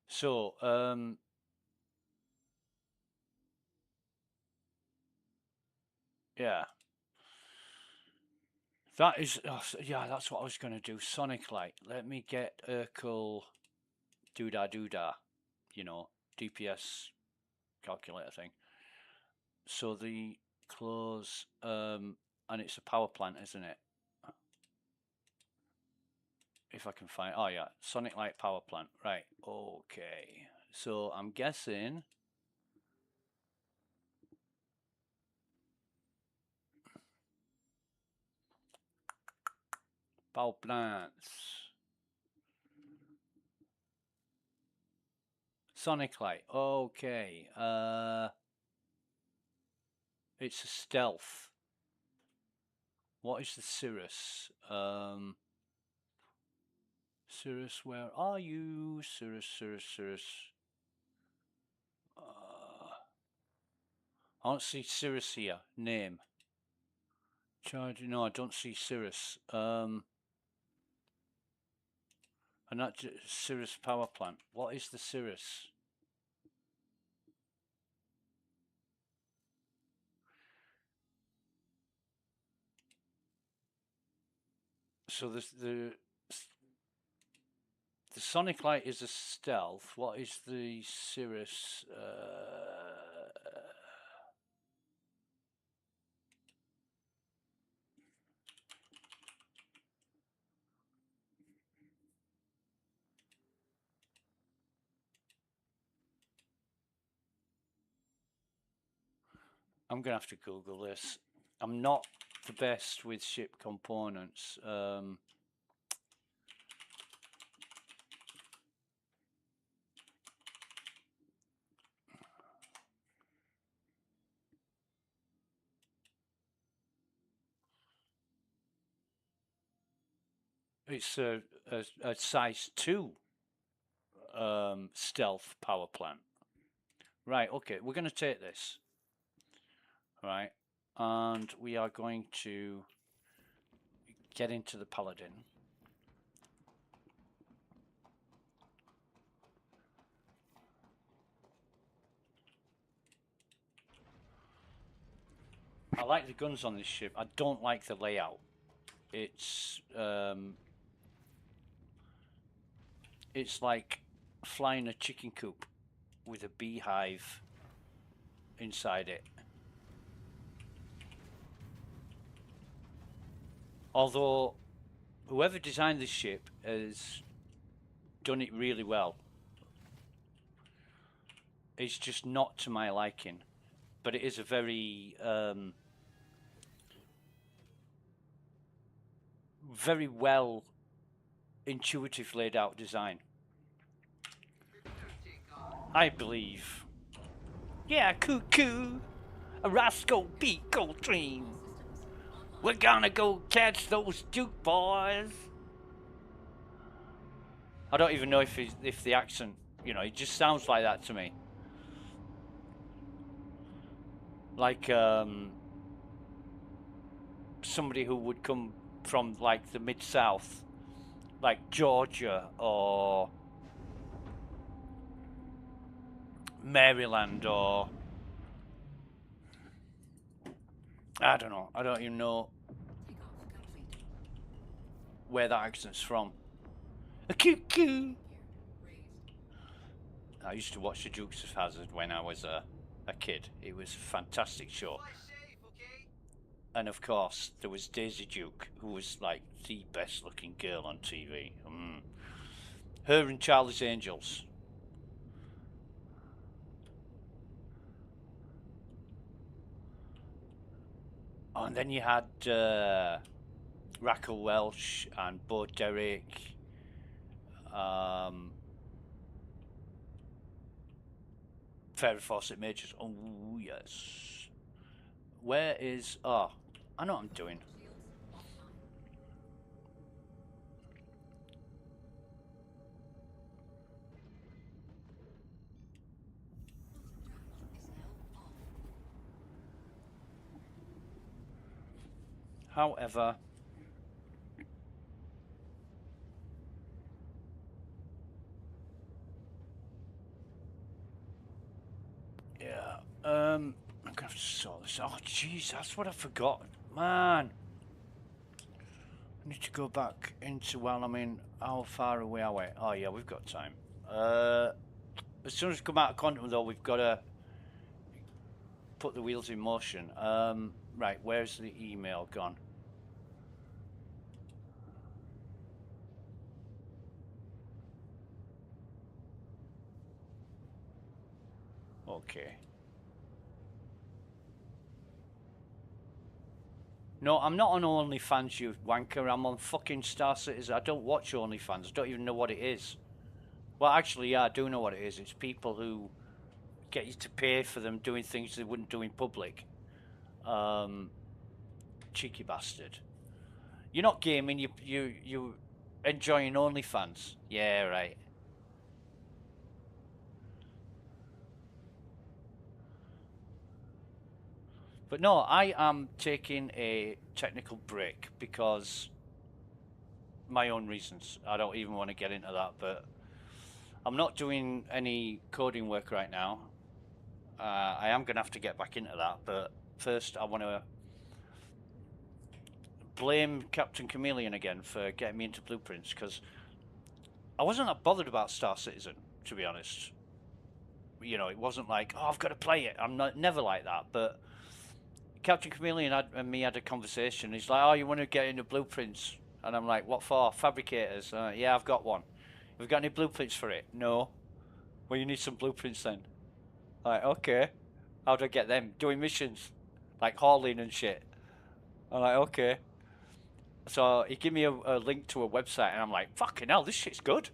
So, yeah. That is, oh, yeah, that's what I was going to do. Sonic Light. Let me get Urkel doodah, you know, DPS calculator thing. So the close, and it's a power plant, isn't it? If I can find, oh yeah, Sonic Light power plant. Right, okay. So I'm guessing power plants. Sonic Light, okay. It's a stealth. What is the Cirrus? Cirrus, where are you? Cirrus. I don't see Cirrus here. Name. Charge. No, I don't see Cirrus. And that's Cirrus power plant. What is the Cirrus? So the Sonic Light is a stealth. What is the Cirrus? I'm gonna have to Google this. I'm not the best with ship components. It's a size 2 stealth power plant. Right, okay, we're going to take this. Right, and we are going to get into the Paladin. I like the guns on this ship. I don't like the layout. It's like flying a chicken coop with a beehive inside it. Although whoever designed this ship has done it really well. It's just not to my liking, but it is a very very well intuitive laid out design, I believe. Yeah, cuckoo, a Roscoe Pico dream. We're gonna go catch those Duke boys. I don't even know if the accent, you know, it just sounds like that to me. Like somebody who would come from like the mid-south, like Georgia or Maryland or I don't know. I don't even know where that accent's from. A cuckoo. I used to watch the Dukes of Hazzard when I was a kid. It was a fantastic show. And of course, there was Daisy Duke, who was like the best looking girl on TV. Her and Charlie's Angels. Oh, and then you had Raquel Welch and Bo Derek. Farrah Fawcett Majors. Oh, yes. Where is... Oh, I know what I'm doing. However... Yeah, I'm gonna have to sort this out. Oh, jeez, that's what I forgot. Man. I need to go back into, well, I mean, how far away are we? Oh, yeah, we've got time. As soon as we come out of Quantum, though, we've got to put the wheels in motion. Right, where's the email gone? Okay. No, I'm not on OnlyFans, you wanker. I'm on fucking Star Citizen. I don't watch OnlyFans. I don't even know what it is. Well, actually, yeah, I do know what it is. It's people who get you to pay for them doing things they wouldn't do in public. Cheeky bastard. You're not gaming. You enjoying OnlyFans. Yeah, right. But no, I am taking a technical break because my own reasons. I don't even want to get into that, but I'm not doing any coding work right now. I am going to have to get back into that, but first I want to blame Captain Chameleon again for getting me into Blueprints, because I wasn't that bothered about Star Citizen, to be honest. You know, it wasn't like, oh, I've got to play it. I'm never like that, but Captain Chameleon and me had a conversation. He's like, oh, you want to get into Blueprints? And I'm like, what for? Fabricators? Yeah, I've got one. Have you got any blueprints for it? No. Well, you need some blueprints then. Like, okay. How do I get them? Doing missions. Like hauling and shit. I'm like, okay. So he gave me a link to a website, and I'm like, fucking hell, this shit's good.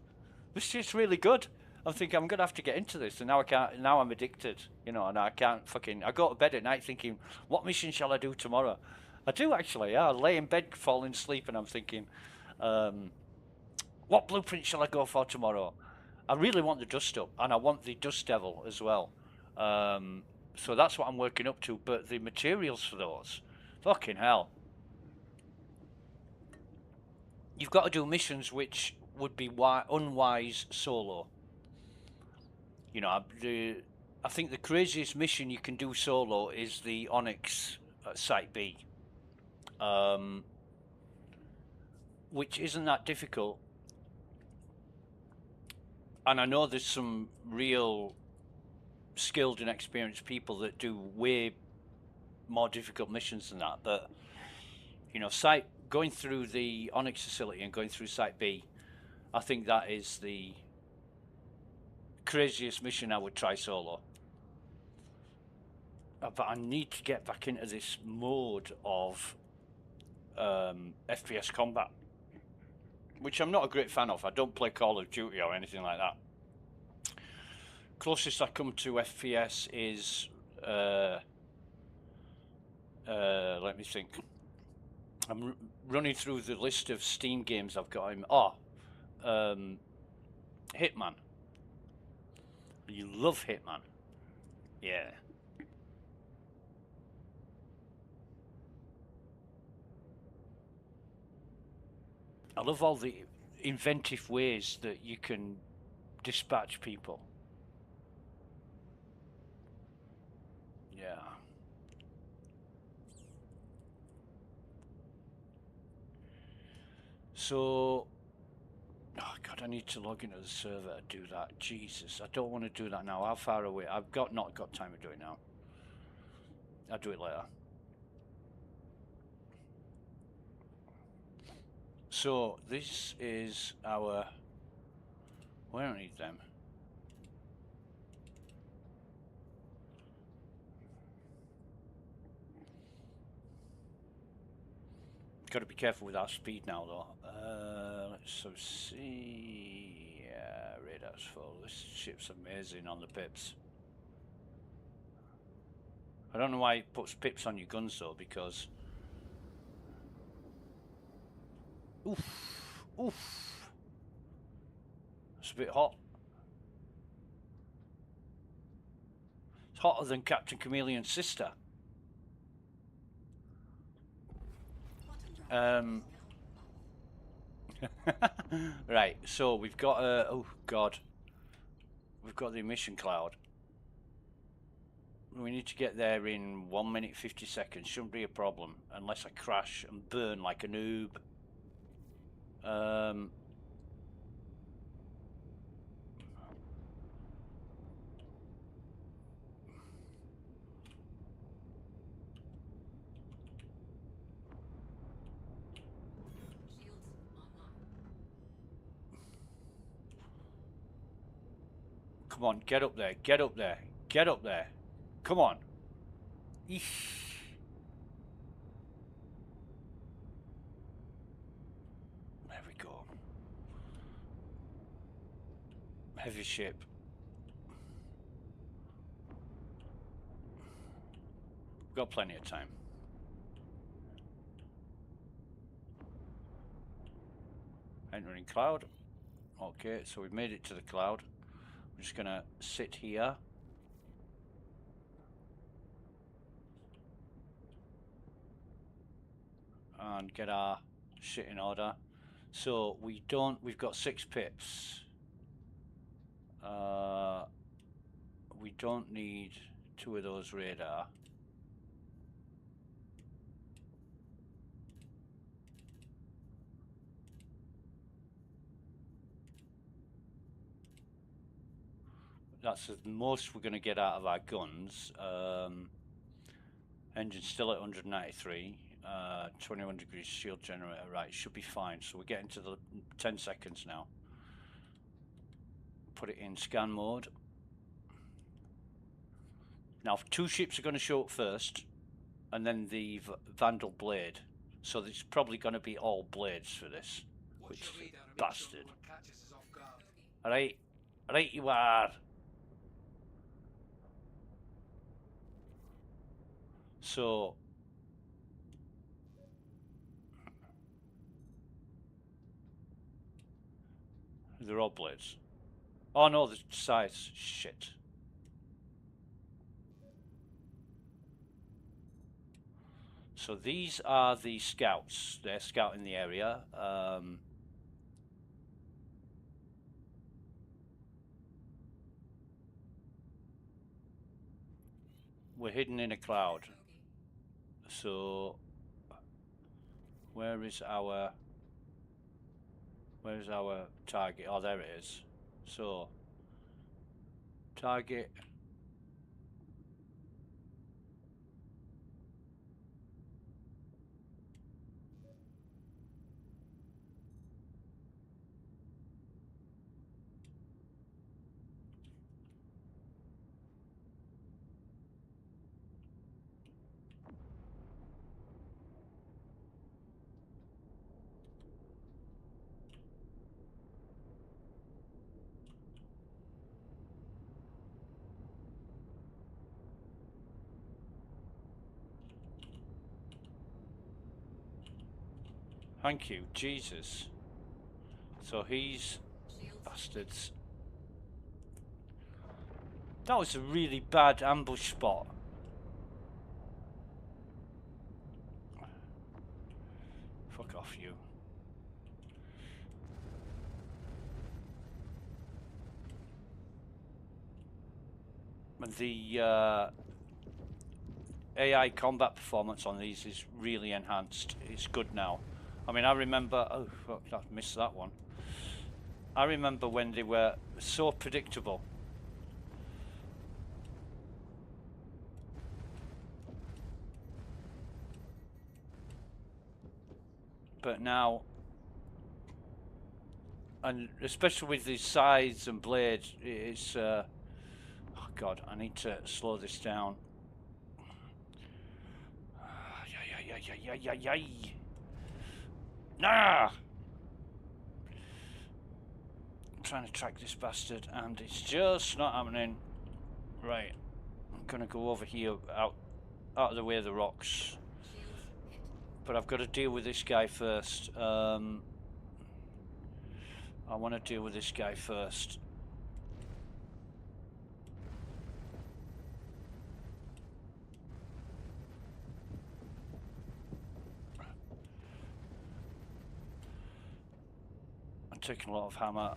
This shit's really good. I'm thinking I'm gonna have to get into this, and now I can't. Now I'm addicted, you know, and I can't fucking. I go to bed at night thinking, what mission shall I do tomorrow? I do actually. Yeah, I lay in bed, falling asleep, and I'm thinking, what blueprint shall I go for tomorrow? I really want the Dust Up, and I want the Dust Devil as well. So that's what I'm working up to. But the materials for those, fucking hell. You've got to do missions which would be unwise solo. You know, I think the craziest mission you can do solo is the Onyx Site B, which isn't that difficult. And I know there's some real skilled and experienced people that do way more difficult missions than that. But, you know, going through the Onyx facility and going through Site B, I think that is the craziest mission I would try solo. But I need to get back into this mode of FPS combat, which I'm not a great fan of. I don't play Call of Duty or anything like that. Closest I come to FPS is let me think. I'm running through the list of Steam games I've got him. Oh, Hitman. You love Hitman. Yeah. I love all the inventive ways that you can dispatch people. Yeah. So, oh God, I need to log into the server to do that. Jesus, I don't want to do that now. How far away? I've not got time to do it now. I'll do it later. So this is our. We don't need them. Got to be careful with our speed now, though. Let's see. Yeah, radar's full. This ship's amazing on the pips. I don't know why it puts pips on your guns though, because. Oof, oof. It's a bit hot. It's hotter than Captain Chameleon's sister. Right, so we've got oh God, we've got the emission cloud. We need to get there in 1 minute 50 seconds. Shouldn't be a problem unless I crash and burn like a noob. Come on, get up there, get up there, get up there. Come on. Eesh. There we go. Heavy ship. We've got plenty of time. Entering cloud. Okay, so we've made it to the cloud. We're just gonna sit here. And get our shit in order. So we've got 6 pips. We don't need 2 of those radar. That's the most we're going to get out of our guns. Engine's still at 193. 21 degrees shield generator. Right, should be fine. So we're getting to the 10 seconds now. Put it in scan mode. Now 2 ships are going to show up first, and then the Vandal blade. So it's probably going to be all blades for this. Which bastard. Alright, right you are. So they're all blades. Oh no, the size. Shit. So these are the scouts. They're scouting the area. We're hidden in a cloud. So where is our target? Oh, there it is. So target. Thank you, Jesus. So he's bastards. That was a really bad ambush spot. Fuck off, you. And the AI combat performance on these is really enhanced. It's good now. I mean, I remember... Oh, fuck, I missed that one. I remember when they were so predictable. But now... And especially with the sides and blades, it's... oh, God, I need to slow this down. Nah! I'm trying to track this bastard and it's just not happening. Right. I'm gonna go over here out of the way of the rocks. But I've got to deal with this guy first. I want to deal with this guy first. I'm taking a lot of hammer.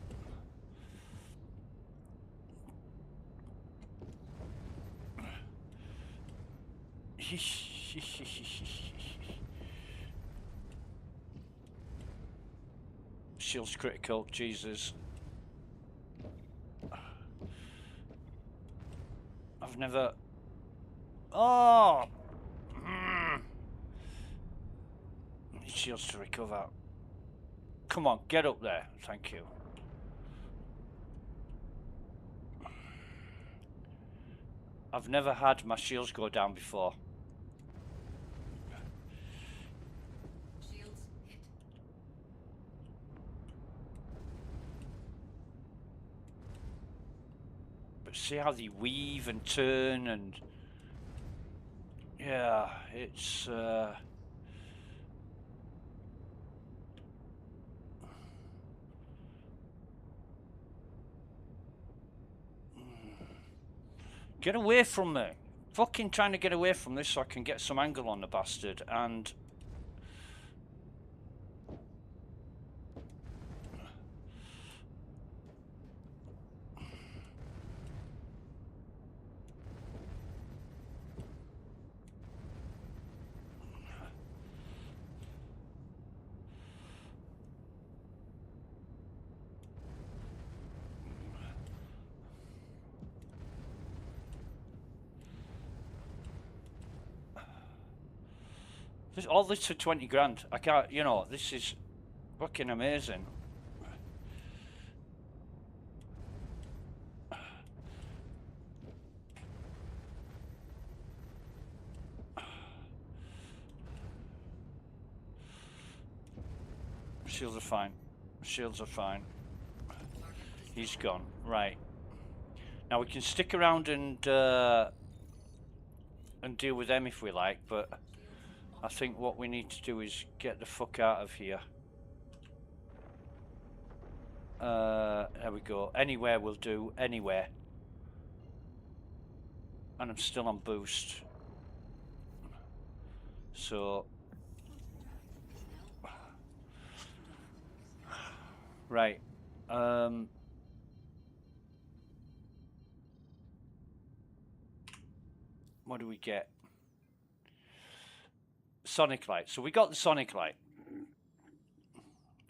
Shield's critical, Jesus. I've never... Oh! Need shields to recover. Come on, get up there. Thank you. I've never had my shields go down before. Shields hit. But see how they weave and turn and... Yeah, it's... Get away from me. Fucking trying to get away from this so I can get some angle on the bastard and... all this for 20 grand. I can't, you know, this is fucking amazing. Shields are fine. Shields are fine. He's gone. Right. Now we can stick around and deal with them if we like, but I think what we need to do is get the fuck out of here. There we go. Anywhere will do. Anywhere. And I'm still on boost. So... Right. What do we get? Sonic light. So we got the sonic light.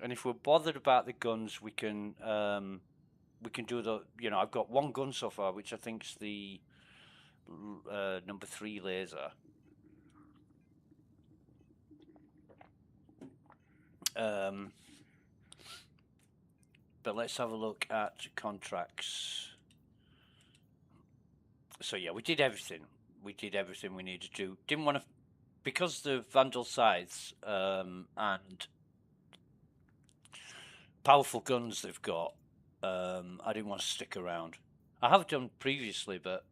And if we're bothered about the guns, we can do the, you know, I've got one gun so far, which I think is the number 3 laser. But let's have a look at contracts. So yeah, we did everything. We did everything we needed to. Didn't want to, because the Vandal scythes and powerful guns they've got, I didn't want to stick around. I have done previously, but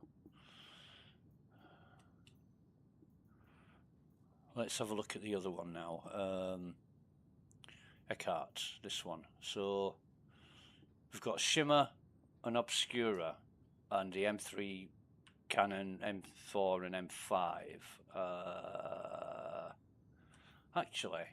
let's have a look at the other one now. Eckhart, this one. So we've got Shimmer and Obscura and the M3 Canon M4 and M5. Actually,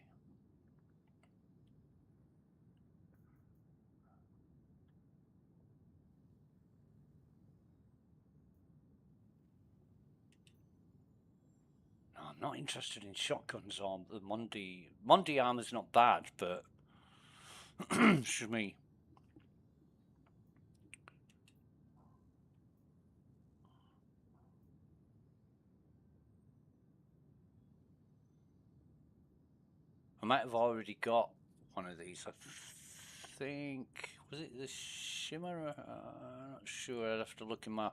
no, I'm not interested in shotguns or the Monday armor's not bad, but excuse me. I might have already got one of these. I think, was it the Shimmer? I'm not sure. I'd have to look in my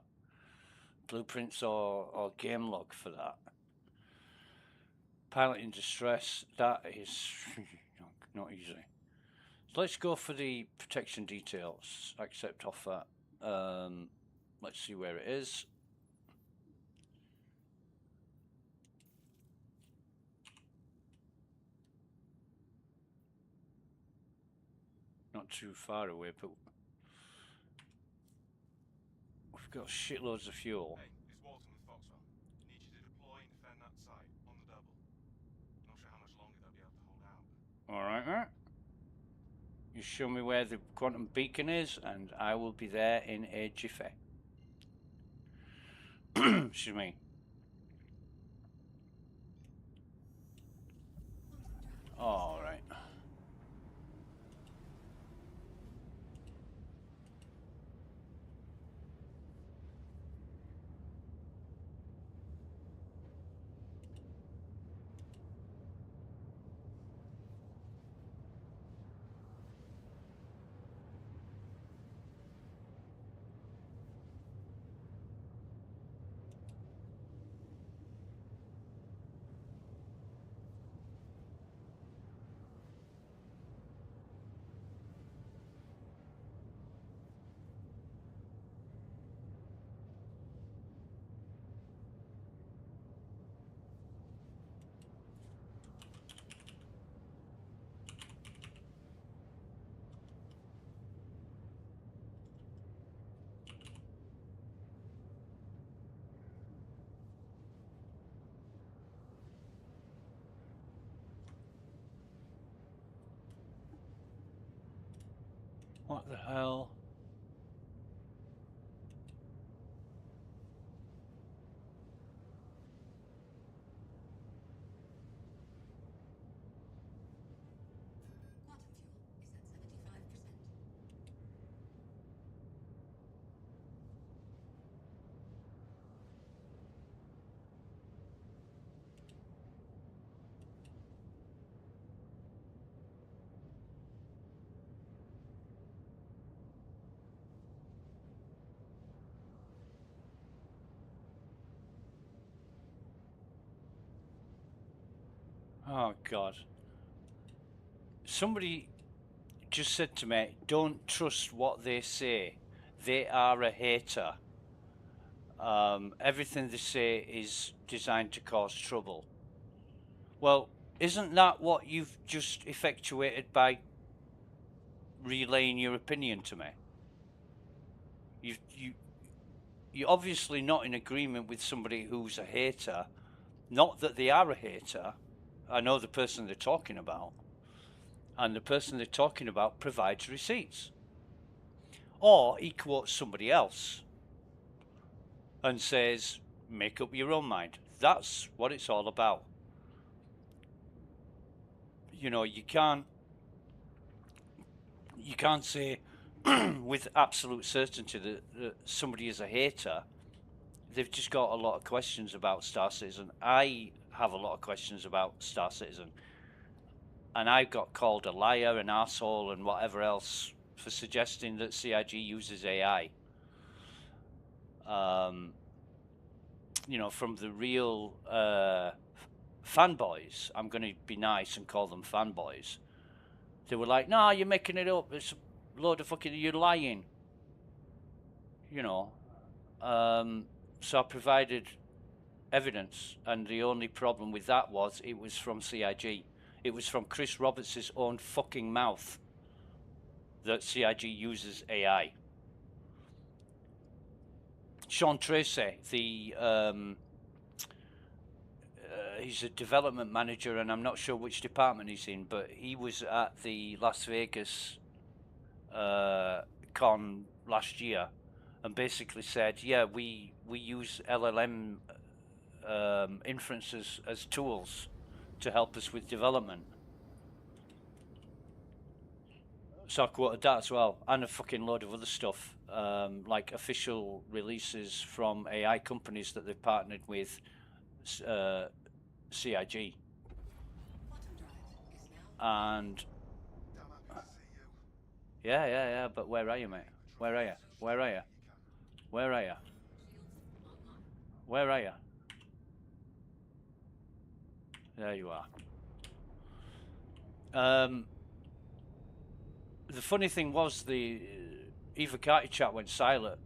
blueprints or game log for that. Pilot in distress, that is not easy. So let's go for the protection details. Accept offer. Let's see where it is. Not too far away, but we've got shitloads of fuel. Hey, it's Walton with Foxwell. Need you to deploy and defend that site on the double. Not sure how much longer they'll be able to hold out. Alright, right. You show me where the quantum beacon is, and I will be there in a jiffy. Excuse me. All right. What the hell? Quantum fuel is at 75%. Oh God. Somebody just said to me, don't trust what they say. They are a hater. Everything they say is designed to cause trouble. Well, isn't that what you've just effectuated by relaying your opinion to me? You're obviously not in agreement with somebody who's a hater. Not that they are a hater. I know the person they're talking about. And the person they're talking about provides receipts. Or he quotes somebody else and says, make up your own mind. That's what it's all about. You know, you can't say with absolute certainty that somebody is a hater. They've just got a lot of questions about Star Citizen. I have a lot of questions about Star Citizen. And I got called a liar, an asshole, and whatever else for suggesting that CIG uses AI. You know, from the real fanboys, I'm going to be nice and call them fanboys. They were like, "No, you're making it up. It's a load of fucking, you're lying." You know. So I provided evidence, and the only problem with that was it was from CIG. It was from Chris Roberts' own fucking mouth that CIG uses AI. Sean Tracy, he's a development manager, and I'm not sure which department he's in, but he was at the Las Vegas con last year, and basically said, yeah, we use LLM inferences as tools to help us with development. So I quoted that as well, and a fucking load of other stuff, like official releases from AI companies that they've partnered with CIG. And yeah, but where are you, mate? Where are you? Where are you? Where are you? Where are you? There you are. The funny thing was the Eva Carty chat went silent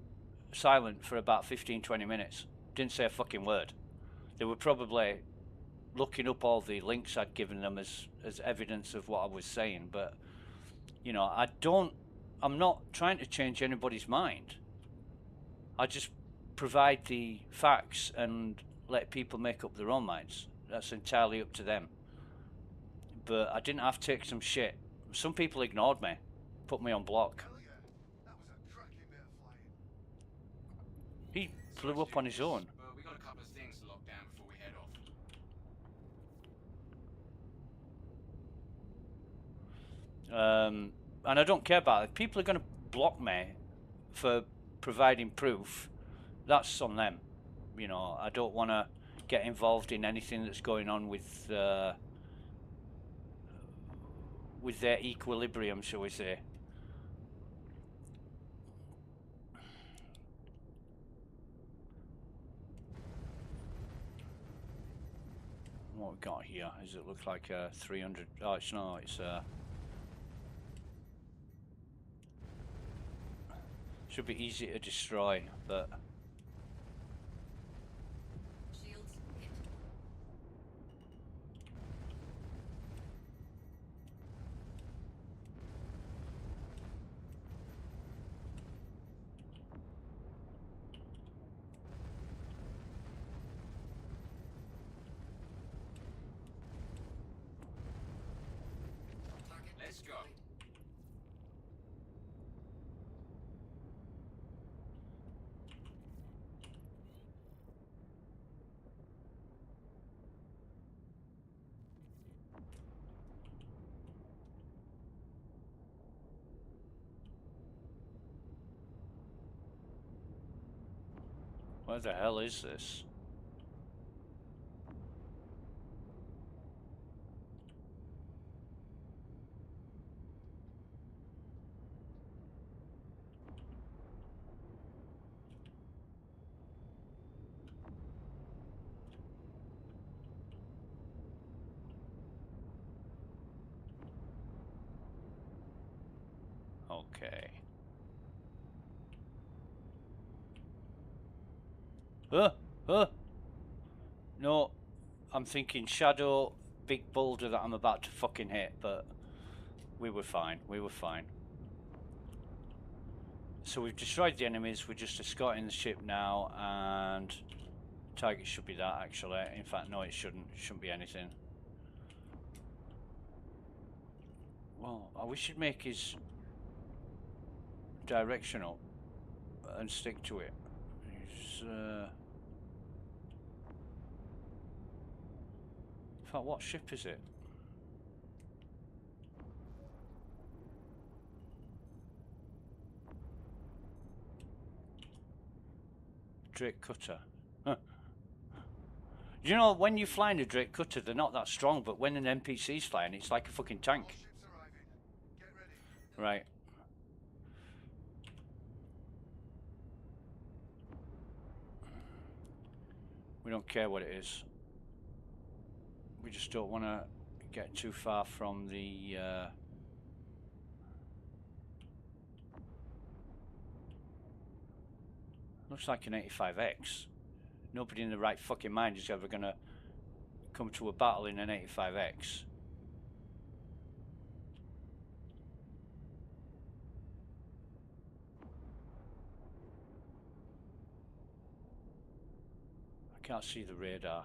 for about 15-20 minutes. Didn't say a fucking word. They were probably looking up all the links I'd given them as evidence of what I was saying, but you know, I'm not trying to change anybody's mind. I just provide the facts and let people make up their own minds. That's entirely up to them. But I didn't have to take some shit. Some people ignored me, put me on block. He flew up on his own. But we got a couple of things to lock down before we head off. And I don't care about it. If people are going to block me for providing proof, that's on them. You know, I don't want to get involved in anything that's going on with their equilibrium, shall we say. What we got here? Does it look like 300? Oh, it's no, it's should be easy to destroy, but Shields hit. Target. Let's go. where the hell is this? Okay. No, I'm thinking shadow, big boulder that I'm about to fucking hit, but we were fine. We were fine. So we've destroyed the enemies. We're just escorting the ship now, and target should be that actually. In fact, no, it shouldn't. It shouldn't be anything. Well, we should make his directional and stick to it. He's, in fact, what ship is it? Drake Cutter. Huh. You know, when you're flying a Drake Cutter, they're not that strong, but when an NPC's flying, it's like a fucking tank. Right. We don't care what it is. We just don't want to get too far from the looks like an 85X. Nobody in the right fucking mind is ever going to come to a battle in an 85X. Can't see the radar.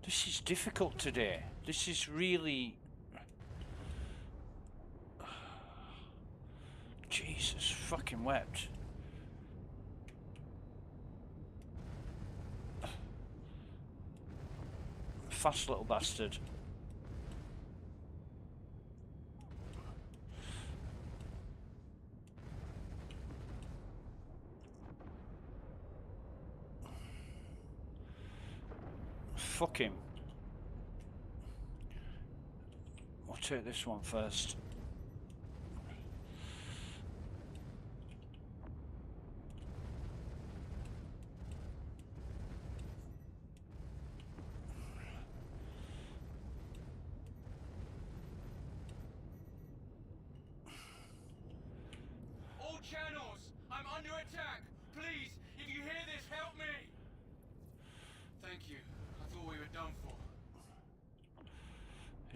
This is difficult today. This is really... Jesus fucking wept. Fast little bastard. Fuck him. I'll take this one first. All channels! I'm under attack! Please, if you hear this, help me! Thank you. I thought we were done for.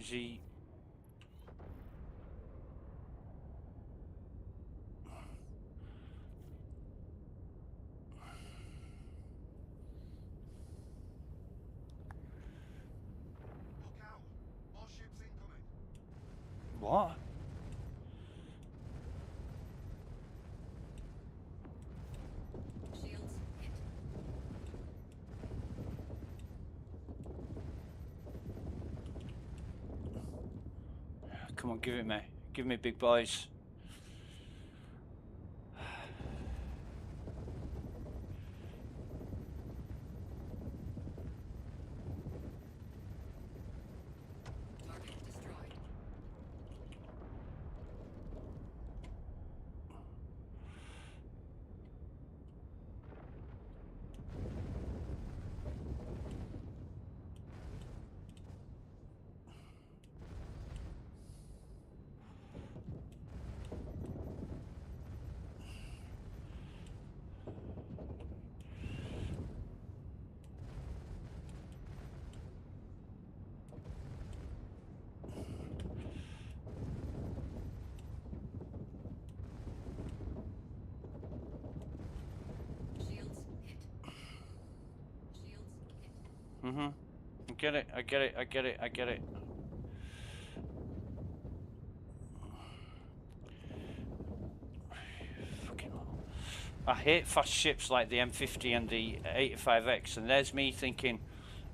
Is he... Look out! More ships incoming. What? Shields hit. Come on, give it me. Give me big boys. Target destroyed. Shields hit. Shields hit. Mm-hmm. I get it, I get it, I get it, I get it. Fucking hell. I hate fast ships like the M50 and the 85X, and there's me thinking,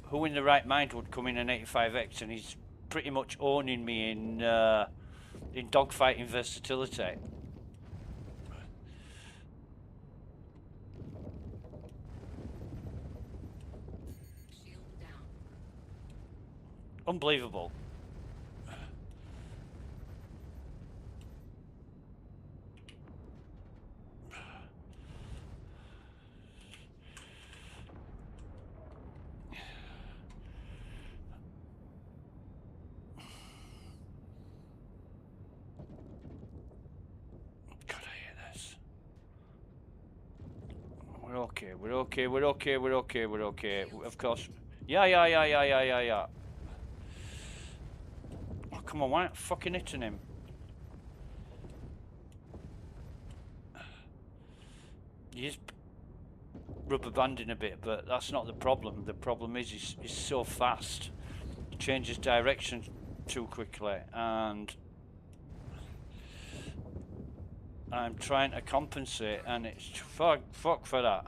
who in the right mind would come in an 85X, and he's pretty much owning me in dogfighting versatility. Shield down. Unbelievable. God, I hate this. We're okay, we're okay, we're okay, we're okay, we're okay. Of course. Yeah. Oh, come on, why aren't fucking hitting him? He's rubber banding a bit, but that's not the problem. The problem is he's so fast. He changes direction too quickly, and I'm trying to compensate, and it's fuck for that.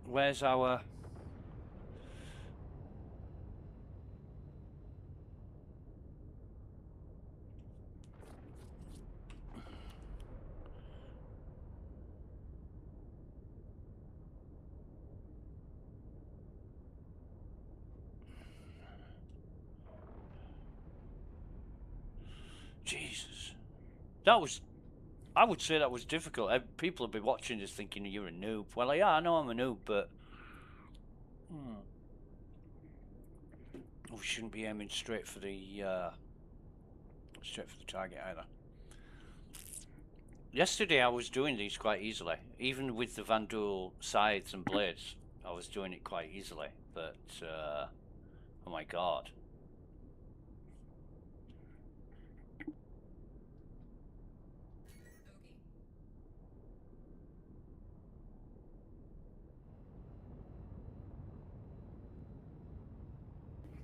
Where's our... Jesus. That was... I would say that was difficult. People would be watching this thinking you're a noob. Well, yeah, I know I'm a noob, but We shouldn't be aiming straight for the target either. Yesterday I was doing these quite easily, even with the Vandal scythes and blades. I was doing it quite easily, but oh my god.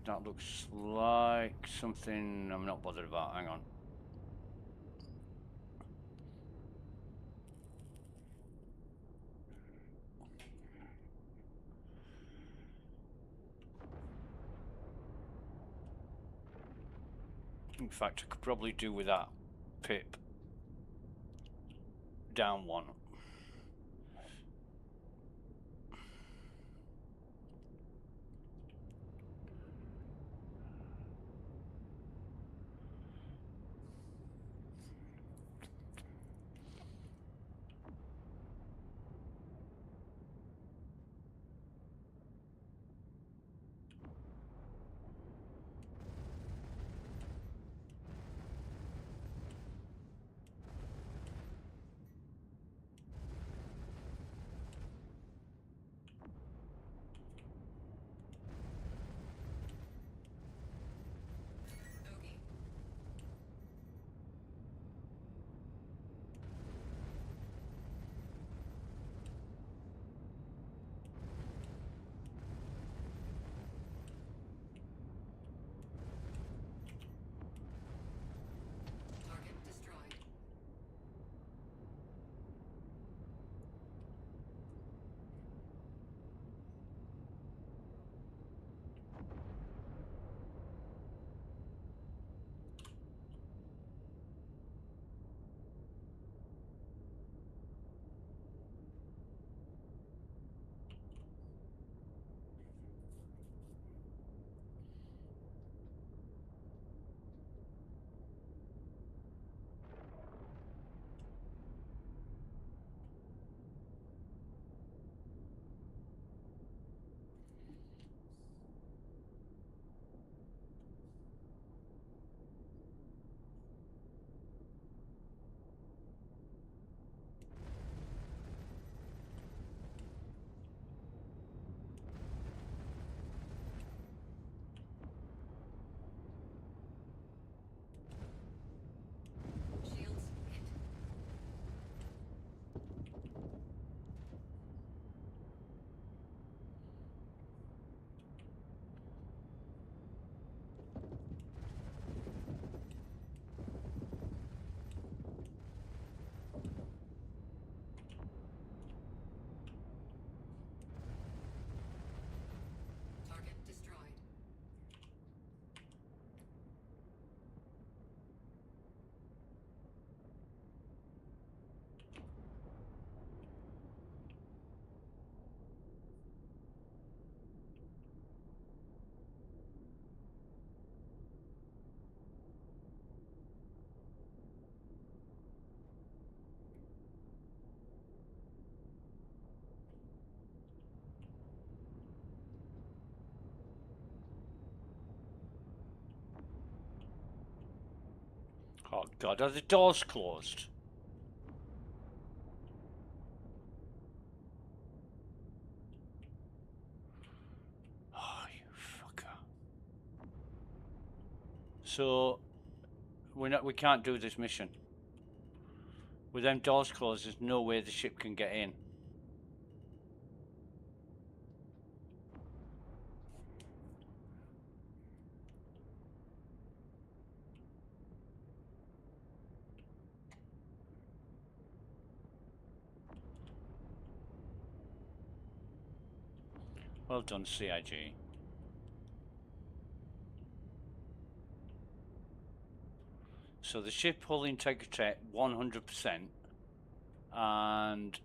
That looks like something I'm not bothered about. Hang on. In fact, I could probably do with that pip down one. Oh god, are the doors closed? Oh, you fucker. So we can't do this mission. With them doors closed, there's no way the ship can get in. Well done, CIG. So the ship hull integrity 100%, and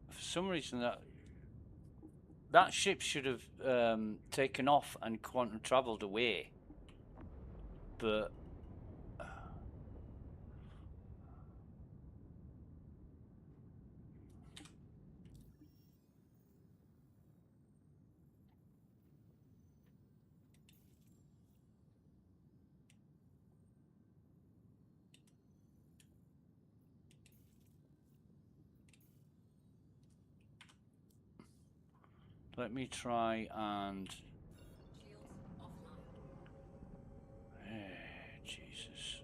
for some reason that ship should have taken off and quantum traveled away. But let me try and... Jesus.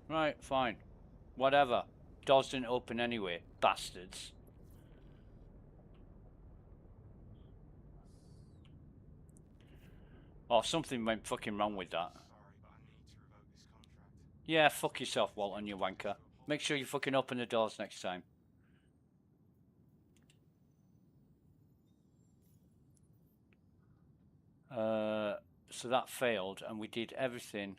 Right, fine. Whatever. Doors didn't open anyway, bastards. Oh, something went fucking wrong with that. Yeah, fuck yourself, Walton, you wanker. Make sure you fucking open the doors next time. So that failed, and we did everything.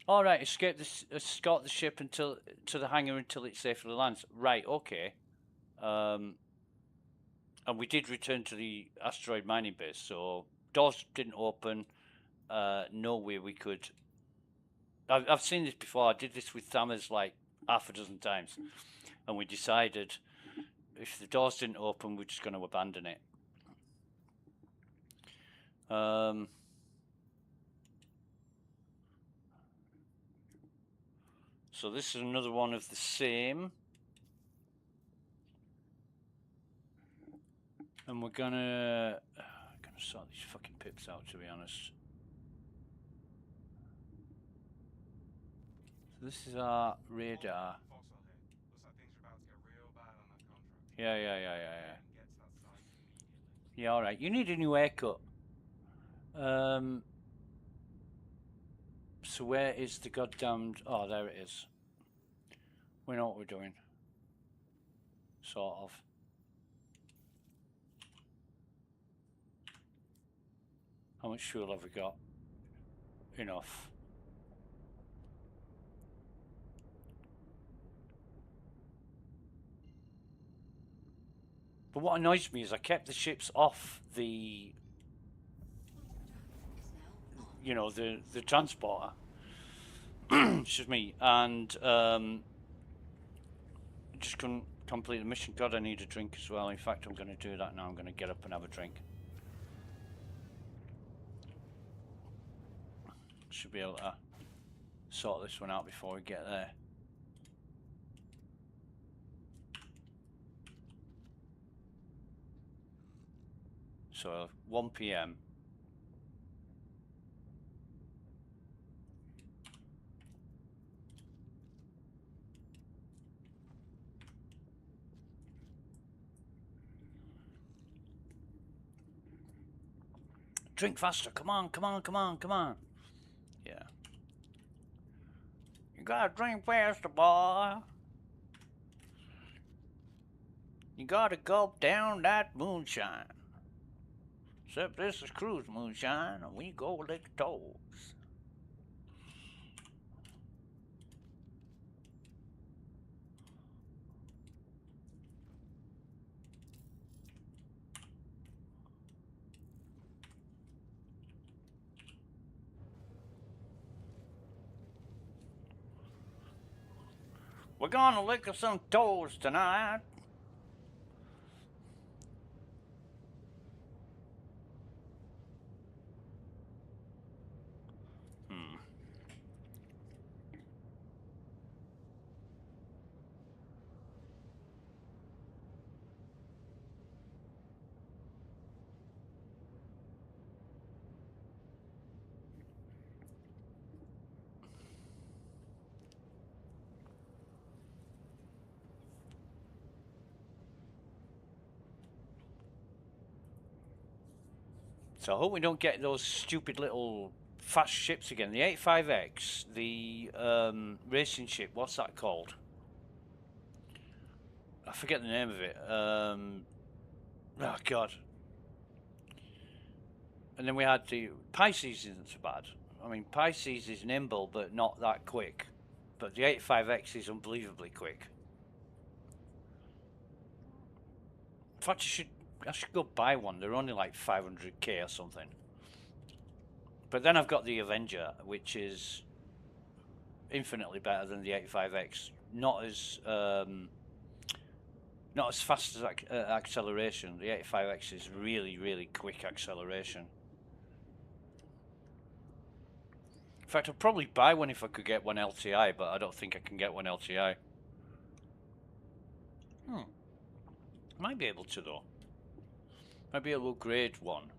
All right, escape escort the ship until to the hangar until it safely lands. Right, okay. And we did return to the asteroid mining base, so doors didn't open. No way we could. I've seen this before. I did this with Thammers like half a dozen times, and we decided if the doors didn't open, we're just going to abandon it. So this is another one of the same. And we're gonna sort these fucking pips out, to be honest. So this is our radar. Yeah. Yeah, alright. You need a new haircut. So where is the goddamned... Oh, there it is. We know what we're doing. Sort of. How much fuel have we got? Enough. But what annoys me is I kept the ships off the... You know, the transporter. Excuse me. And just couldn't complete the mission. God, I need a drink as well. In fact, I'm going to do that now. I'm going to get up and have a drink. Should be able to sort this one out before we get there. So 1 PM. Drink faster. Come on. Yeah. You gotta drink faster, boy. You gotta gulp down that moonshine. Except this is cruise moonshine, and we go lick toes. We're gonna lick some toes tonight. So I hope we don't get those stupid little fast ships again. The 85X, the racing ship, what's that called? I forget the name of it. Oh, God. And then we had the Pisces isn't so bad. I mean, Pisces is nimble, but not that quick. But the 85X is unbelievably quick. In fact, I should go buy one. They're only like 500k or something. But then I've got the Avenger, which is infinitely better than the 85X. Not as fast as acceleration. The 85X is really, really quick acceleration. In fact, I'd probably buy one if I could get one LTI, but I don't think I can get one LTI. Might be able to, though. Might be able to upgrade one.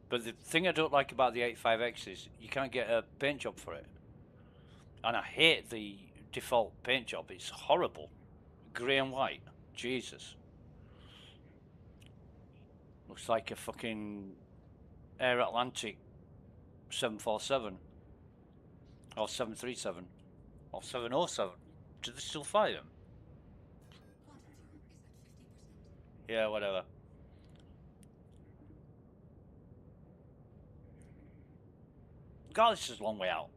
But the thing I don't like about the 85X is you can't get a paint job for it. And I hate the default paint job. It's horrible. Grey and white. Jesus. Looks like a fucking Air Atlantic 747. Or 737. Or 707. Do they still fly them? Yeah, whatever. God, this is a long way out.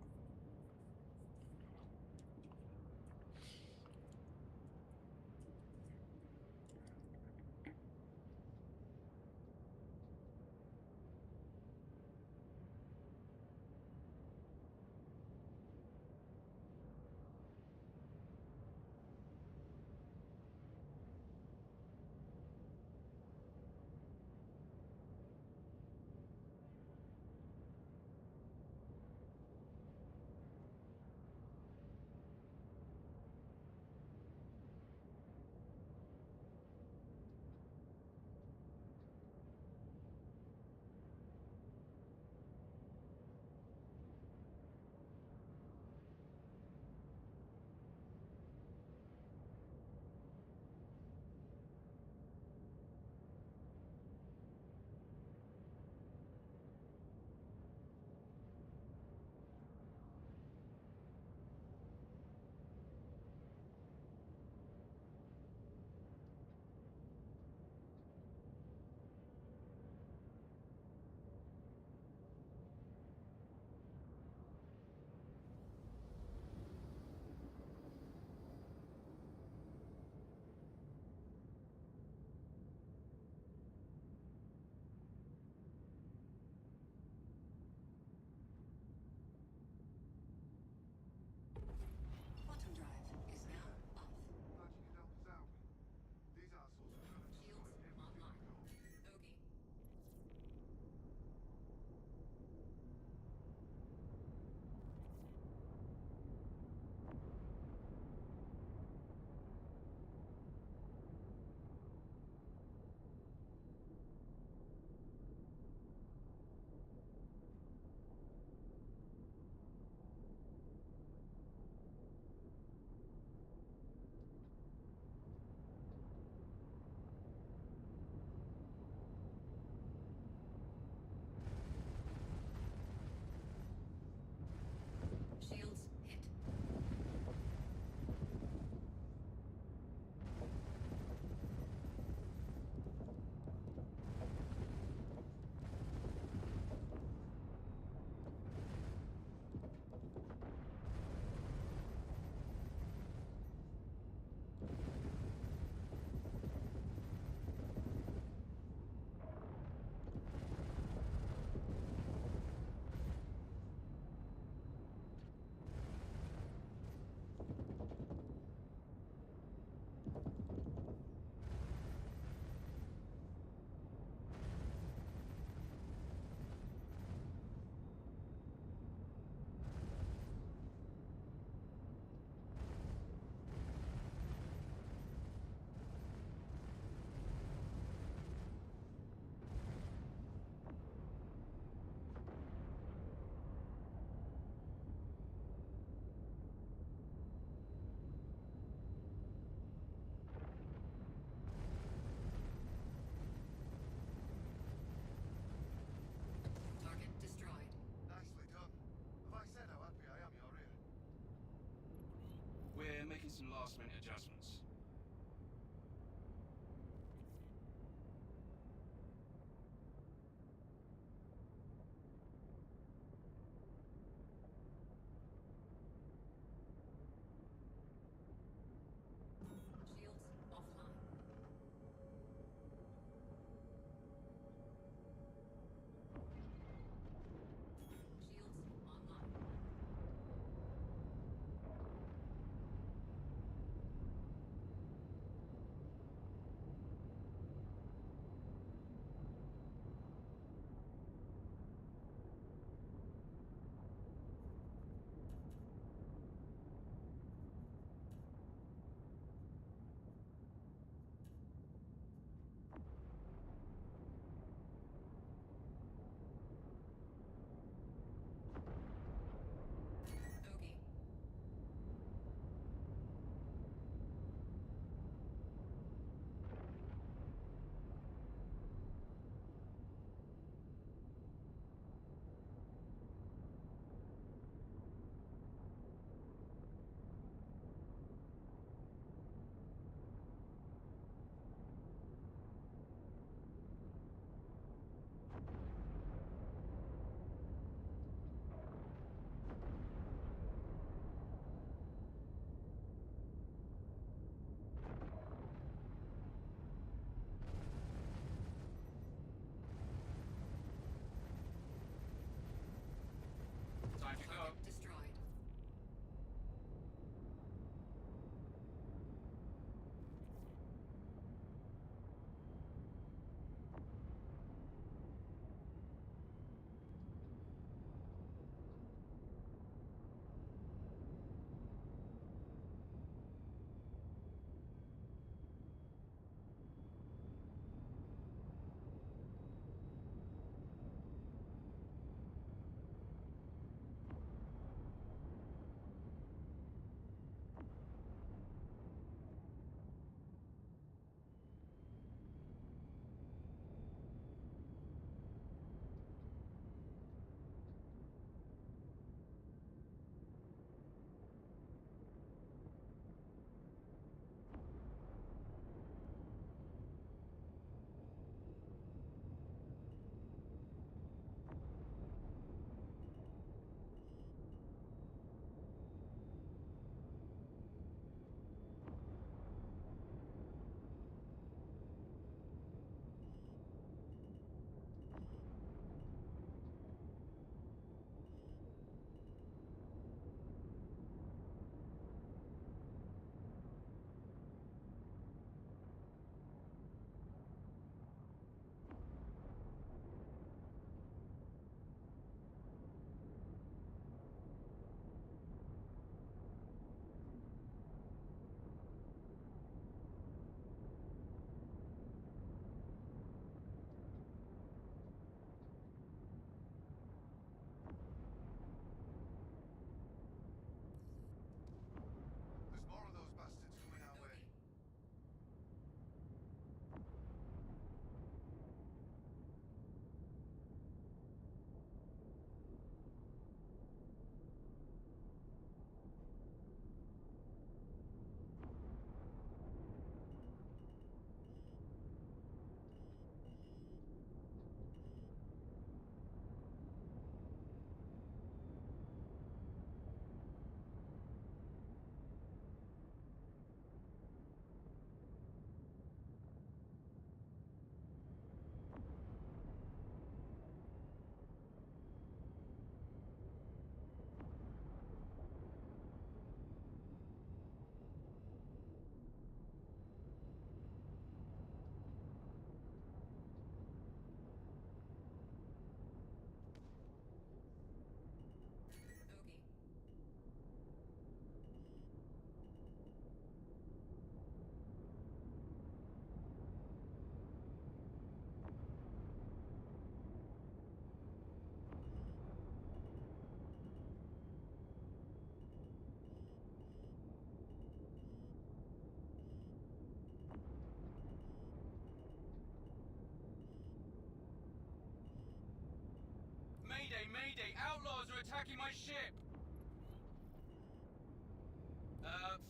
Mayday, mayday! Outlaws are attacking my ship!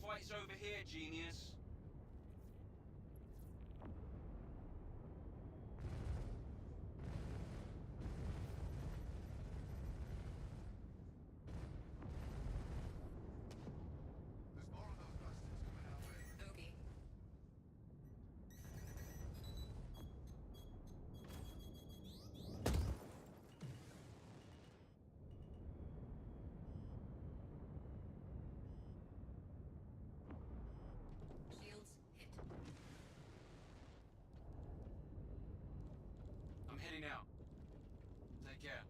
Fight's over here, genius. There's more of those bastards coming our way. Bogey. Shields hit. I'm heading out. Take care.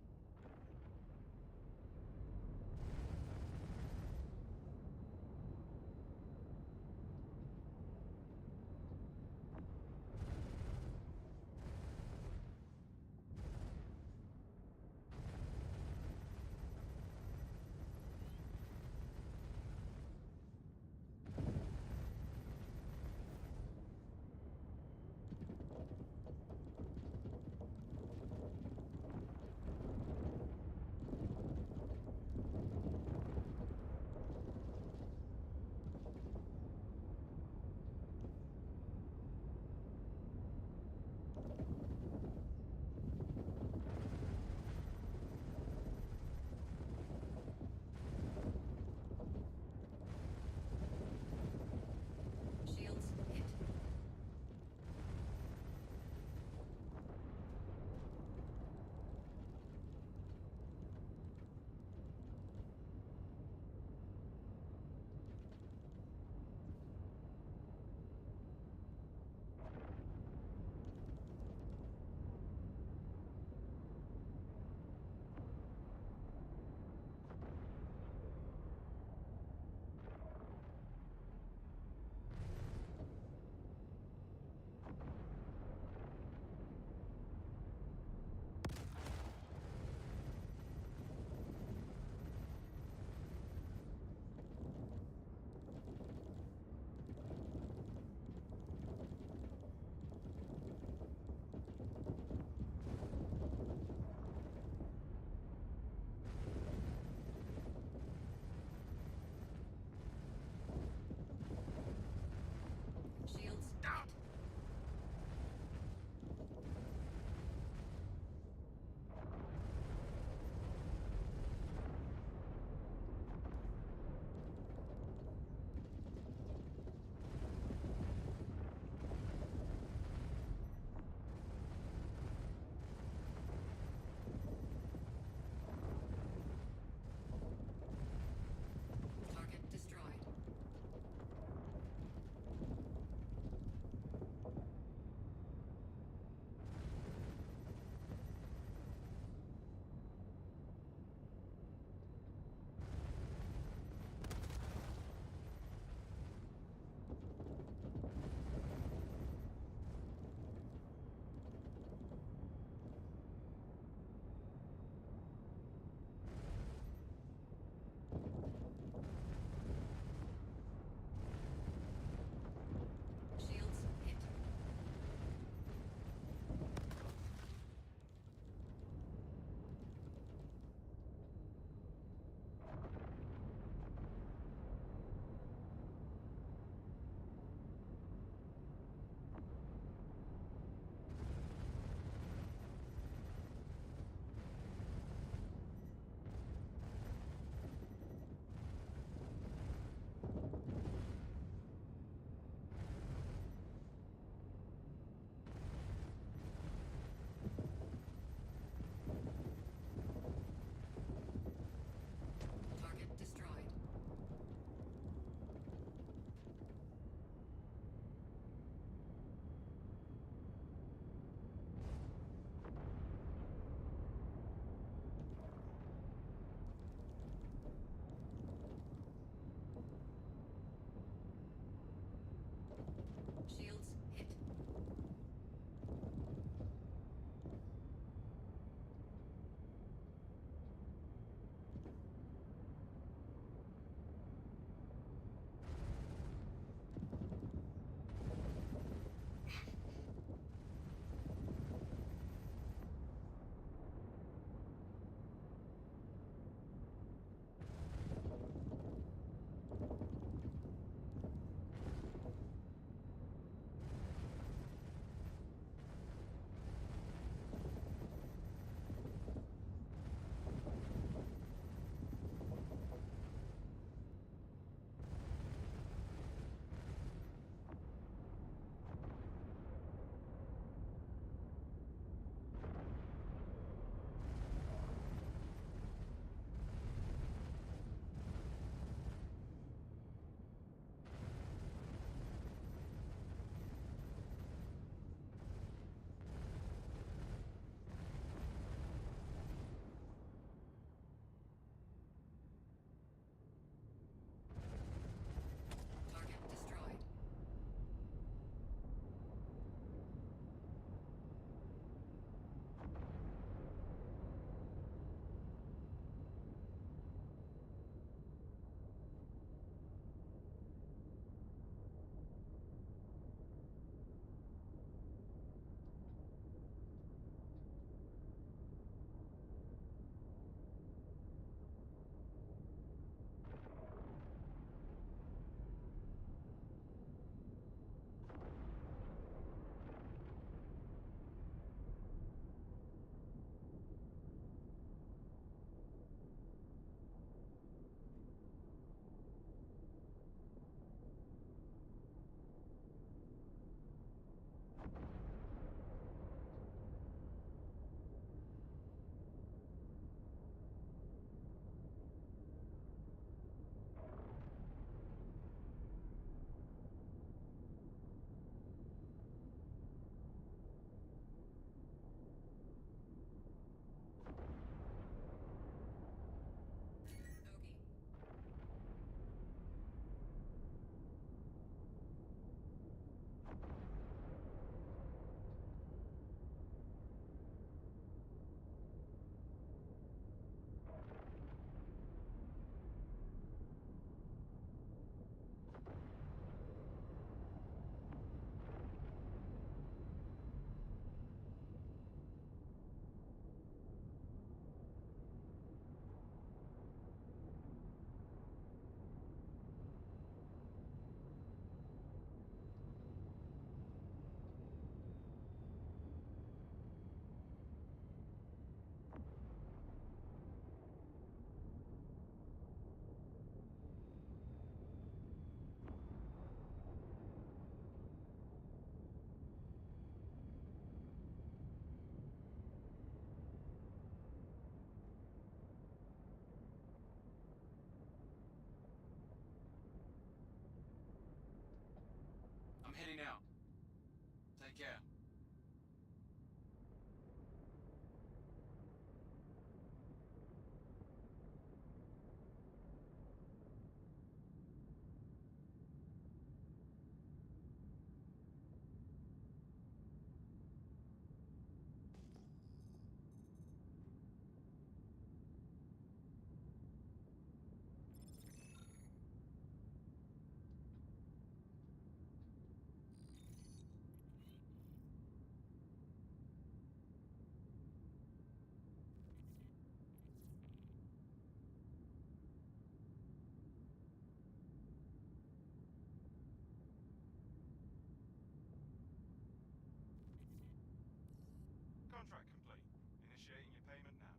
Contract complete. Initiating your payment now.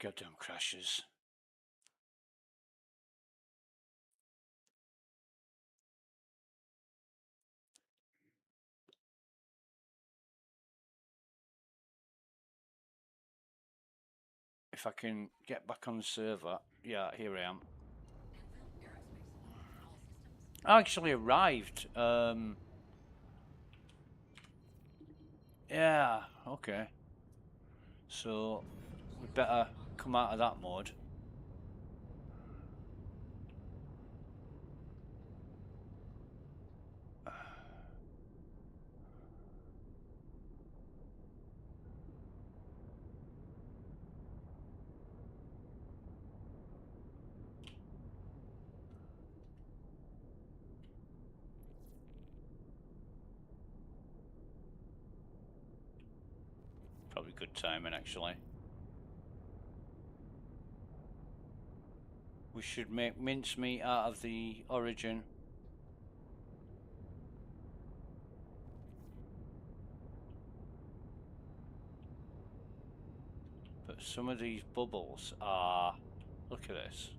Goddamn crashes. If I can get back on the server. Yeah, here I am. I actually arrived. Yeah, okay. So we better come out of that mode. Probably good timing, actually. We should make mincemeat out of the origin. But some of these bubbles are... Look at this.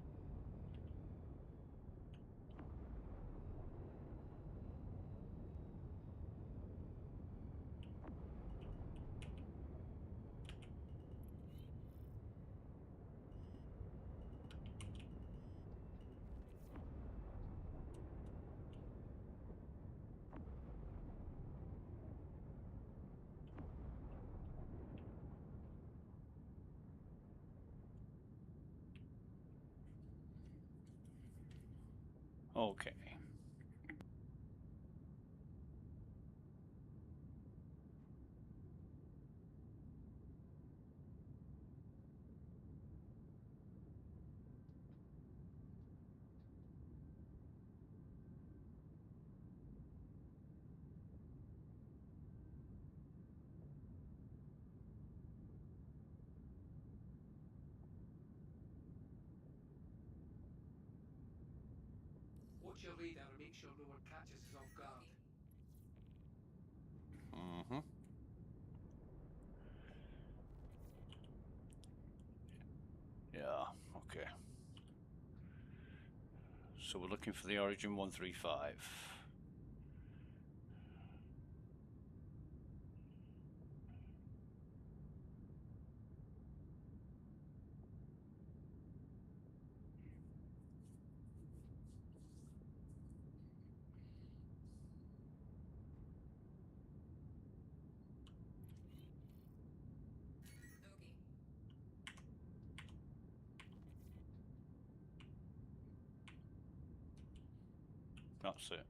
Okay. Watch your radar and make sure no one catches us off guard. Mm-hmm. Yeah, okay. So we're looking for the origin 135. That's it.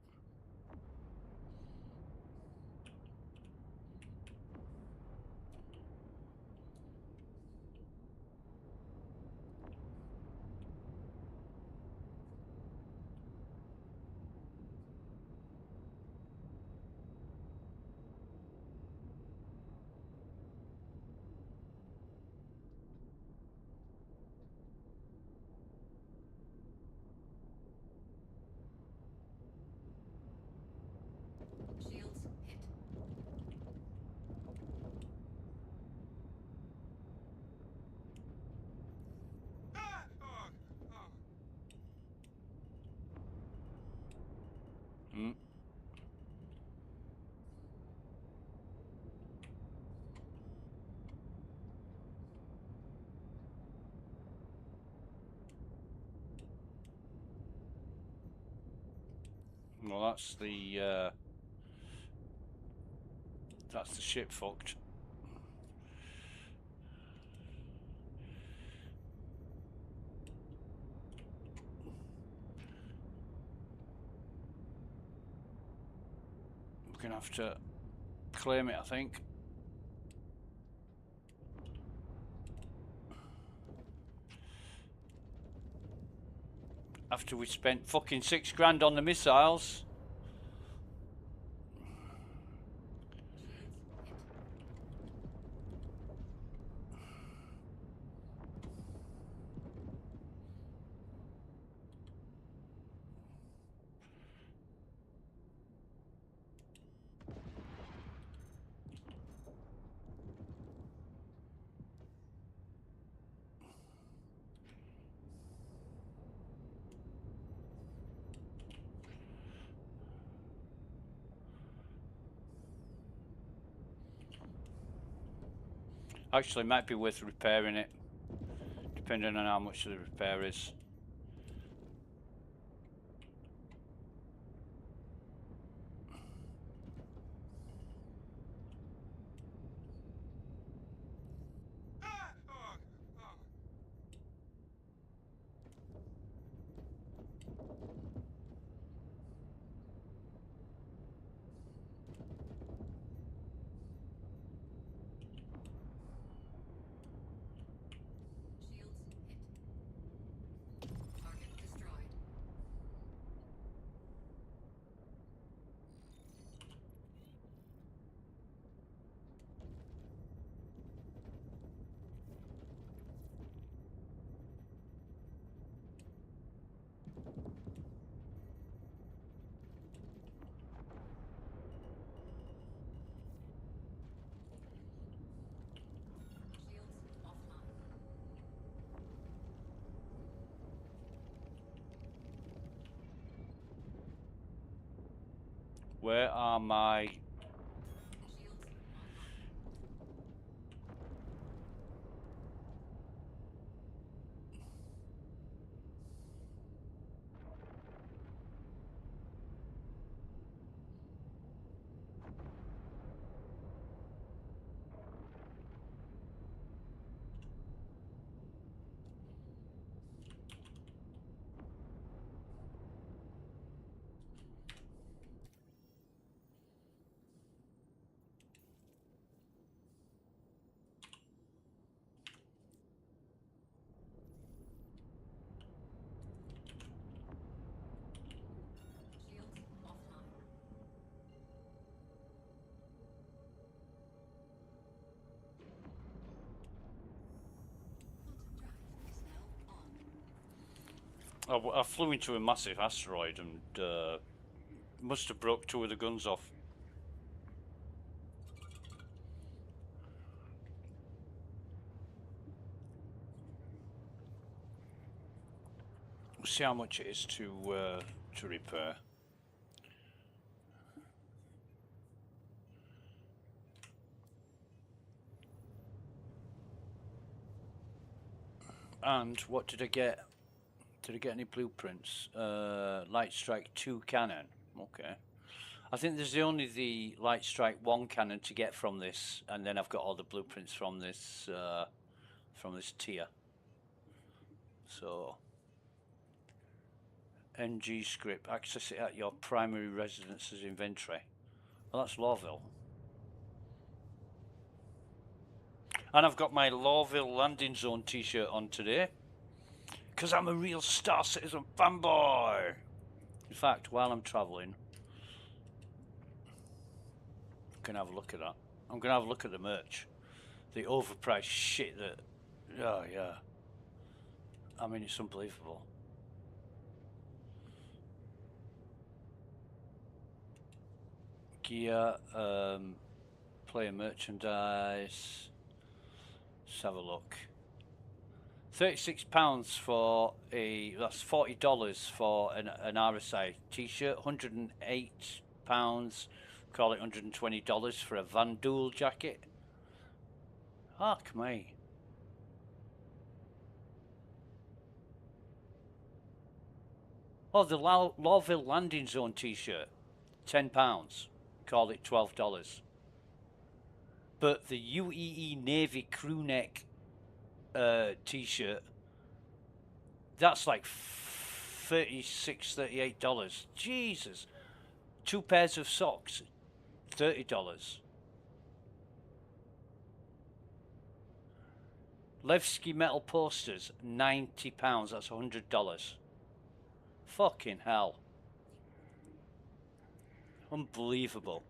Shields hit. Ah! Oh, oh. Mm. Well, that's the ship fucked. We're gonna have to claim it, I think. After we spent fucking $6 grand on the missiles. Actually, it might be worth repairing it, depending on how much the repair is. Shields hit. Target destroyed. Shields offline. Where are my... Shields online. Shields offline. Quantum drive is now on. I flew into a massive asteroid and must have broke 2 of the guns off. We'll see how much it is to repair. And what did I get? Did I get any blueprints? Light Strike 2 cannon. Okay. I think there's only the Light Strike 1 cannon to get from this, and then I've got all the blueprints from this tier. So, NG script, access it at your primary residence's inventory. Well, that's Lawville. And I've got my Lawville Landing Zone t-shirt on today, because I'm a real Star Citizen fanboy. In fact, while I'm travelling, I'm going to have a look at that. I'm going to have a look at the merch. The overpriced shit that... Oh, yeah. I mean, it's unbelievable. Gear, player merchandise. Let's have a look. £36 for a... That's $40 for an RSI t-shirt. £108. Call it $120 for a Van Doel jacket. Fuck me. Oh, the Lawville Landing Zone t-shirt. £10. Call it $12. But the UEE Navy crew neck t-shirt, that's like $36, $38. Jesus. 2 pairs of socks, $30. Levski metal posters, £90. That's $100. Fucking hell. Unbelievable.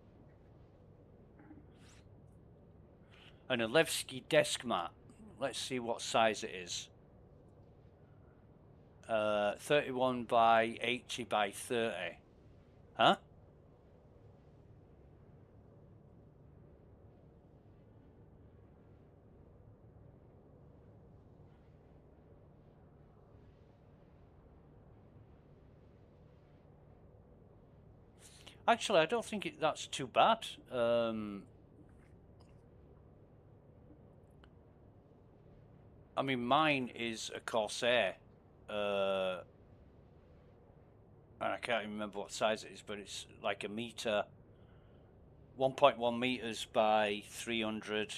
And a Levski desk mat. Let's see what size it is. 31 by 80 by 30. Huh? Actually, I don't think that's too bad. I mean, mine is a Corsair, and I can't even remember what size it is, but it's like a meter, 1.1 meters by 300.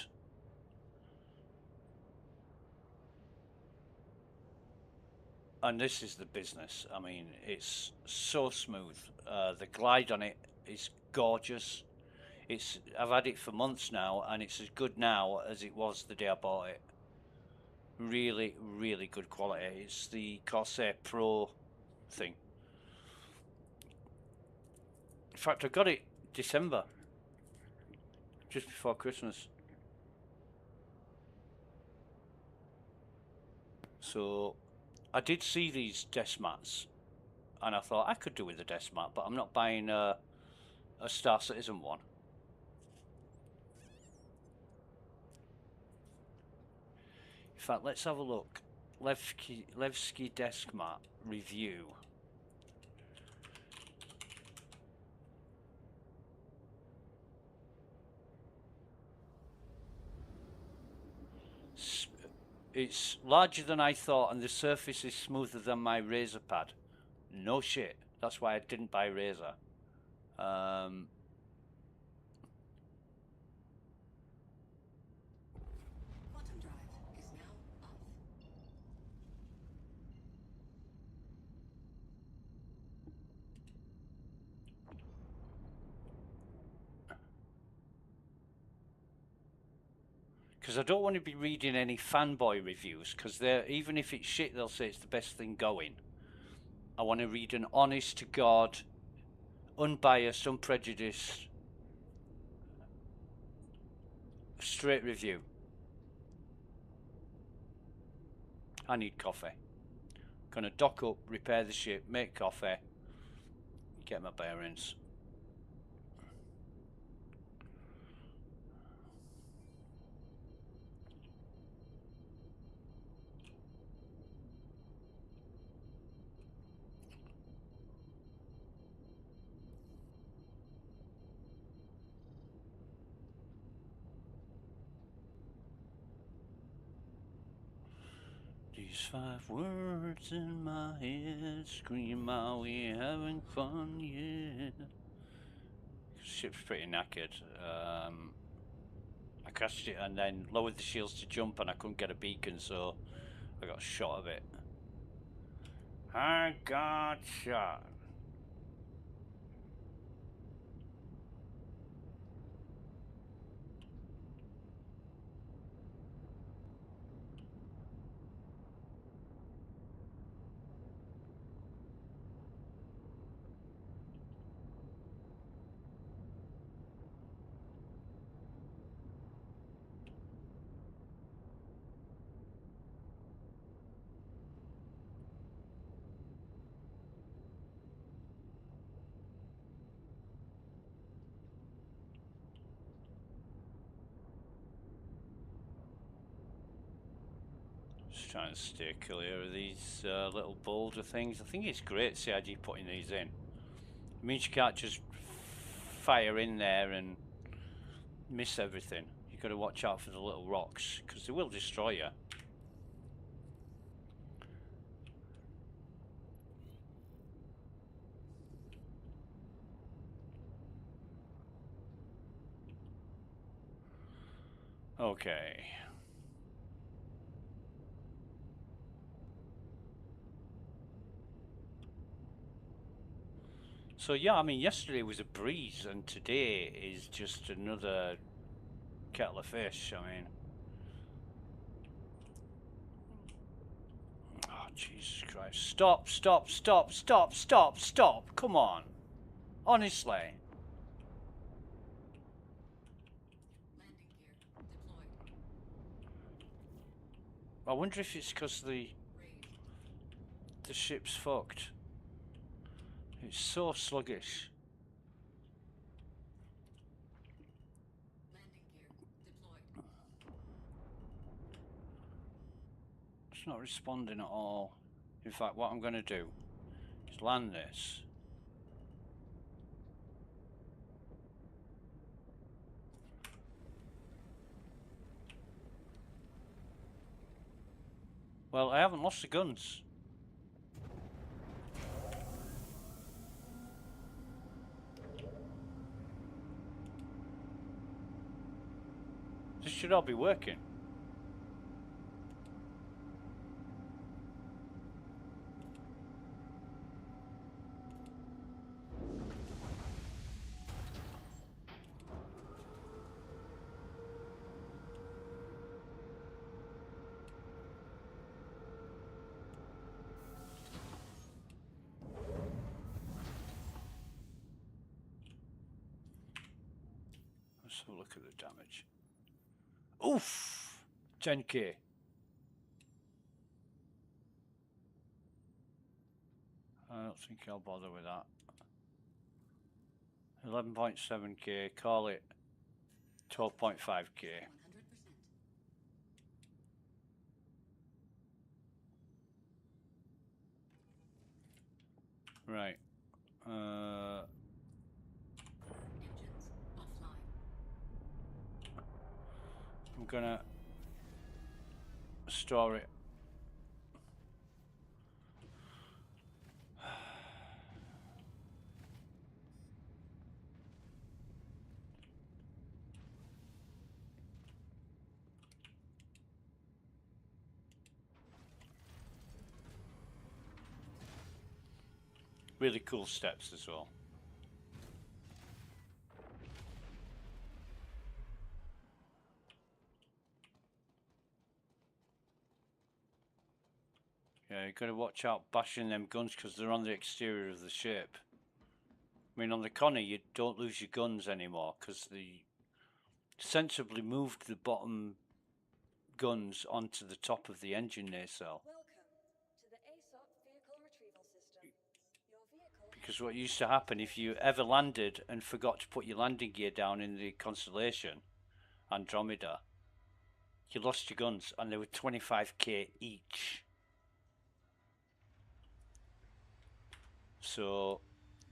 And this is the business. I mean, it's so smooth. The glide on it is gorgeous. I've had it for months now, and it's as good now as it was the day I bought it. Really, really good quality. It's the Corsair Pro thing. In fact, I got it December, just before Christmas. So I did see these desk mats, and I thought I could do with a desk mat, but I'm not buying a Star Citizen one. In fact, let's have a look. Levski desk mat review. It's larger than I thought, and the surface is smoother than my Razer pad. No shit. That's why I didn't buy Razer. Quantum drive is now off. Because I don't want to be reading any fanboy reviews, because even if it's shit, they'll say it's the best thing going. I want to read an honest to God, unbiased, unprejudiced, straight review. I need coffee. Gonna dock up, repair the ship, make coffee, get my bearings. These 5 words in my head scream out, we having fun yet? Ship's pretty knackered. I crashed it and then lowered the shields to jump, and I couldn't get a beacon, so I got shot of it. I got shot. Just trying to stay clear of these little boulder things. I think it's great CIG putting these in. It means you can't just fire in there and miss everything. You've got to watch out for the little rocks, because they will destroy you. Okay. So yeah, I mean, yesterday was a breeze, and today is just another kettle of fish. I mean, oh Jesus Christ! Stop! Stop! Stop! Stop! Stop! Stop! Come on! Honestly. Landing gear deployed. I wonder if it's because the ship's fucked. It's so sluggish. Landing gear deployed. It's not responding at all. In fact, what I'm going to do is land this. Well, I haven't lost the guns. This should all be working. Let's have a look at the damage. Oof! 10k. I don't think I'll bother with that. 11.7k, call it 12.5k. 100%. Right. Engines offline. I'm gonna store it. Really cool steps as well. Yeah, you gotta watch out bashing them guns because they're on the exterior of the ship. I mean, on the Connor, you don't lose your guns anymore because they sensibly moved the bottom guns onto the top of the engine nacelle. Welcome to the ASOP vehicle retrieval system. Your vehicle Because what used to happen if you ever landed and forgot to put your landing gear down in the Constellation, Andromeda, you lost your guns and they were 25k each. So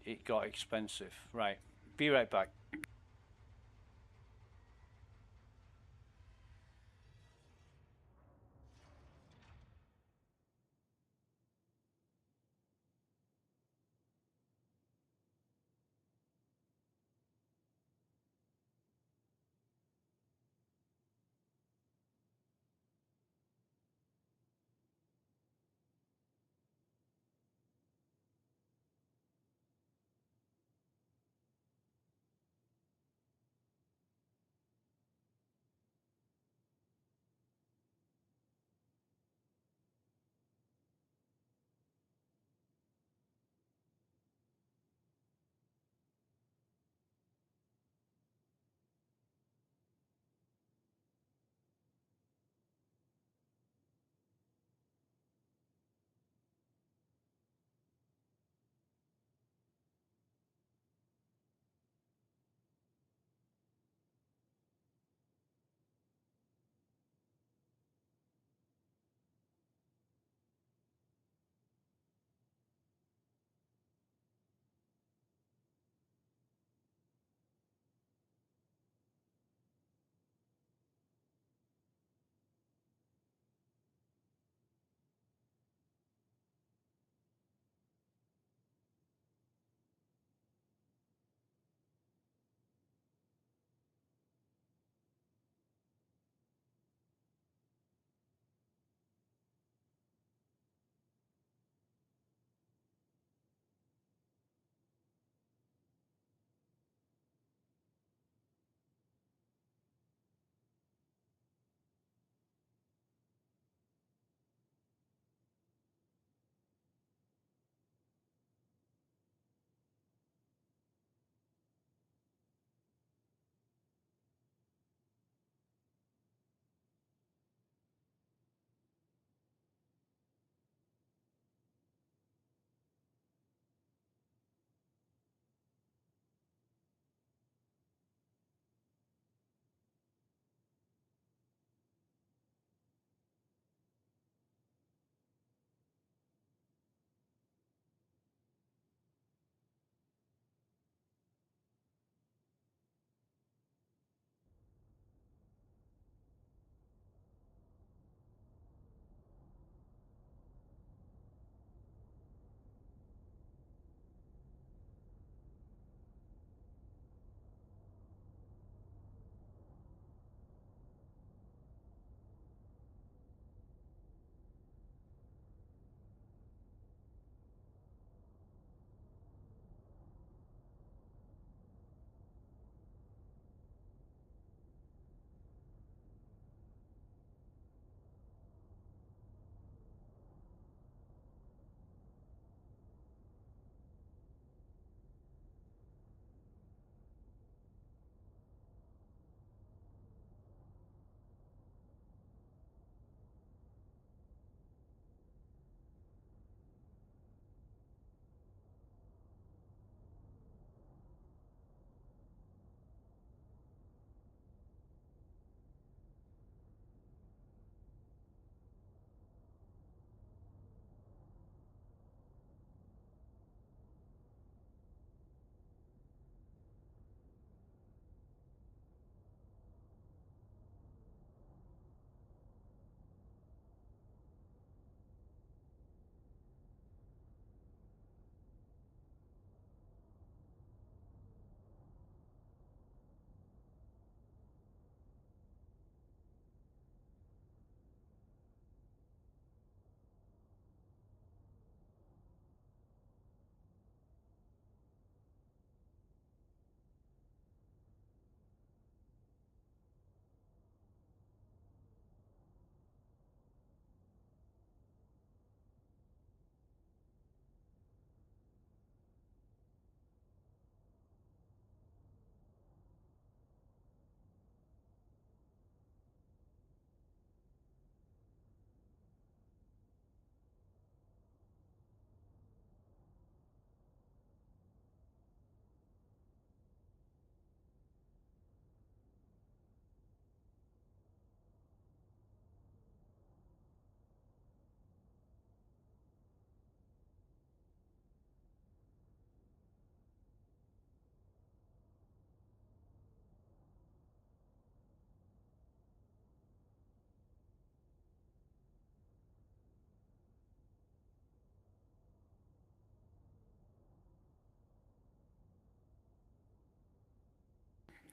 it got expensive. Right, be right back.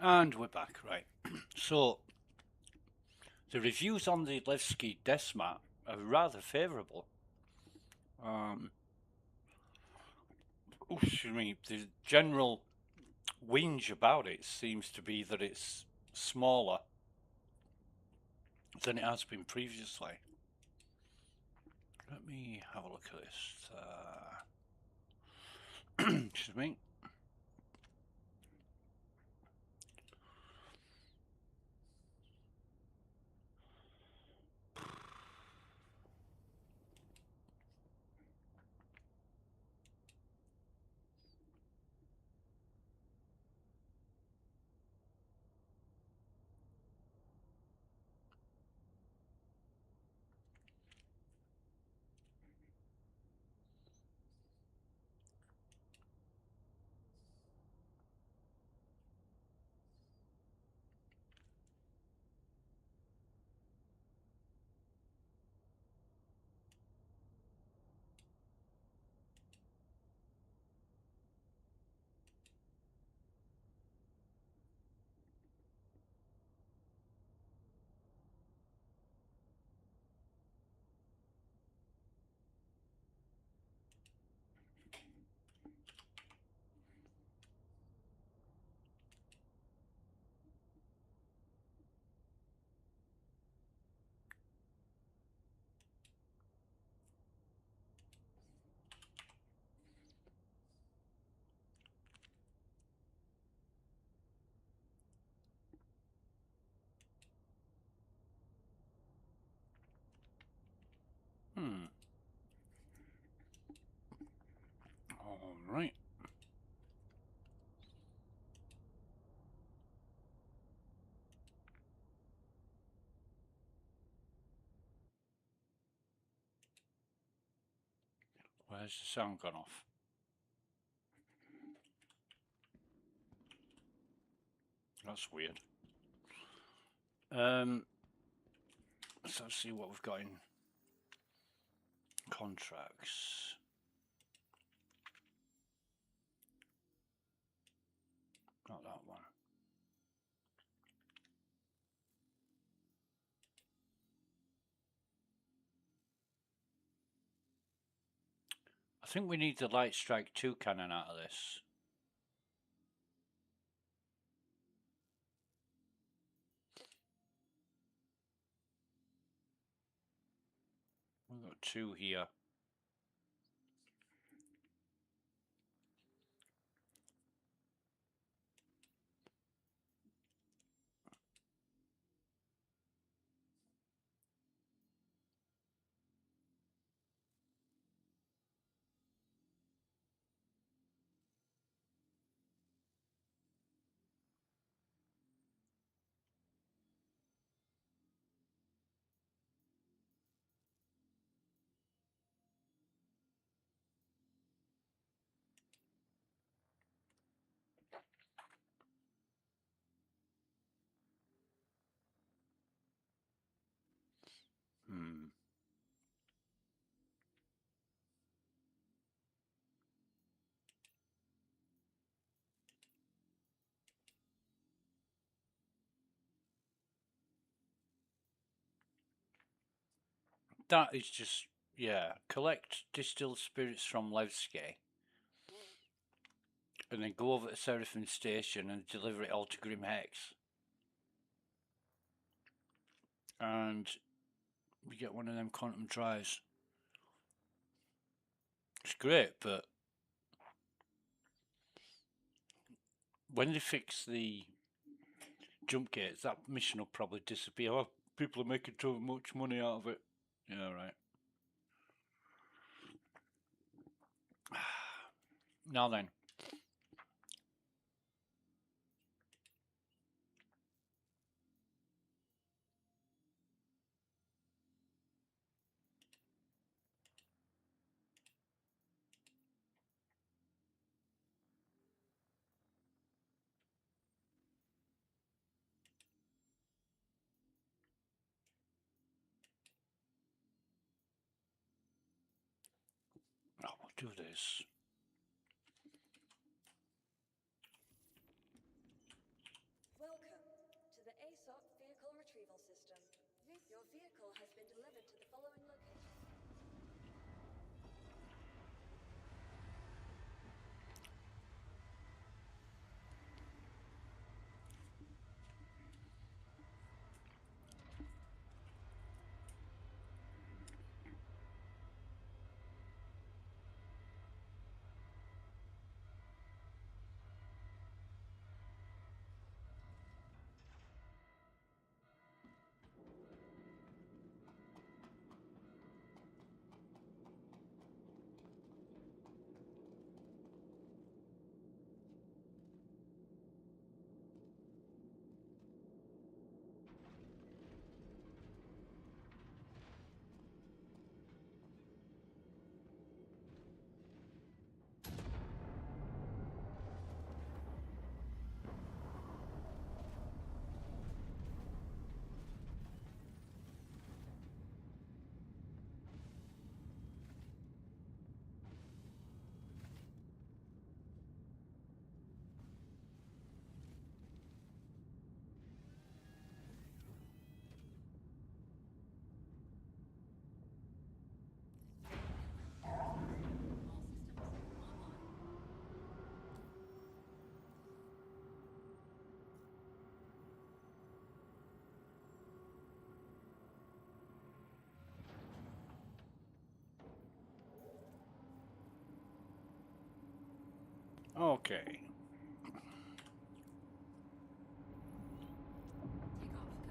And we're back, right. So, the reviews on the Levski desk mat are rather favourable. Excuse me, the general whinge about it seems to be that it's smaller than it has been previously. Let me have a look at this. Excuse me. All right. Where's the sound gone off? That's weird. So let's see what we've got in contracts. Not that one. I think we need the Light Strike 2 cannon out of this. We've got 2 here. That is just, yeah, collect distilled spirits from Levski and then go over to Seraphim Station and deliver it all to Grim Hex. And we get one of them quantum drives. It's great, but when they fix the jump gates, that mission will probably disappear. Oh, people are making too much money out of it. Yeah, right. Now then. Oh, we'll do this. vehicle has been delivered to the following location. Okay. Takeoff complete. Landing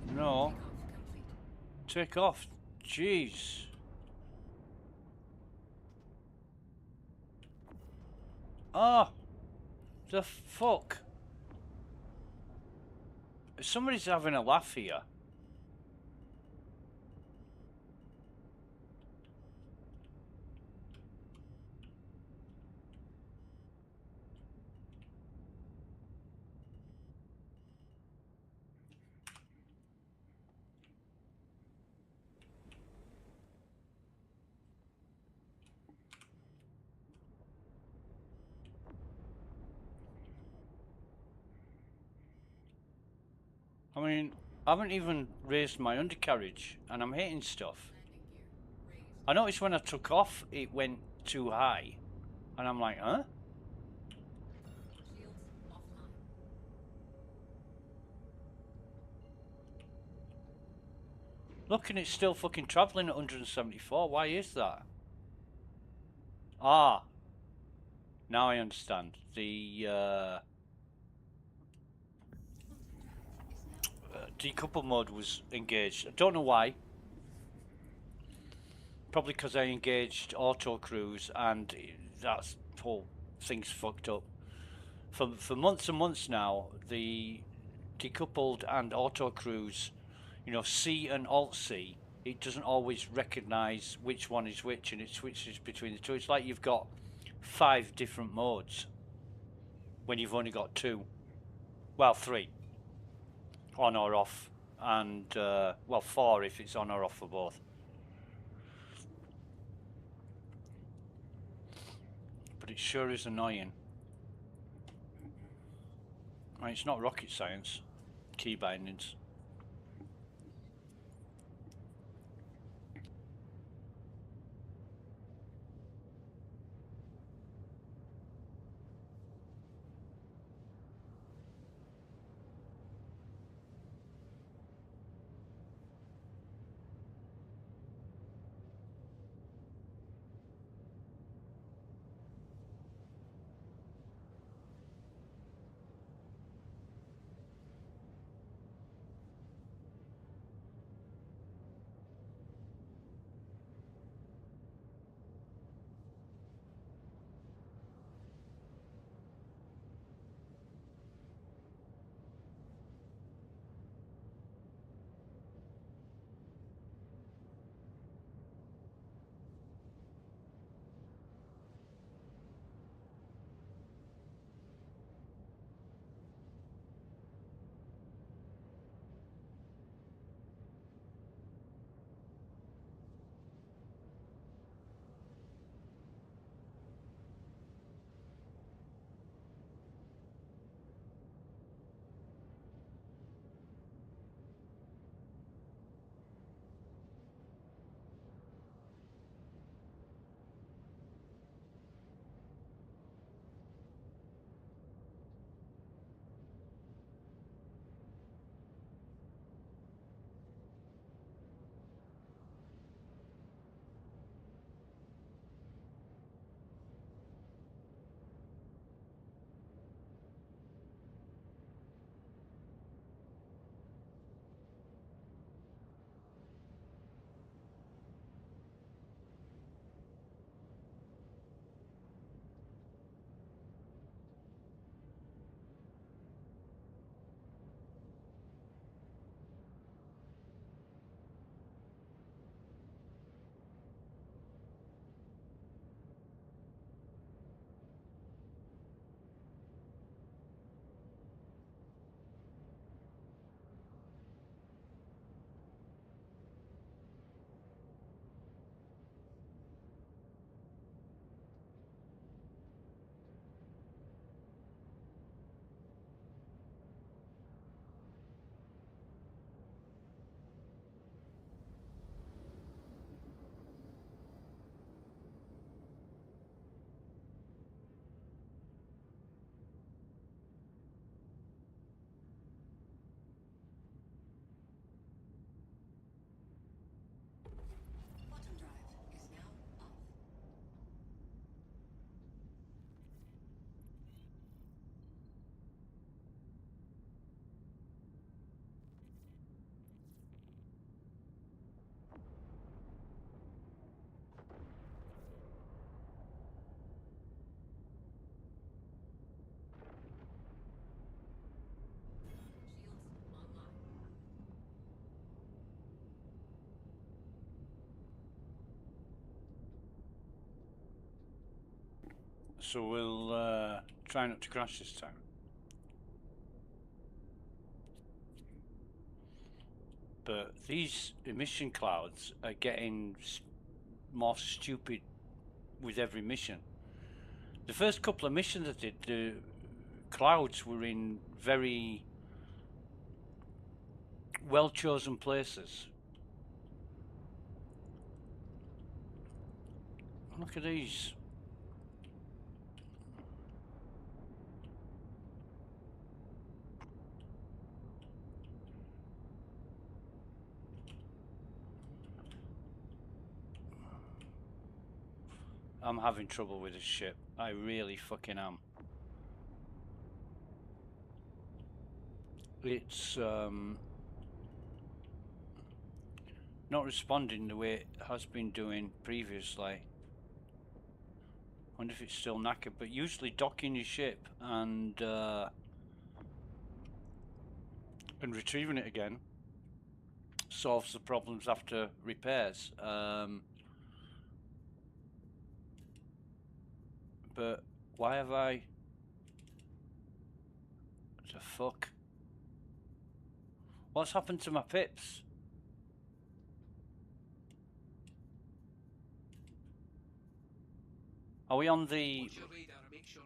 complete. No. Takeoff complete. Take off. Jeez. Ah. The fuck. Somebody's having a laugh here. I mean, I haven't even raised my undercarriage and I'm hitting stuff. Landing gear raised. I noticed when I took off, it went too high. And I'm like, huh? Shields offline. Look, and it's still fucking travelling at 174. Why is that? Ah. Now I understand. The decouple mode was engaged. I don't know why. Probably because I engaged auto cruise and that whole thing's fucked up. For months and months now, the decoupled and auto cruise, you know, C and Alt C, it doesn't always recognise which one is which, and it switches between the two. It's like you've got 5 different modes when you've only got 2. Well, 3. On or off, and well, 4 if it's on or off for both. But it sure is annoying. I mean, it's not rocket science. Key bindings. So we'll try not to crash this time. But these emission clouds are getting more stupid with every mission. The first couple of missions I did, the clouds were in very well chosen places. Look at these. I'm having trouble with this ship. I really fucking am. It's not responding the way it has been doing previously. Wonder if it's still knackered, but usually docking your ship and retrieving it again solves the problems after repairs. But why have I... What the fuck? What's happened to my pips? Are we on the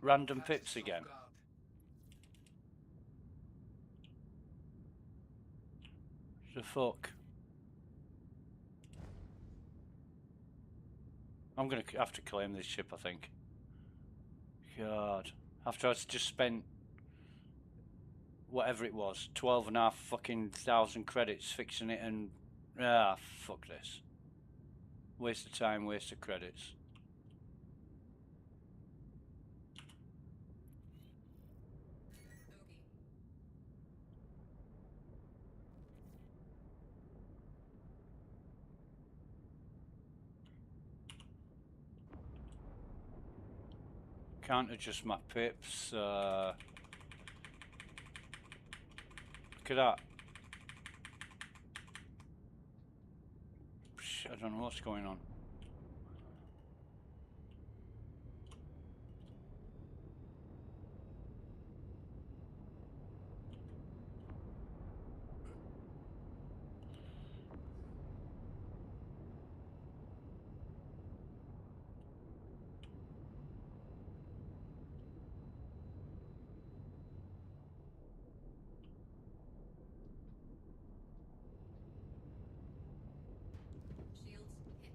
random pips again? The fuck? I'm gonna have to claim this ship, I think. God. After I just spent whatever it was, 12.5 fucking thousand credits fixing it, and fuck this. Waste of time, waste of credits. Can't adjust my pips. Look at that. I don't know what's going on. Shields hit.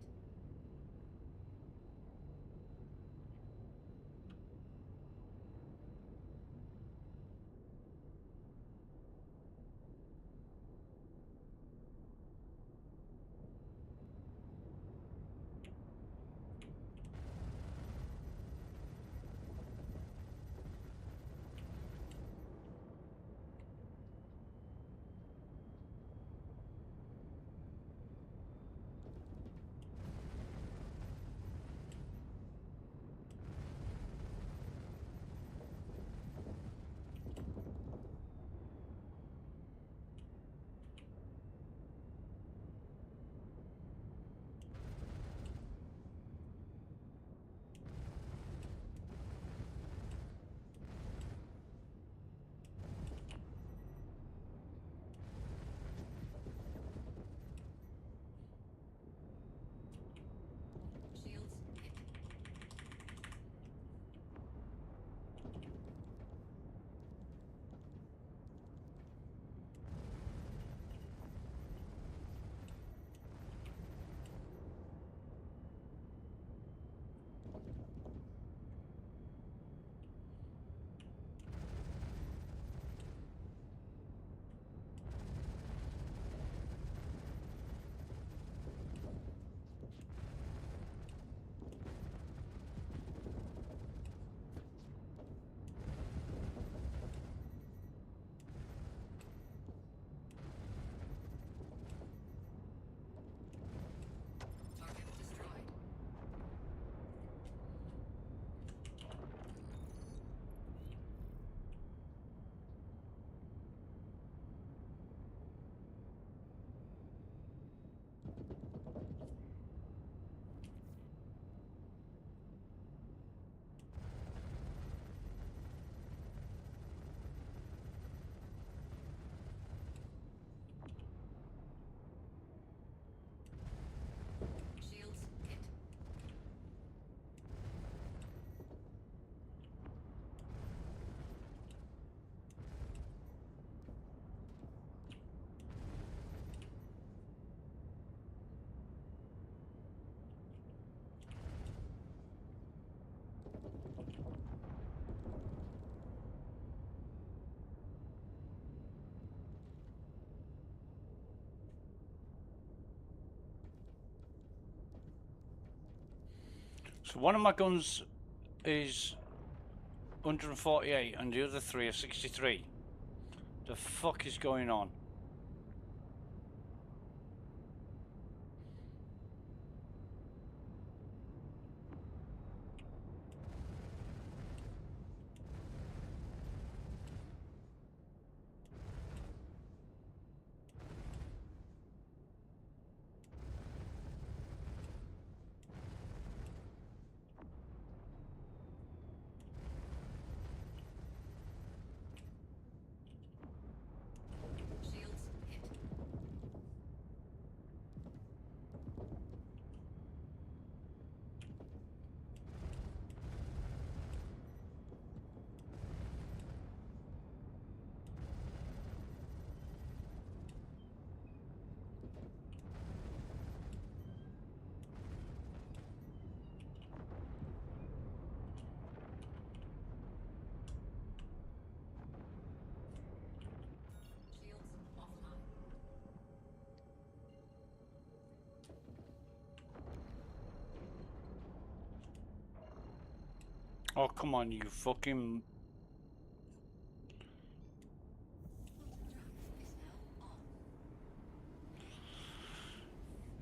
So one of my guns is 148 and the other 3 are 63. The fuck is going on? Shields hit. Shields offline. Oh, come on, you fucking... Is now on.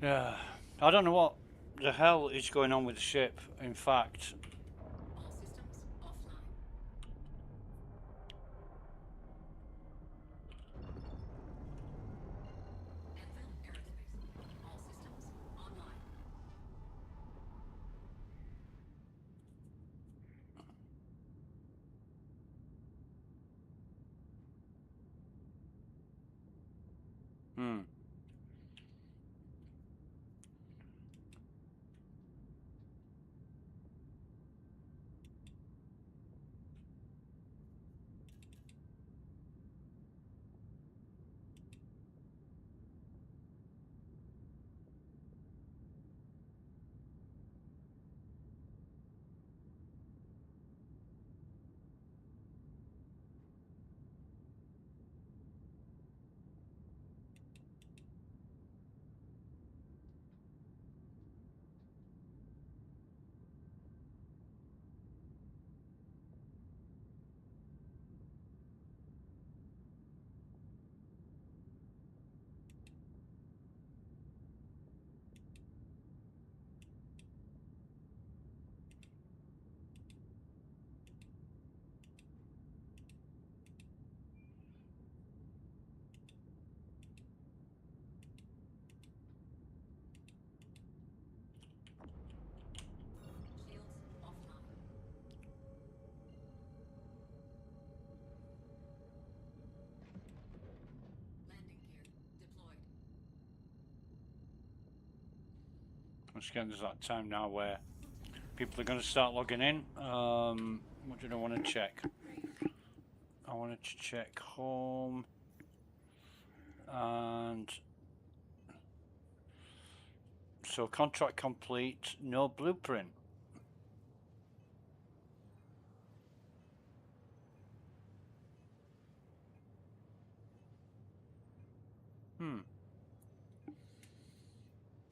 Yeah. I don't know what the hell is going on with the ship. In fact, All systems offline. Anvil Aerospace. All systems online. hmm. Shields offline. Landing gear deployed. Once again, there's that time now where people are going to start logging in. What did I want to check? I wanted to check home and so contract complete, no blueprint.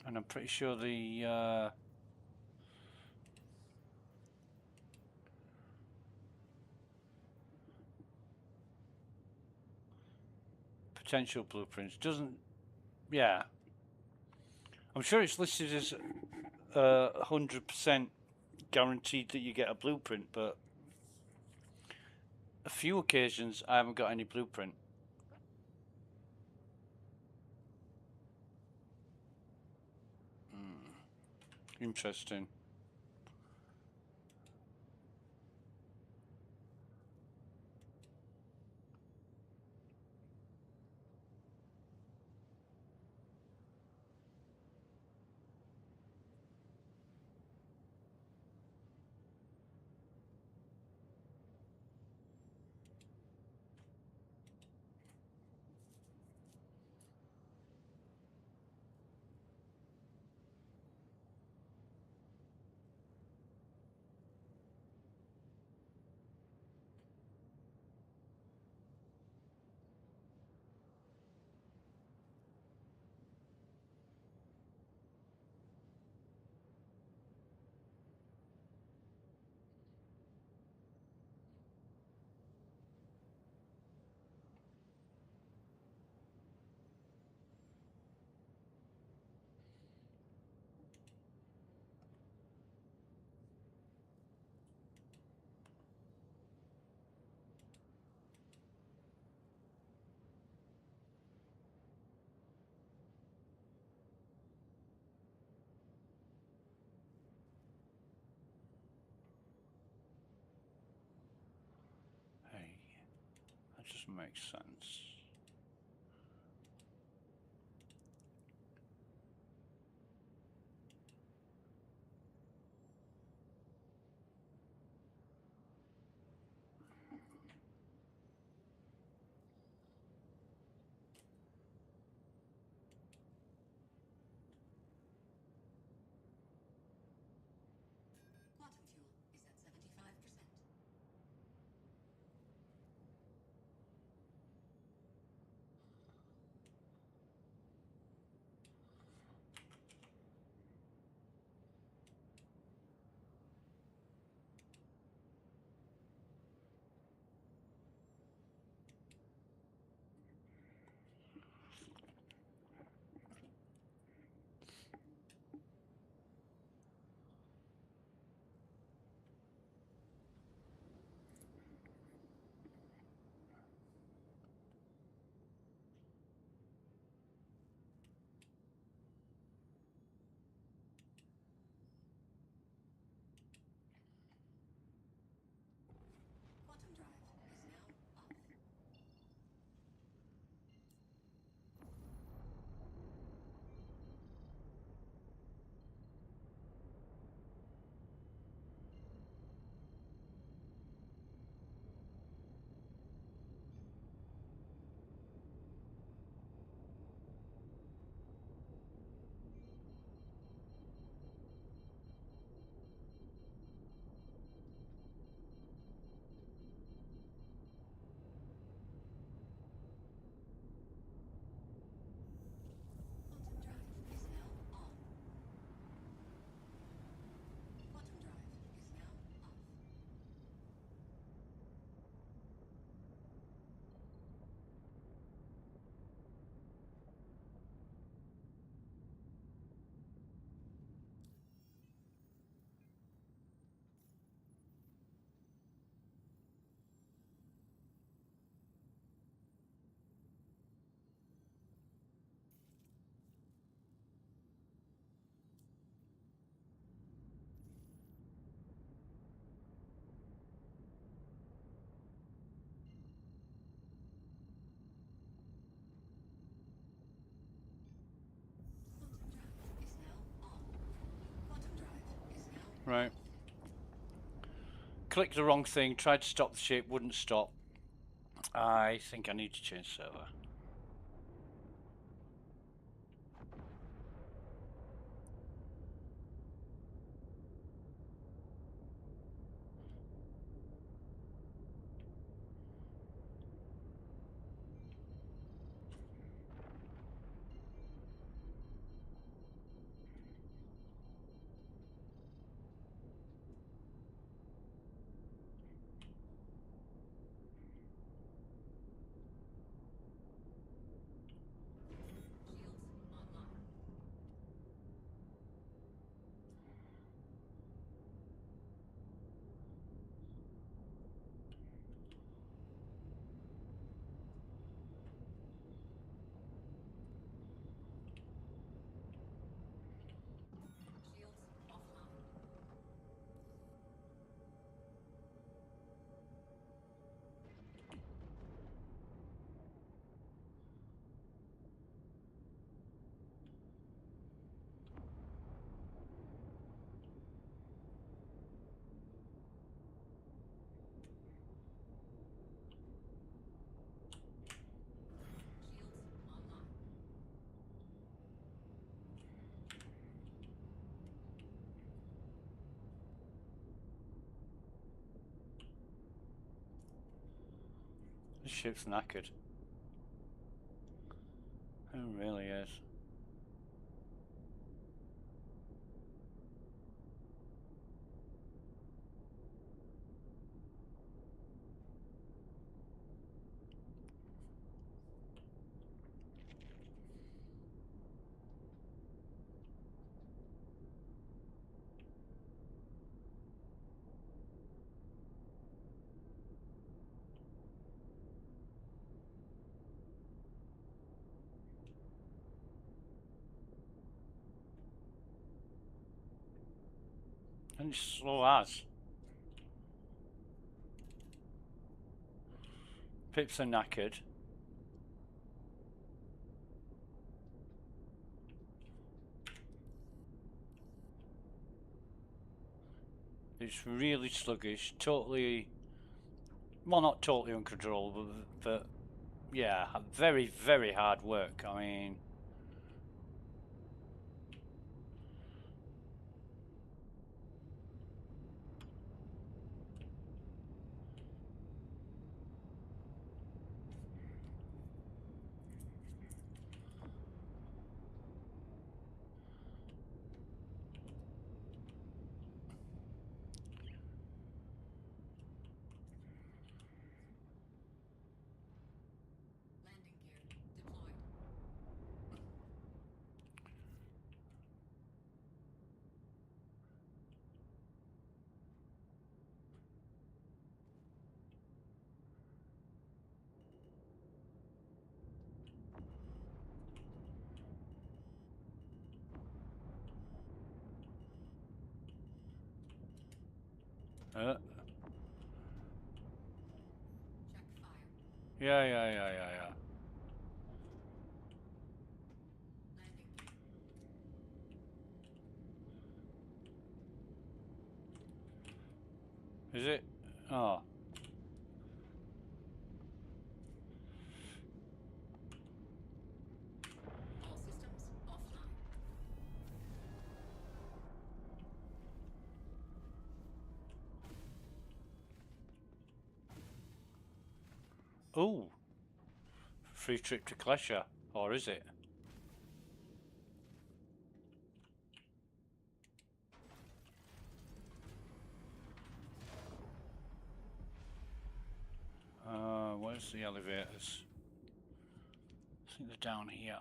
And I'm pretty sure the potential blueprints doesn't. Yeah, I'm sure it's listed as 100% guaranteed that you get a blueprint, but a few occasions I haven't got any blueprint. Interesting. Doesn't make sense. Quantum fuel is at 75%. Quantum drive is now off. Quantum drive is now on. Quantum drive is now off. Quantum drive is now on. Quantum drive is now Right. Clicked the wrong thing, tried to stop the ship, wouldn't stop. I think I need to change server. shields online. Shields offline. Shields online. This ship's knackered. It really is. And it's slow as. Pips are knackered. It's really sluggish, totally, well, not totally uncontrollable, but yeah, very, very hard work. I mean, Landing gear deployed. uh, Check fire. yeah. Landing gear. Is it? Oh. All systems offline. Ooh. Free trip to Klesha. Or is it? Where's the elevators? I think they're down here.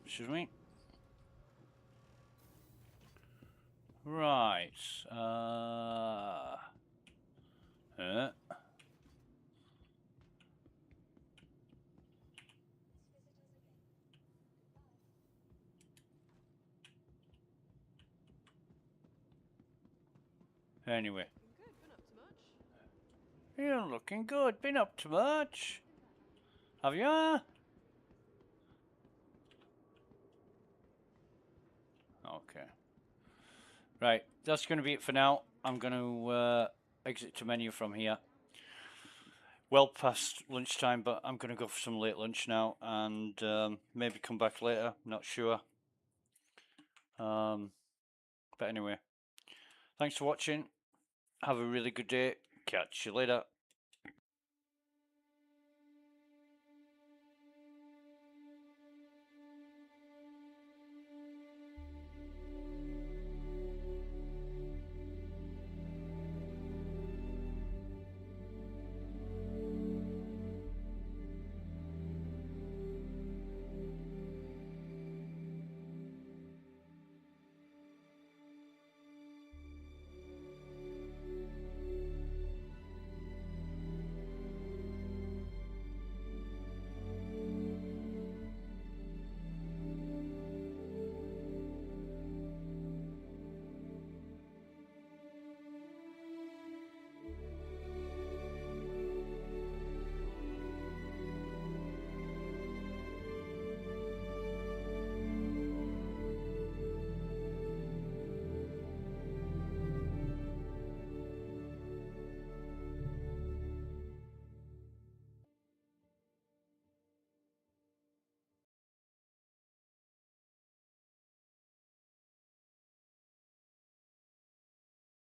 Excuse me. Right. Anyway. You're looking good. Been up to much? Have you? Okay. Right. That's going to be it for now. I'm going to exit to menu from here. Well past lunchtime, but I'm going to go for some late lunch now and maybe come back later. Not sure. But anyway. Thanks for watching. Have a really good day. Catch you later.